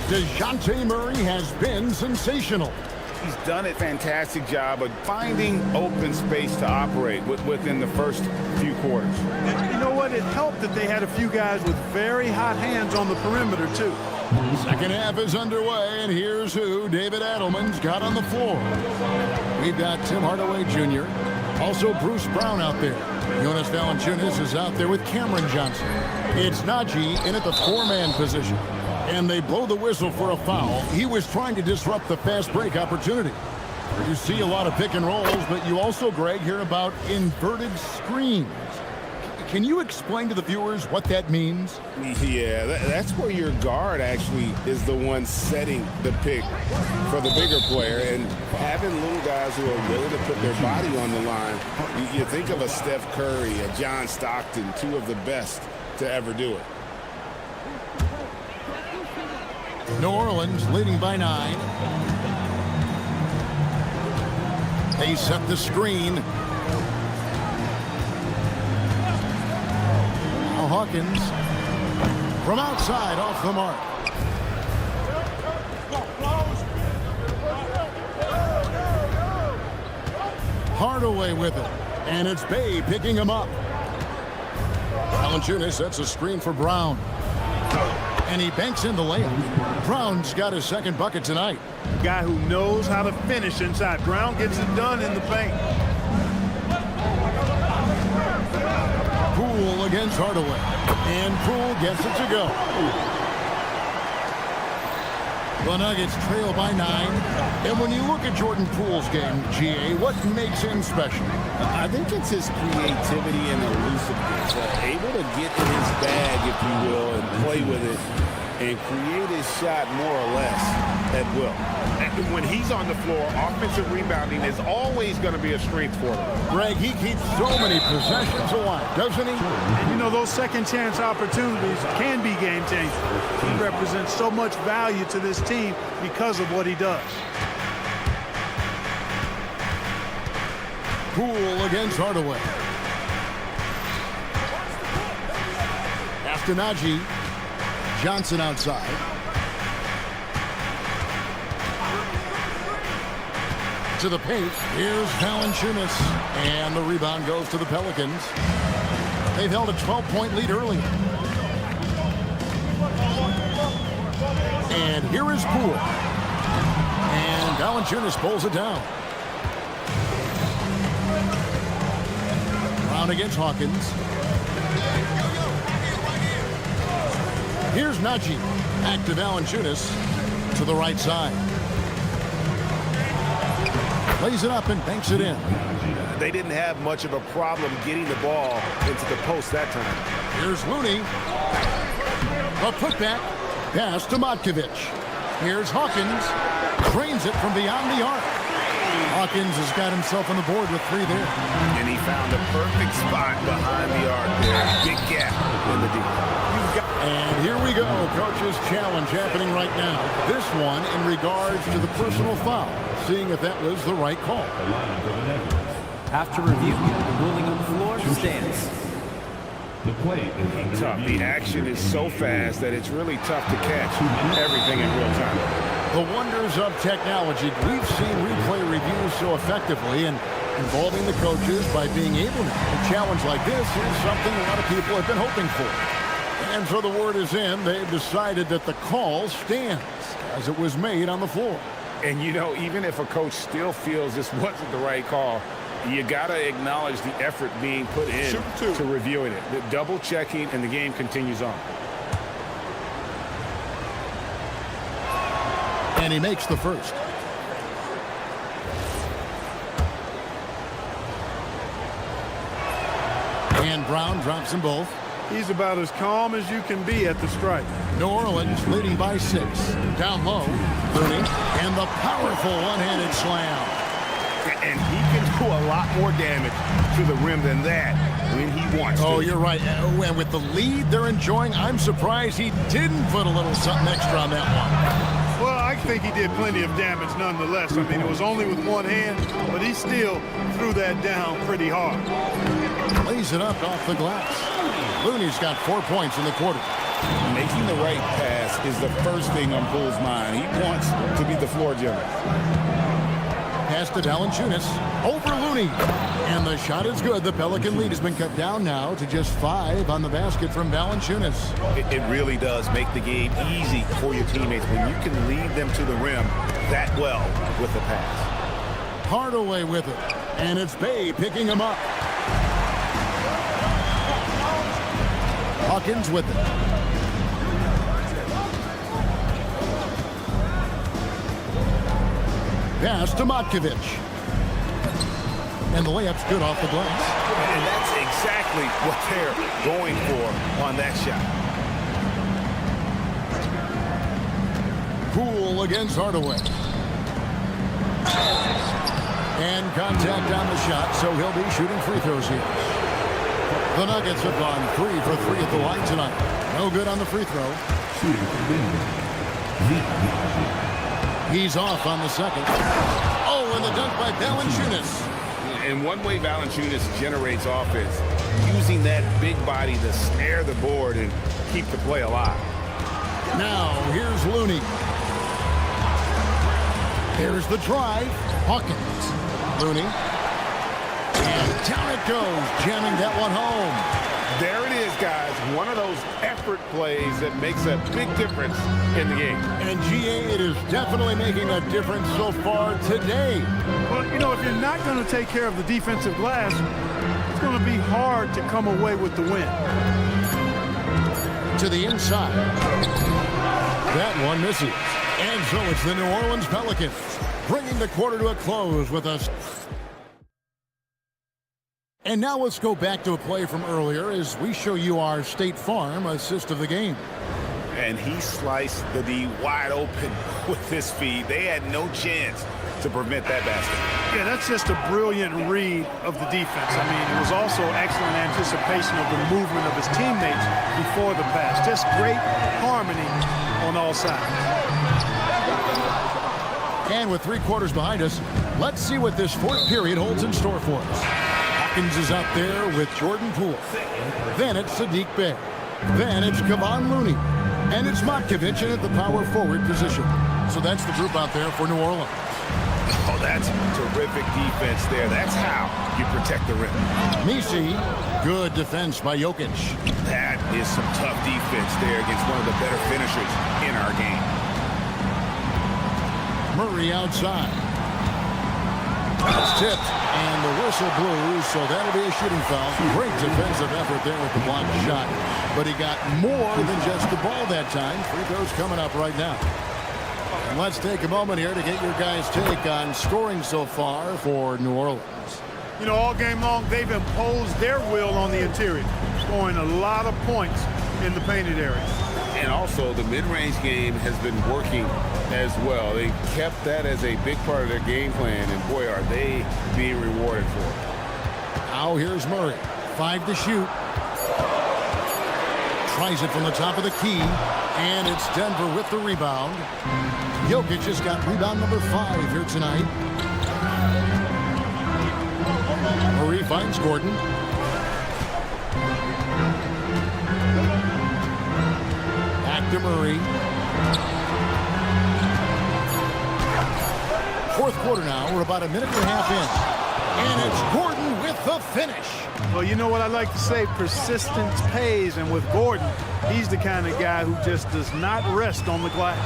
DeJounte Murray has been sensational. He's done a fantastic job of finding open space to operate within the first few quarters. And you know what? It helped that they had a few guys with very hot hands on the perimeter, too. Second half is underway, and here's who David Adelman's got on the floor. We've got Tim Hardaway Jr., also Bruce Brown out there. Jonas Valanciunas is out there with Cameron Johnson. It's Najee in at the 4-man position. And they blow the whistle for a foul. He was trying to disrupt the fast break opportunity. You see a lot of pick and rolls, but you also, Greg, hear about inverted screens. Can you explain to the viewers what that means? Yeah, that's where your guard actually is the one setting the pick for the bigger player, and having little guys who are willing to put their body on the line. You think of a Steph Curry, a John Stockton, 2 of the best to ever do it. New Orleans leading by 9. They set the screen. Hawkins from outside off the mark. Hardaway with it, and it's Bay picking him up. Valanciunas sets a screen for Brown, and he banks in the layup. Brown's got his second bucket tonight. Guy who knows how to finish inside. Brown gets it done in the paint. Poole against Hardaway, and Poole gets it to go. The Nuggets trail by 9, and when you look at Jordan Poole's game, GA, what makes him special? I think it's his creativity and elusiveness, able to get in his bag, if you will, and play with it and create his shot more or less at will. And when he's on the floor, offensive rebounding is always going to be a strength for him. Greg, he keeps so many possessions alive, doesn't he? And you know, those second chance opportunities can be game changers. He represents so much value to this team because of what he does. Poole against Hardaway. After Najee, Johnson outside. To the paint, here's Valanciunas, and the rebound goes to the Pelicans. They've held a 12-point lead early. And here is Poole. And Valanciunas pulls it down. Brown against Hawkins. Here's Najee. Back to Valanciunas to the right side. Lays it up and banks it in. They didn't have much of a problem getting the ball into the post that time. Here's Looney. A putback. Pass to Matkovic. Here's Hawkins. Drains it from beyond the arc. Hawkins has got himself on the board with 3 there. And he found a perfect spot behind the arc there. Big gap in the deep. And here we go. Coach's challenge happening right now. This one in regards to the personal foul. Seeing if that was the right call. After review, the ruling on the floor stands. The play is Tough. The action is so fast that it's really tough to catch everything in real time. The wonders of technology. We've seen replay reviews so effectively, and involving the coaches by being able to. A challenge like this is something a lot of people have been hoping for. And so the word is in. They've decided that the call stands as it was made on the floor. And, you know, even if a coach still feels this wasn't the right call, you got to acknowledge the effort being put in to reviewing it. The double checking, and the game continues on. And he makes the first. And Brown drops them both. He's about as calm as you can be at the strike. New Orleans leading by 6. Down low, Looney, and the powerful one-handed slam. And he can do a lot more damage to the rim than that when he wants to. Oh, you're right. And with the lead they're enjoying, I'm surprised he didn't put a little something extra on that one. Well, I think he did plenty of damage nonetheless. I mean, it was only with one hand, but he still threw that down pretty hard. Lays it up off the glass. Looney's got 4 points in the quarter. Making the right pass is the first thing on Poole's mind. He wants to be the floor general. Pass to Valanciunas. Over Looney. And the shot is good. The Pelican lead has been cut down now to just 5 on the basket from Valanciunas. It really does make the game easy for your teammates when you can lead them to the rim that well with the pass. Hardaway with it. And it's Bay picking him up. Hawkins with it. Pass to Matkovic. And the layup's good off the glass. And that's exactly what they're going for on that shot. Poole against Hardaway. And contact on the shot, so he'll be shooting free throws here. The Nuggets have gone 3 for 3 at the line tonight. No good on the free throw. He's off on the second. Oh, and the dunk by Valanciunas. And one way Valanciunas generates offense, using that big body to snare the board and keep the play alive. Now, here's Looney. There's the drive. Hawkins. Looney. And down it goes, jamming that one home. There it is, guys. One of those effort plays that makes a big difference in the game. And GA, it is definitely making a difference so far today. Well, you know, if you're not going to take care of the defensive glass, it's going to be hard to come away with the win. To the inside. That one misses. And so it's the New Orleans Pelicans bringing the quarter to a close with us. And now let's go back to a play from earlier as we show you our State Farm assist of the game. And he sliced the D wide open with his feed. They had no chance to prevent that basket. Yeah, that's just a brilliant read of the defense. I mean, it was also excellent anticipation of the movement of his teammates before the pass. Just great harmony on all sides. And with 3 quarters behind us, let's see what this 4th period holds in store for us. Hawkins is out there with Jordan Poole. Then it's Sadiq Bey. Then it's Kevon Looney. And it's Matkovic in at the power forward position. So that's the group out there for New Orleans. Oh, that's terrific defense there. That's how you protect the rim. Misi, good defense by Jokic. That is some tough defense there against one of the better finishers in our game. Murray outside. It's tipped, and the whistle blew, so that'll be a shooting foul. Great defensive effort there with the blocked shot. But he got more than just the ball that time. Free throws coming up right now. And let's take a moment here to get your guys' take on scoring so far for New Orleans. You know, all game long, they've imposed their will on the interior, scoring a lot of points in the painted area. And also, the mid-range game has been working as well. They kept that as a big part of their game plan, and boy, are they being rewarded for it. Now here's Murray. 5 to shoot. Tries it from the top of the key, and it's Denver with the rebound. Jokic just got rebound number 5 here tonight. Murray finds Gordon. Back to Murray. Fourth quarter now. We're about a minute and a half in. And it's Gordon with the finish. Well, you know what I like to say? Persistence pays. And with Gordon, he's the kind of guy who just does not rest on the glass.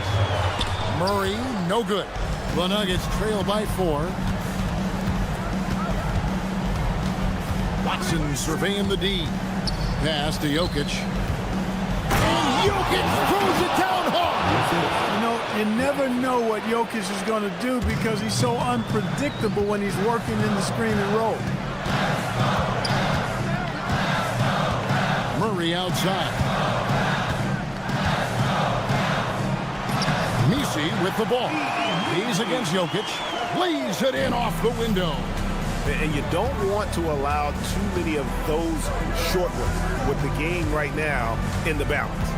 Murray, no good. The Nuggets trail by 4. Watson surveying the D. Pass to Jokic. And Jokic throws it down hard. You know, you never know what Jokic is going to do because he's so unpredictable when he's working in the screen and roll. Murray outside. Messi with the ball. He's against Jokic. Lays it in off the window. And you don't want to allow too many of those short ones with the game right now in the balance.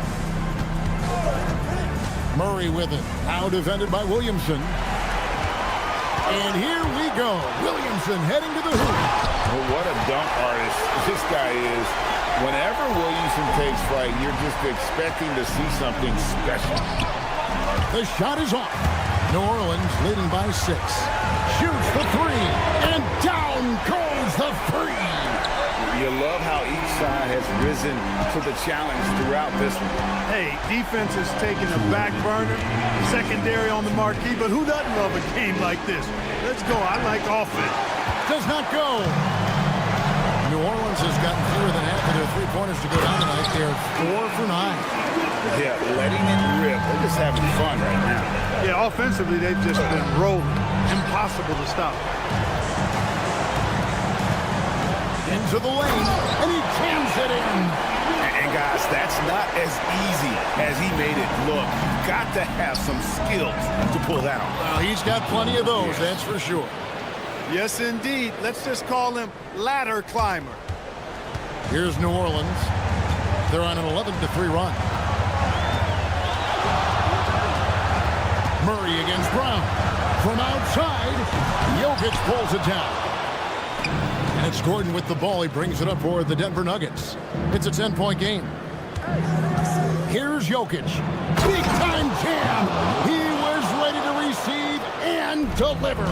Murray with it. Now defended by Williamson. And here we go. Williamson heading to the hoop. Well, what a dunk artist this guy is. Whenever Williamson takes flight, you're just expecting to see something special. The shot is off. New Orleans leading by 6. Shoots the 3. And down goes the 3. You love how each side has risen to the challenge throughout this one. Hey, defense is taking a back burner, secondary on the marquee, but who doesn't love a game like this? Let's go. I like offense. Does not go. New Orleans has gotten fewer than half of their three-pointers to go down tonight. They're 4 for 9. Yeah, letting it rip. They're just having fun right now. Yeah, offensively, they've just been rolling. Impossible to stop. Into the lane, and he jams it in. And guys, that's not as easy as he made it look. You've got to have some skills to pull that off. Well, he's got plenty of those, that's for sure. Yes, indeed. Let's just call him ladder climber. Here's New Orleans. They're on an 11-3 run. Murray against Brown. From outside, Jokic pulls it down. And it's Gordon with the ball. He brings it up for the Denver Nuggets. It's a 10-point game. Here's Jokic. Big-time jam. He was ready to receive and deliver.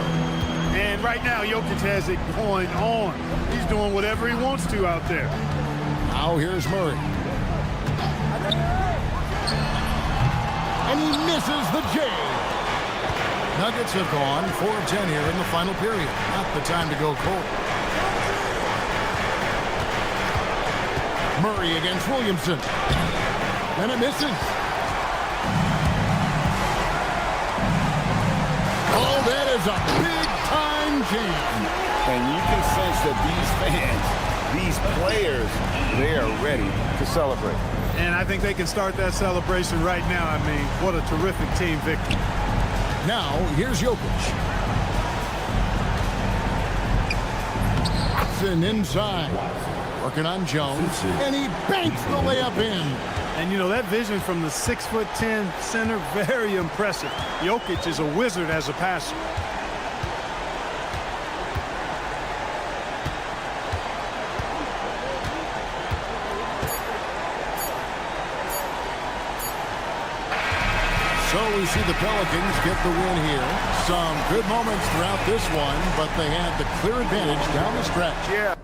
And right now, Jokic has it going on. He's doing whatever he wants to out there. Now here's Murray. And he misses the J. Nuggets have gone 4 of 10 here in the final period. Not the time to go cold. Murray against Williamson. And it misses. Oh, that is a big-time jam. And you can sense that these fans, these players, they are ready to celebrate. And I think they can start that celebration right now. I mean, what a terrific team victory. Now, here's Jokic. Watson inside. Working on Jones. And he banks the layup in. And, you know, that vision from the 6'10" center, very impressive. Jokic is a wizard as a passer. So we see the Pelicans get the win here. Some good moments throughout this one, but they had the clear advantage down the stretch. Yeah.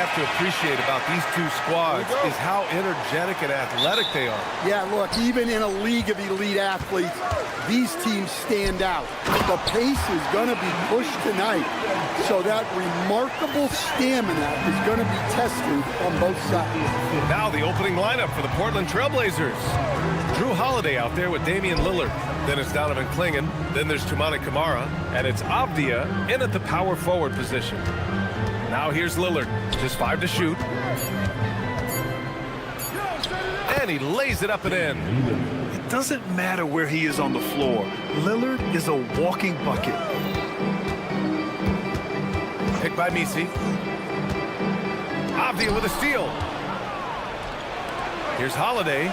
have to appreciate about these two squads is how energetic and athletic they are. Yeah, look, even in a league of elite athletes, these teams stand out. The pace is going to be pushed tonight, so that remarkable stamina is going to be tested on both sides. Now the opening lineup for the Portland Trailblazers. Drew Holiday out there with Damian Lillard. Then it's Donovan Clingan. Then there's Toumani Camara. And it's Avdia in at the power forward position. Now here's Lillard. Just 5 to shoot. And he lays it up and in. It doesn't matter where he is on the floor. Lillard is a walking bucket. Picked by Misi. Avdia with a steal. Here's Holiday.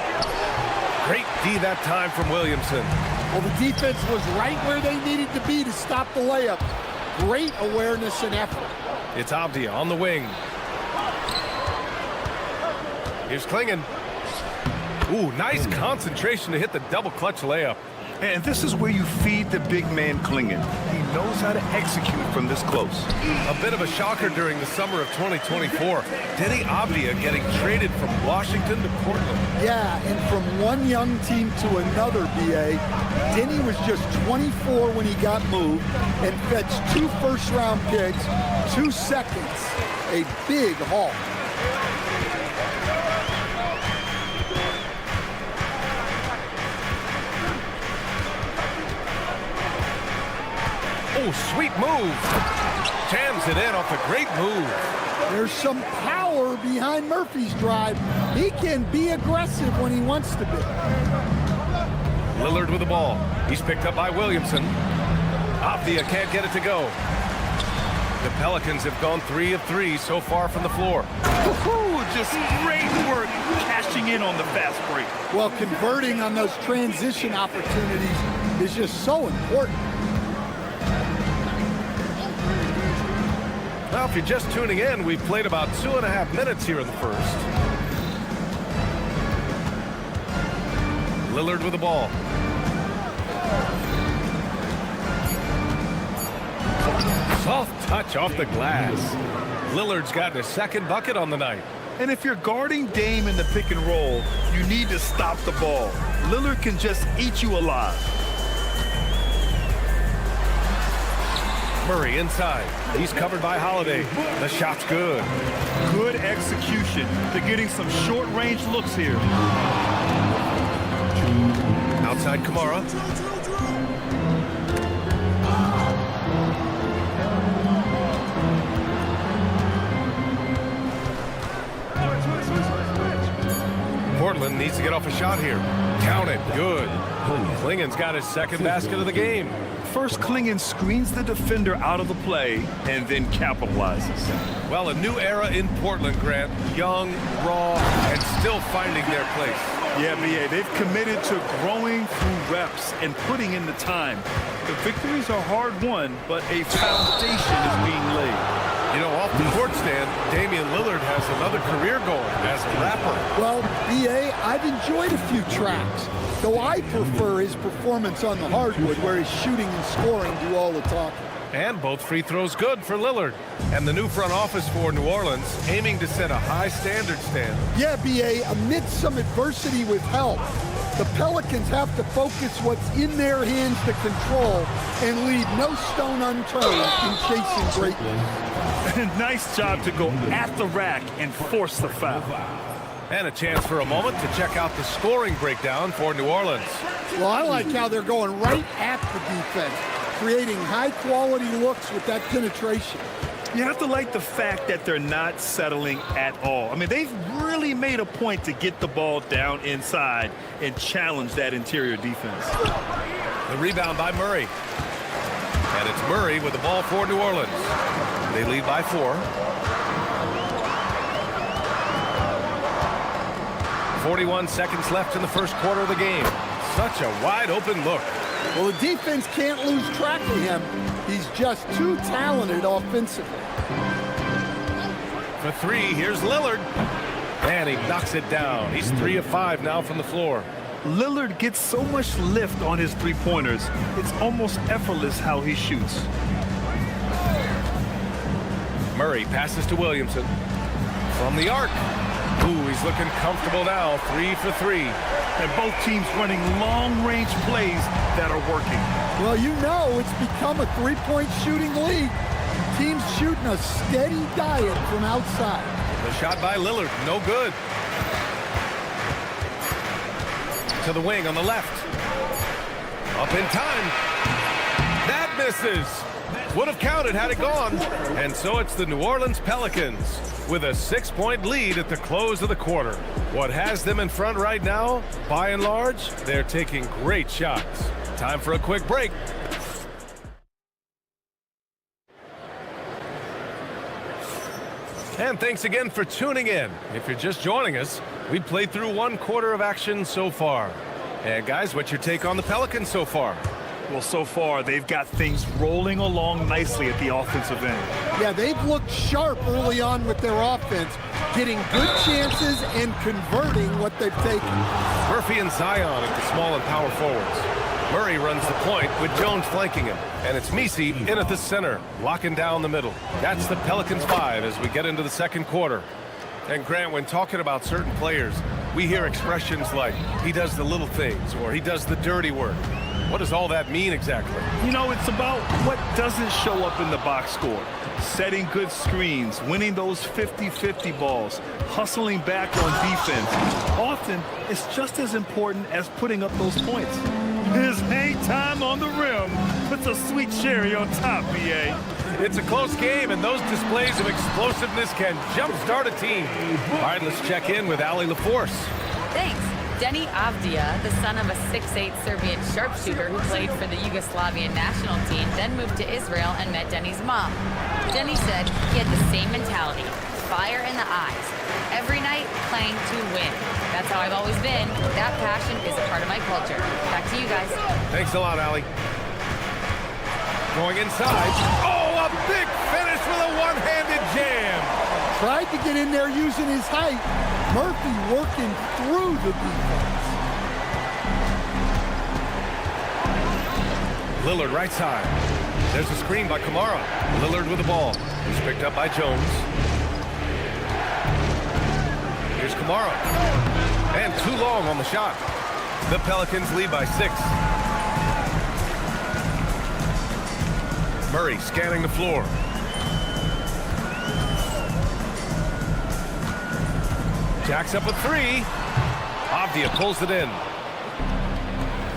Great D that time from Williamson. Well, the defense was right where they needed to be to stop the layup. Great awareness and effort. It's Avdia on the wing. Here's Clingan. Ooh, nice concentration to hit the double clutch layup. And this is where you feed the big man Clingan. He knows how to execute from this close. A bit of a shocker during the summer of 2024. Denny Avdia getting traded from Washington to Portland. Yeah, and from one young team to another, BA, Denny was just 24 when he got moved and fetched 2 first-round picks, 2 seconds, a big haul. Oh, sweet move. Jams it in off a great move. There's some power behind Murphy's drive. He can be aggressive when he wants to be. Lillard with the ball. He's picked up by Williamson. Avdia can't get it to go. The Pelicans have gone 3 of 3 so far from the floor. Just great work cashing in on the fast break. Well, converting on those transition opportunities is just so important. Now, if you're just tuning in, we've played about 2.5 minutes here in the first. Lillard with the ball. Soft touch off the glass. Lillard's gotten his second bucket on the night. And if you're guarding Dame in the pick and roll, you need to stop the ball. Lillard can just eat you alive. Murray inside. He's covered by Holiday. The shot's good. Good execution. They're getting some short-range looks here. Outside Camara. Portland needs to get off a shot here. Count it. Good. Clingan's got his second basket of the game. First, Clingan screens the defender out of the play and then capitalizes. Well, a new era in Portland, Grant. Young, raw, and still finding their place. Yeah, BA, they've committed to growing through reps and putting in the time. The victories are hard-won, but a foundation is being laid. You know, off the court stand, Damian Lillard has another career goal as a rapper. Well, BA, I've enjoyed a few tracks, though I prefer his performance on the hardwood where his shooting and scoring do all the talking. And both free throws good for Lillard. And the new front office for New Orleans aiming to set a high standard, Stan. Yeah, BA, amidst some adversity with help, the Pelicans have to focus what's in their hands to control and leave no stone unturned in chasing greatness. Nice job to go at the rack and force the foul. And a chance for a moment to check out the scoring breakdown for New Orleans. Well, I like how they're going right at the defense, creating high-quality looks with that penetration. You have to like the fact that they're not settling at all. I mean, they've really made a point to get the ball down inside and challenge that interior defense. The rebound by Murray. And it's Murray with the ball for New Orleans. They lead by 4. 41 seconds left in the first quarter of the game. Such a wide open look. Well, the defense can't lose track of him. He's just too talented offensively. For 3, here's Lillard. And he knocks it down. He's 3 of 5 now from the floor. Lillard gets so much lift on his three-pointers, it's almost effortless how he shoots. Murray passes to Williamson. From the arc. Ooh, he's looking comfortable now. 3 for 3. And both teams running long-range plays that are working. Well, you know it's become a three-point shooting league. Teams shooting a steady diet from outside. The shot by Lillard, no good. To the wing on the left. Up in time. That misses. Would have counted had it gone. And so it's the New Orleans Pelicans with a 6-point lead at the close of the quarter. What has them in front right now, by and large, they're taking great shots. Time for a quick break. And thanks again for tuning in. If you're just joining us, we played through 1 quarter of action so far. And guys, what's your take on the Pelicans so far? Well, so far, they've got things rolling along nicely at the offensive end. Yeah, they've looked sharp early on with their offense, getting good chances and converting what they've taken. Murphy and Zion at the small and power forwards. Murray runs the point with Jones flanking him. And it's Messi in at the center, locking down the middle. That's the Pelicans 5 as we get into the second quarter. And Grant, when talking about certain players, we hear expressions like, he does the little things, or he does the dirty work. What does all that mean exactly? You know, it's about what doesn't show up in the box score. Setting good screens, winning those 50-50 balls, hustling back on defense. Often, it's just as important as putting up those points. His hang time on the rim puts a sweet cherry on top, BA. It's a close game, and those displays of explosiveness can jumpstart a team. All right, let's check in with Ali LaForce. Thanks. Denny Avdia, the son of a 6'8" Serbian sharpshooter who played for the Yugoslavian national team, then moved to Israel and met Denny's mom. Denny said he had the same mentality, fire in the eyes. Every night, playing to win. That's how I've always been. That passion is a part of my culture. Back to you guys. Thanks a lot, Ali. Going inside. Oh, a big finish with a one-handed jam. Tried to get in there using his height. Murphy working through the defense. Lillard right side. There's a screen by Kamara. Lillard with the ball. He's picked up by Jones. Here's Kamara. And too long on the shot. The Pelicans lead by 6. Murray scanning the floor. Jacks up a 3. Avdia pulls it in.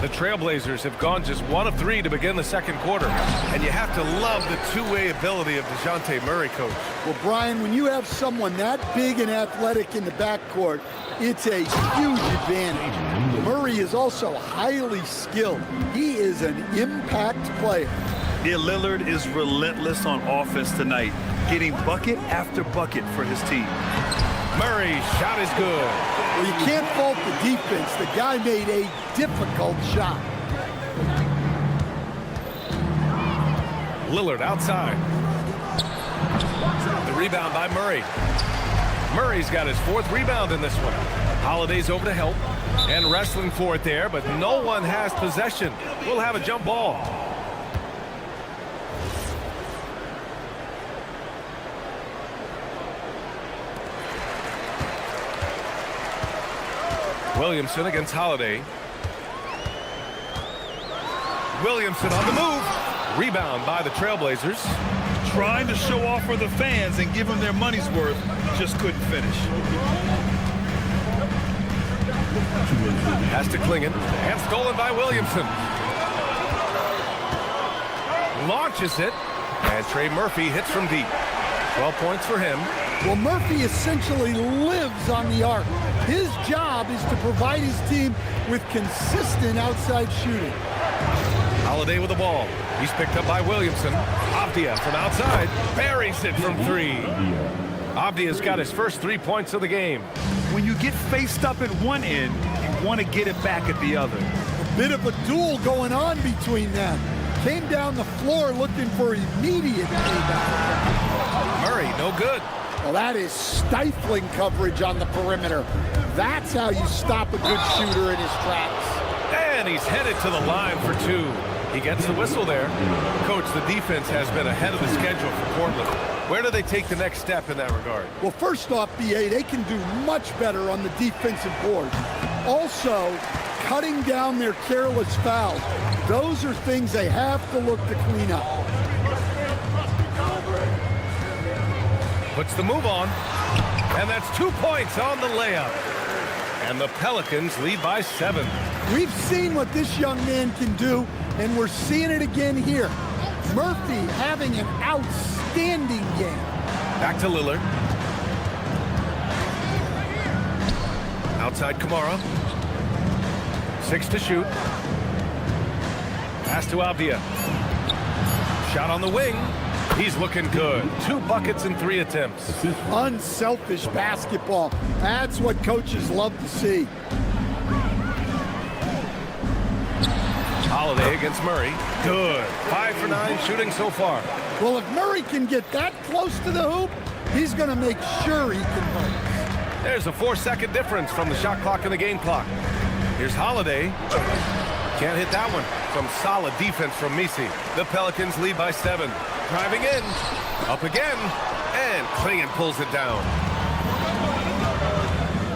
The Trailblazers have gone just 1 of 3 to begin the second quarter. And you have to love the two-way ability of DeJounte Murray, coach. Well, Brian, when you have someone that big and athletic in the backcourt, it's a huge advantage. Murray is also highly skilled. He is an impact player. Yeah, Lillard is relentless on offense tonight, getting bucket after bucket for his team. Murray's shot is good. Well, you can't fault the defense. The guy made a difficult shot. Lillard outside. The rebound by Murray. Murray's got his 4th rebound in this one. Holiday's over to help and wrestling for it there, but no one has possession. We'll have a jump ball. Williamson against Holiday. Williamson on the move. Rebound by the Trailblazers. Trying to show off for the fans and give them their money's worth, just couldn't finish. Pass to Klingon, and stolen by Williamson. Launches it, and Trey Murphy hits from deep. 12 points for him. Well, Murphy essentially lives on the arc. His job is to provide his team with consistent outside shooting. Holiday with the ball. He's picked up by Williamson. Avdia from outside. Buries it from 3. Avdia's got his first 3 points of the game. When you get faced up at one end, you want to get it back at the other. A bit of a duel going on between them. Came down the floor looking for immediate payback. Murray, no good. Well, that is stifling coverage on the perimeter. That's how you stop a good shooter in his tracks. And he's headed to the line for 2. He gets the whistle there. Coach, the defense has been ahead of the schedule for Portland. Where do they take the next step in that regard? Well, first off, BA, they can do much better on the defensive boards. Also, cutting down their careless fouls. Those are things they have to look to clean up. Puts the move on, and that's 2 points on the layup. And the Pelicans lead by 7. We've seen what this young man can do, and we're seeing it again here. Murphy having an outstanding game. Back to Lillard. Outside Kamara. 6 to shoot. Pass to Abdia. Shot on the wing. He's looking good. 2 buckets in 3 attempts. Unselfish basketball. That's what coaches love to see. Holiday against Murray. Good. 5 for 9 shooting so far. Well, if Murray can get that close to the hoop, he's going to make sure he converts. There's a 4-second difference from the shot clock and the game clock. Here's Holiday. Can't hit that one. Some solid defense from Misi. The Pelicans lead by 7. Driving in. Up again. And Klingon pulls it down.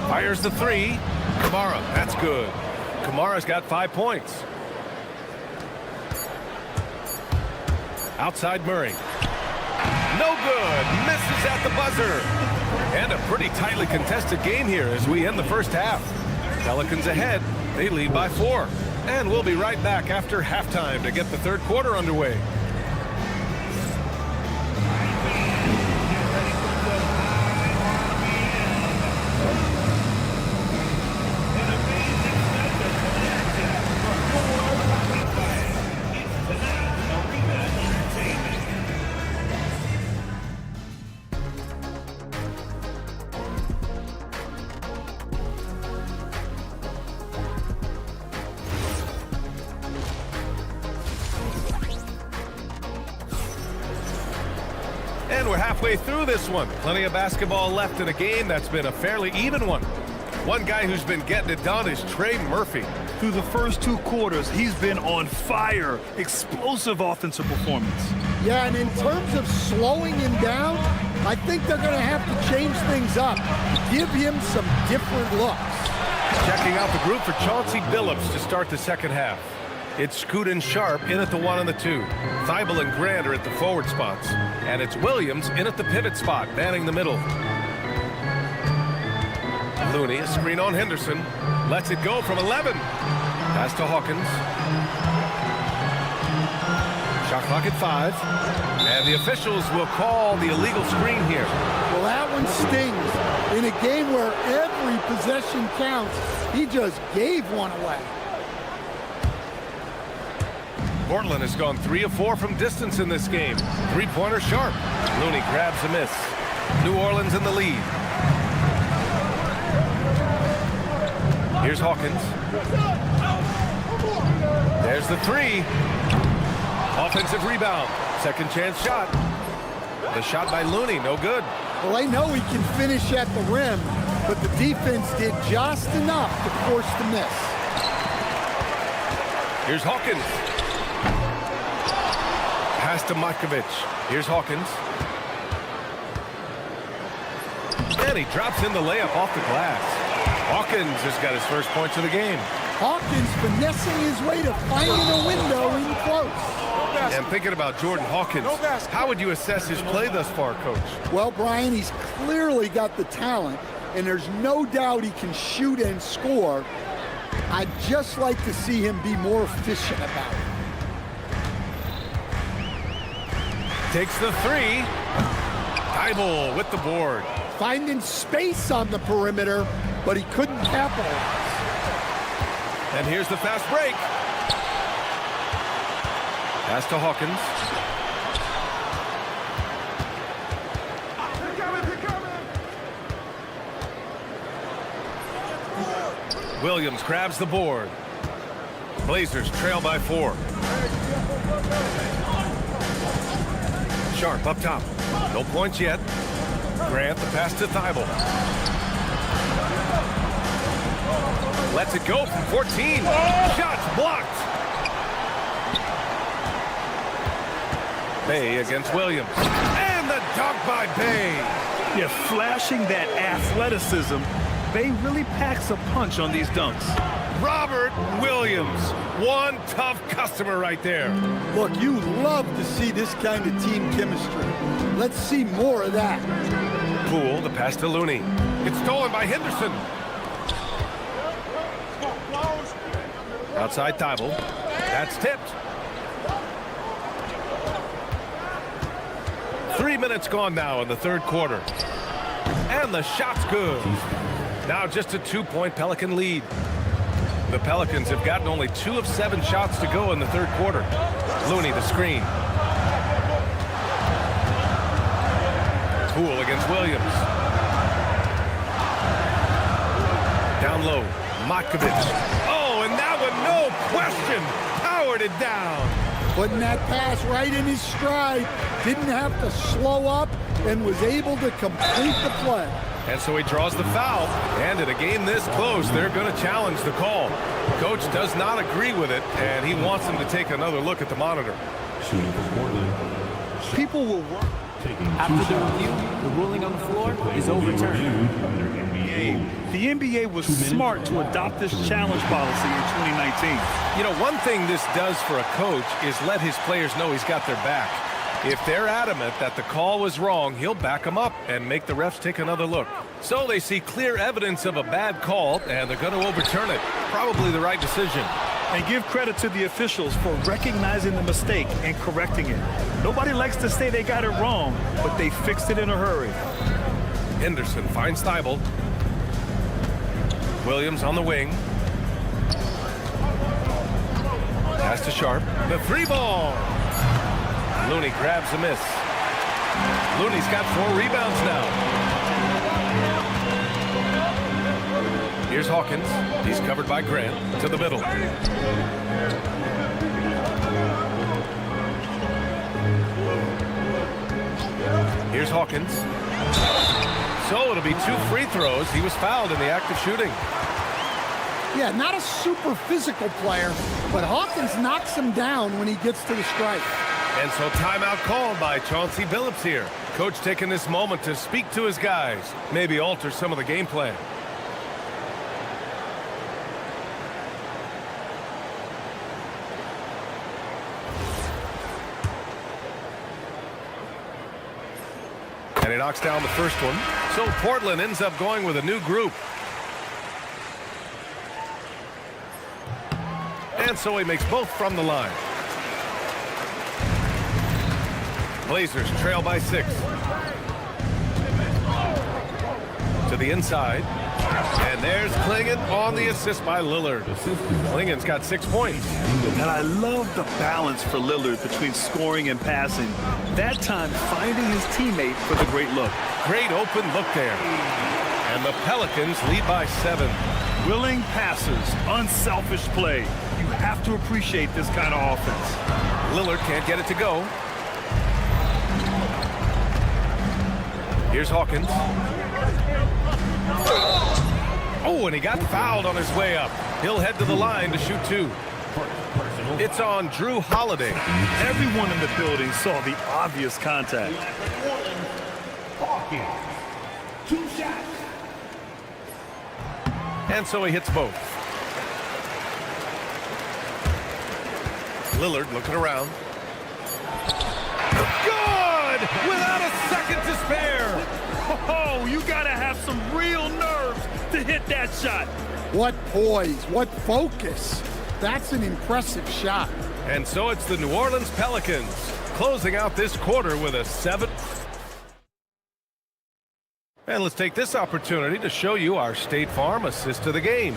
Fires the 3. Kamara. That's good. Kamara's got 5 points. Outside Murray. No good. Misses at the buzzer. And a pretty tightly contested game here as we end the first half. Pelicans ahead. They lead by 4. And we'll be right back after halftime to get the third quarter underway. And we're halfway through this one. Plenty of basketball left in a game that's been a fairly even one. One guy who's been getting it done is Trey Murphy. Through the first 2 quarters, he's been on fire. Explosive offensive performance. Yeah, and in terms of slowing him down, I think they're going to have to change things up. Give him some different looks. Checking out the group for Chauncey Billups to start the second half. It's Scoot and Sharp in at the 1 and the 2. Thibault and Grant are at the forward spots. And it's Williams in at the pivot spot, manning the middle. Looney, a screen on Henderson. Lets it go from 11. Pass to Hawkins. Shot clock at 5. And the officials will call the illegal screen here. Well, that one stings. In a game where every possession counts, he just gave one away. Portland has gone 3 of 4 from distance in this game. 3-pointer Sharp. Looney grabs a miss. New Orleans in the lead. Here's Hawkins. There's the 3. Offensive rebound. Second chance shot. The shot by Looney, no good. Well, I know he can finish at the rim, but the defense did just enough to force the miss. Here's Hawkins. Pass to Matkovic. Here's Hawkins. And he drops in the layup off the glass. Hawkins has got his first points of the game. Hawkins finessing his way to finding a window in close. And thinking about Jordan Hawkins, how would you assess his play thus far, Coach? Well, Brian, he's clearly got the talent, and there's no doubt he can shoot and score. I'd just like to see him be more efficient about it. Takes the 3. Thibault with the board. Finding space on the perimeter, but he couldn't capitalize. And here's the fast break. Pass to Hawkins. Williams grabs the board. Blazers trail by 4. Sharp up top. No points yet. Grant the pass to Thibault. Lets it go from 14. Shots blocked. Bay against Williams. And the dunk by Bay. Yeah, flashing that athleticism. Bay really packs a punch on these dunks. Robert Williams, one tough customer right there. Look, you love to see this kind of team chemistry. Let's see more of that. Poole, the pass to Looney. It's stolen by Henderson. Outside Thibault. That's tipped. 3 minutes gone now in the third quarter. And the shot's good. Now just a 2-point Pelican lead. The Pelicans have gotten only 2 of 7 shots to go in the third quarter. Looney, the screen. Poole against Williams. Down low, Matkovic. Oh, and that one, no question, powered it down. Putting that pass right in his stride. Didn't have to slow up and was able to complete the play. And so he draws the foul, and in a game this close, they're going to challenge the call. Coach does not agree with it, and he wants them to take another look at the monitor. People will work. After the review, the ruling on the floor is overturned. The NBA was smart to adopt this challenge policy in 2019. You know, one thing this does for a coach is let his players know he's got their back. If they're adamant that the call was wrong, he'll back them up and make the refs take another look. So they see clear evidence of a bad call, and they're going to overturn it. Probably the right decision. And give credit to the officials for recognizing the mistake and correcting it. Nobody likes to say they got it wrong, but they fixed it in a hurry. Henderson finds Thibault. Williams on the wing. Pass to Sharp. The 3-ball. Looney grabs a miss. Looney's got 4 rebounds now. Here's Hawkins. He's covered by Grant to the middle. Here's Hawkins. So it'll be 2 free throws. He was fouled in the act of shooting. Yeah, not a super physical player, but Hawkins knocks him down when he gets to the stripe. And so timeout called by Chauncey Billups here. Coach taking this moment to speak to his guys, maybe alter some of the game plan. And he knocks down the first one. So Portland ends up going with a new group. And so he makes both from the line. Blazers trail by 6. To the inside. And there's Klingon on the assist by Lillard. Klingon's got 6 points. And I love the balance for Lillard between scoring and passing. That time finding his teammate for the great look. Great open look there. And the Pelicans lead by 7. Willing passers, unselfish play. You have to appreciate this kind of offense. Lillard can't get it to go. Here's Hawkins. Oh, and he got fouled on his way up. He'll head to the line to shoot 2. It's on Drew Holiday. Everyone in the building saw the obvious contact. Hawkins, 2 shots. And so he hits both. Lillard looking around. Good! Without a second to spare. Oh, you gotta have some real nerves to hit that shot. What poise, what focus. That's an impressive shot. And so it's the New Orleans Pelicans closing out this quarter with a 7. And let's take this opportunity to show you our State Farm assist of the game.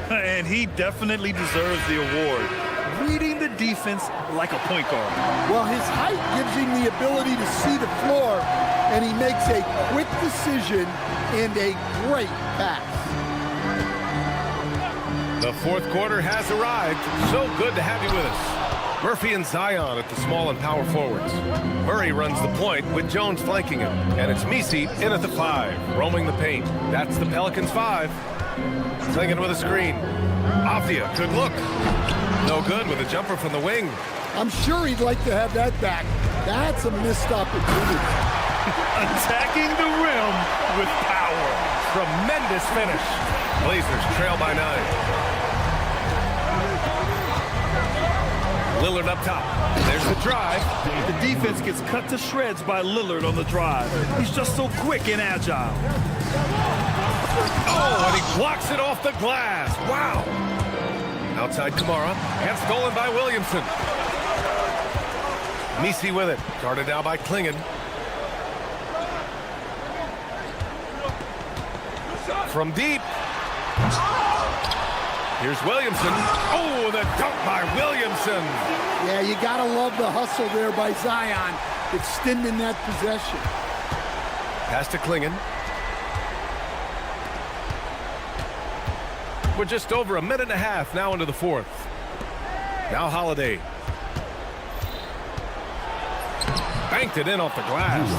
And he definitely deserves the award. Reading the defense like a point guard. Well, his height gives him the ability to see the floor, and he makes a quick decision and a great pass. The fourth quarter has arrived. So good to have you with us. Murphy and Zion at the small and power forwards. Murray runs the point with Jones flanking him. And it's Messi in at the 5, roaming the paint. That's the Pelicans 5. Klingon with a screen. Afia, good look. No good with a jumper from the wing. I'm sure he'd like to have that back. That's a missed opportunity. Attacking the rim with power. Tremendous finish. Blazers trail by 9. Lillard up top. There's the drive. The defense gets cut to shreds by Lillard on the drive. He's just so quick and agile. Oh, and he blocks it off the glass. Wow. Outside Kamara, and stolen by Williamson. Messi with it. Guarded now by Klingon. From deep. Here's Williamson. Oh, the dunk by Williamson. Yeah, you got to love the hustle there by Zion, extending that possession. Pass to Klingon. We're just over a minute and a half now into the fourth. Now Holiday. Banked it in off the glass.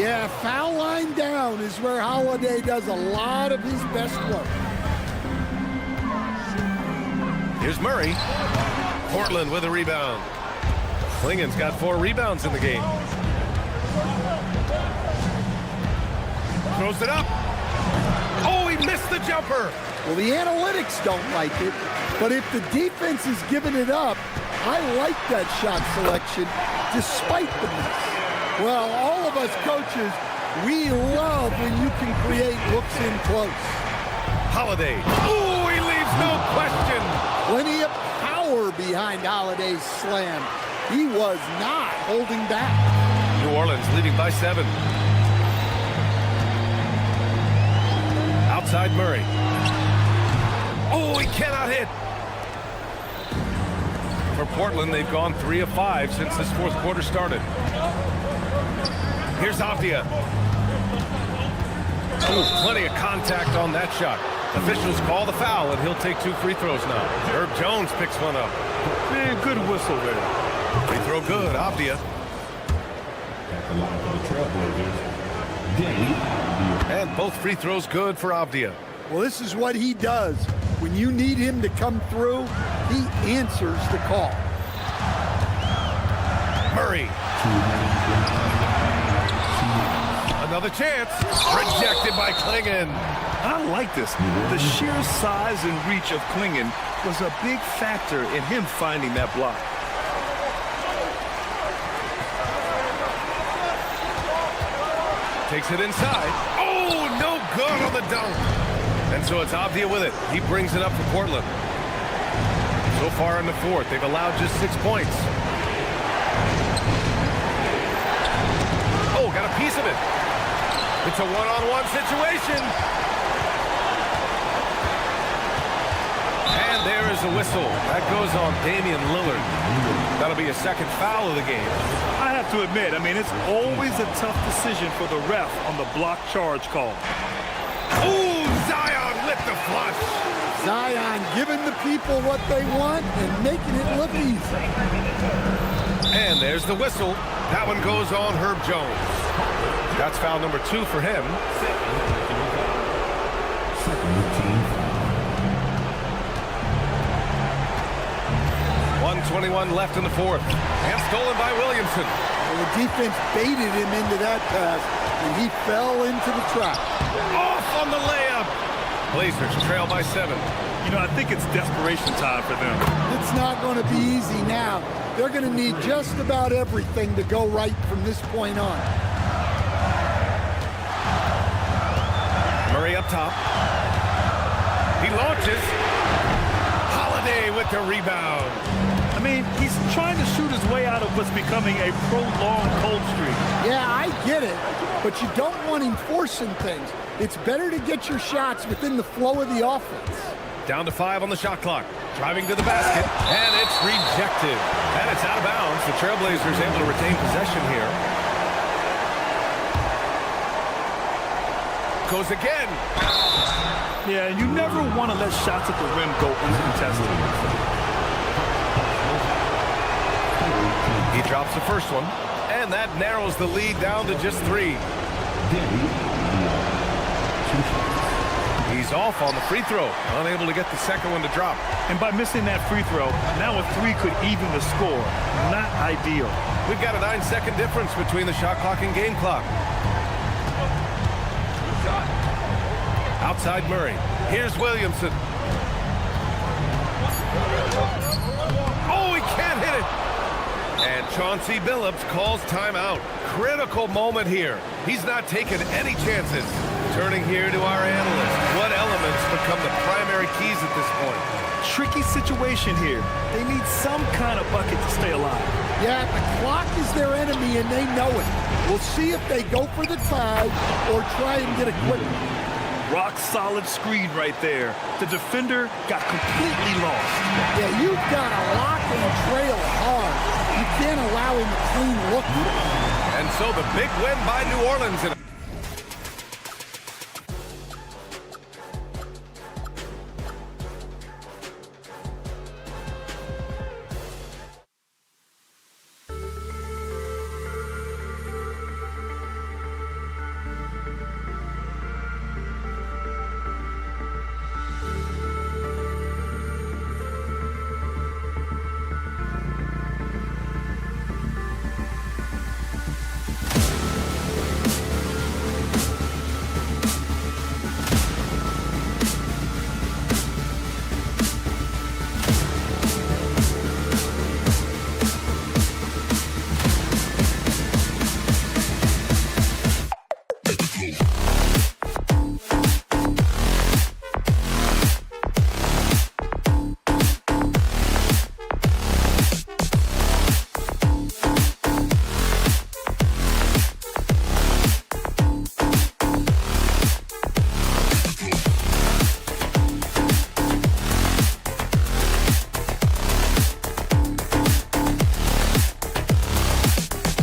Yeah, foul line down is where Holiday does a lot of his best work. Here's Murray. Portland with a rebound. Klingon's got 4 rebounds in the game. Throws it up. Oh, he missed the jumper. Well, the analytics don't like it, but if the defense is giving it up, I like that shot selection despite the miss. Well, all of us coaches, we love when you can create looks in close. Holiday. Oh, he leaves no question. Plenty of power behind Holiday's slam. He was not holding back. New Orleans leading by 7. Outside Murray. Oh, he cannot hit. For Portland, they've gone 3 of 5 since this fourth quarter started. Here's Avdia. Oh, plenty of contact on that shot. Officials call the foul, and he'll take 2 free throws now. Herb Jones picks one up. Man, good whistle there. Free throw good, Avdia. At the line for the Trailblazers, And both free throws good for Avdia. Well, this is what he does. When you need him to come through, he answers the call. Murray. Another chance. Rejected by Klingon. I like this. The sheer size and reach of Klingon was a big factor in him finding that block. Takes it inside. Oh, no good on the dunk. And so it's Avdia with it. He brings it up for Portland. So far in the fourth, they've allowed just 6 points. Oh, got a piece of it. It's a one-on-one situation. And there is a whistle. That goes on Damian Lillard. That'll be a second foul of the game. I have to admit, I mean, it's always a tough decision for the ref on the block charge call. Ooh, Zion with the flush. Zion giving the people what they want and making it look easy. And there's the whistle. That one goes on Herb Jones. That's foul number 2 for him. second team foul. 1:21 left in the fourth. And stolen by Williamson. Well, the defense baited him into that pass, and he fell into the trap. Off on the layup. Blazers trail by 7. You know, I think it's desperation time for them. It's not going to be easy now. They're going to need just about everything to go right from this point on. Murray up top. He launches. Holiday with the rebound. I mean, he's trying to shoot his way out of what's becoming a prolonged cold streak. Yeah, I get it, but you don't want him forcing things. It's better to get your shots within the flow of the offense. Down to 5 on the shot clock. Driving to the basket, and it's rejected. And it's out of bounds. The Trailblazers able to retain possession here. Goes again. Yeah, and you never want to let shots at the rim go uncontested. He drops the first one, and that narrows the lead down to just 3. He's off on the free throw, unable to get the second one to drop. And by missing that free throw, now a three could even the score. Not ideal. We've got a 9-second difference between the shot clock and game clock. Outside Murray. Here's Williamson. Oh, he can't hit it. And Chauncey Billups calls timeout. Critical moment here. He's not taking any chances. Turning here to our analyst. What elements become the primary keys at this point? Tricky situation here. They need some kind of bucket to stay alive. Yeah, the clock is their enemy, and they know it. We'll see if they go for the tie or try and get a quick. Rock solid screen right there. The defender got completely lost. Yeah, you've got to lock and trail hard. You can't allow him a clean look. And so the big win by New Orleans.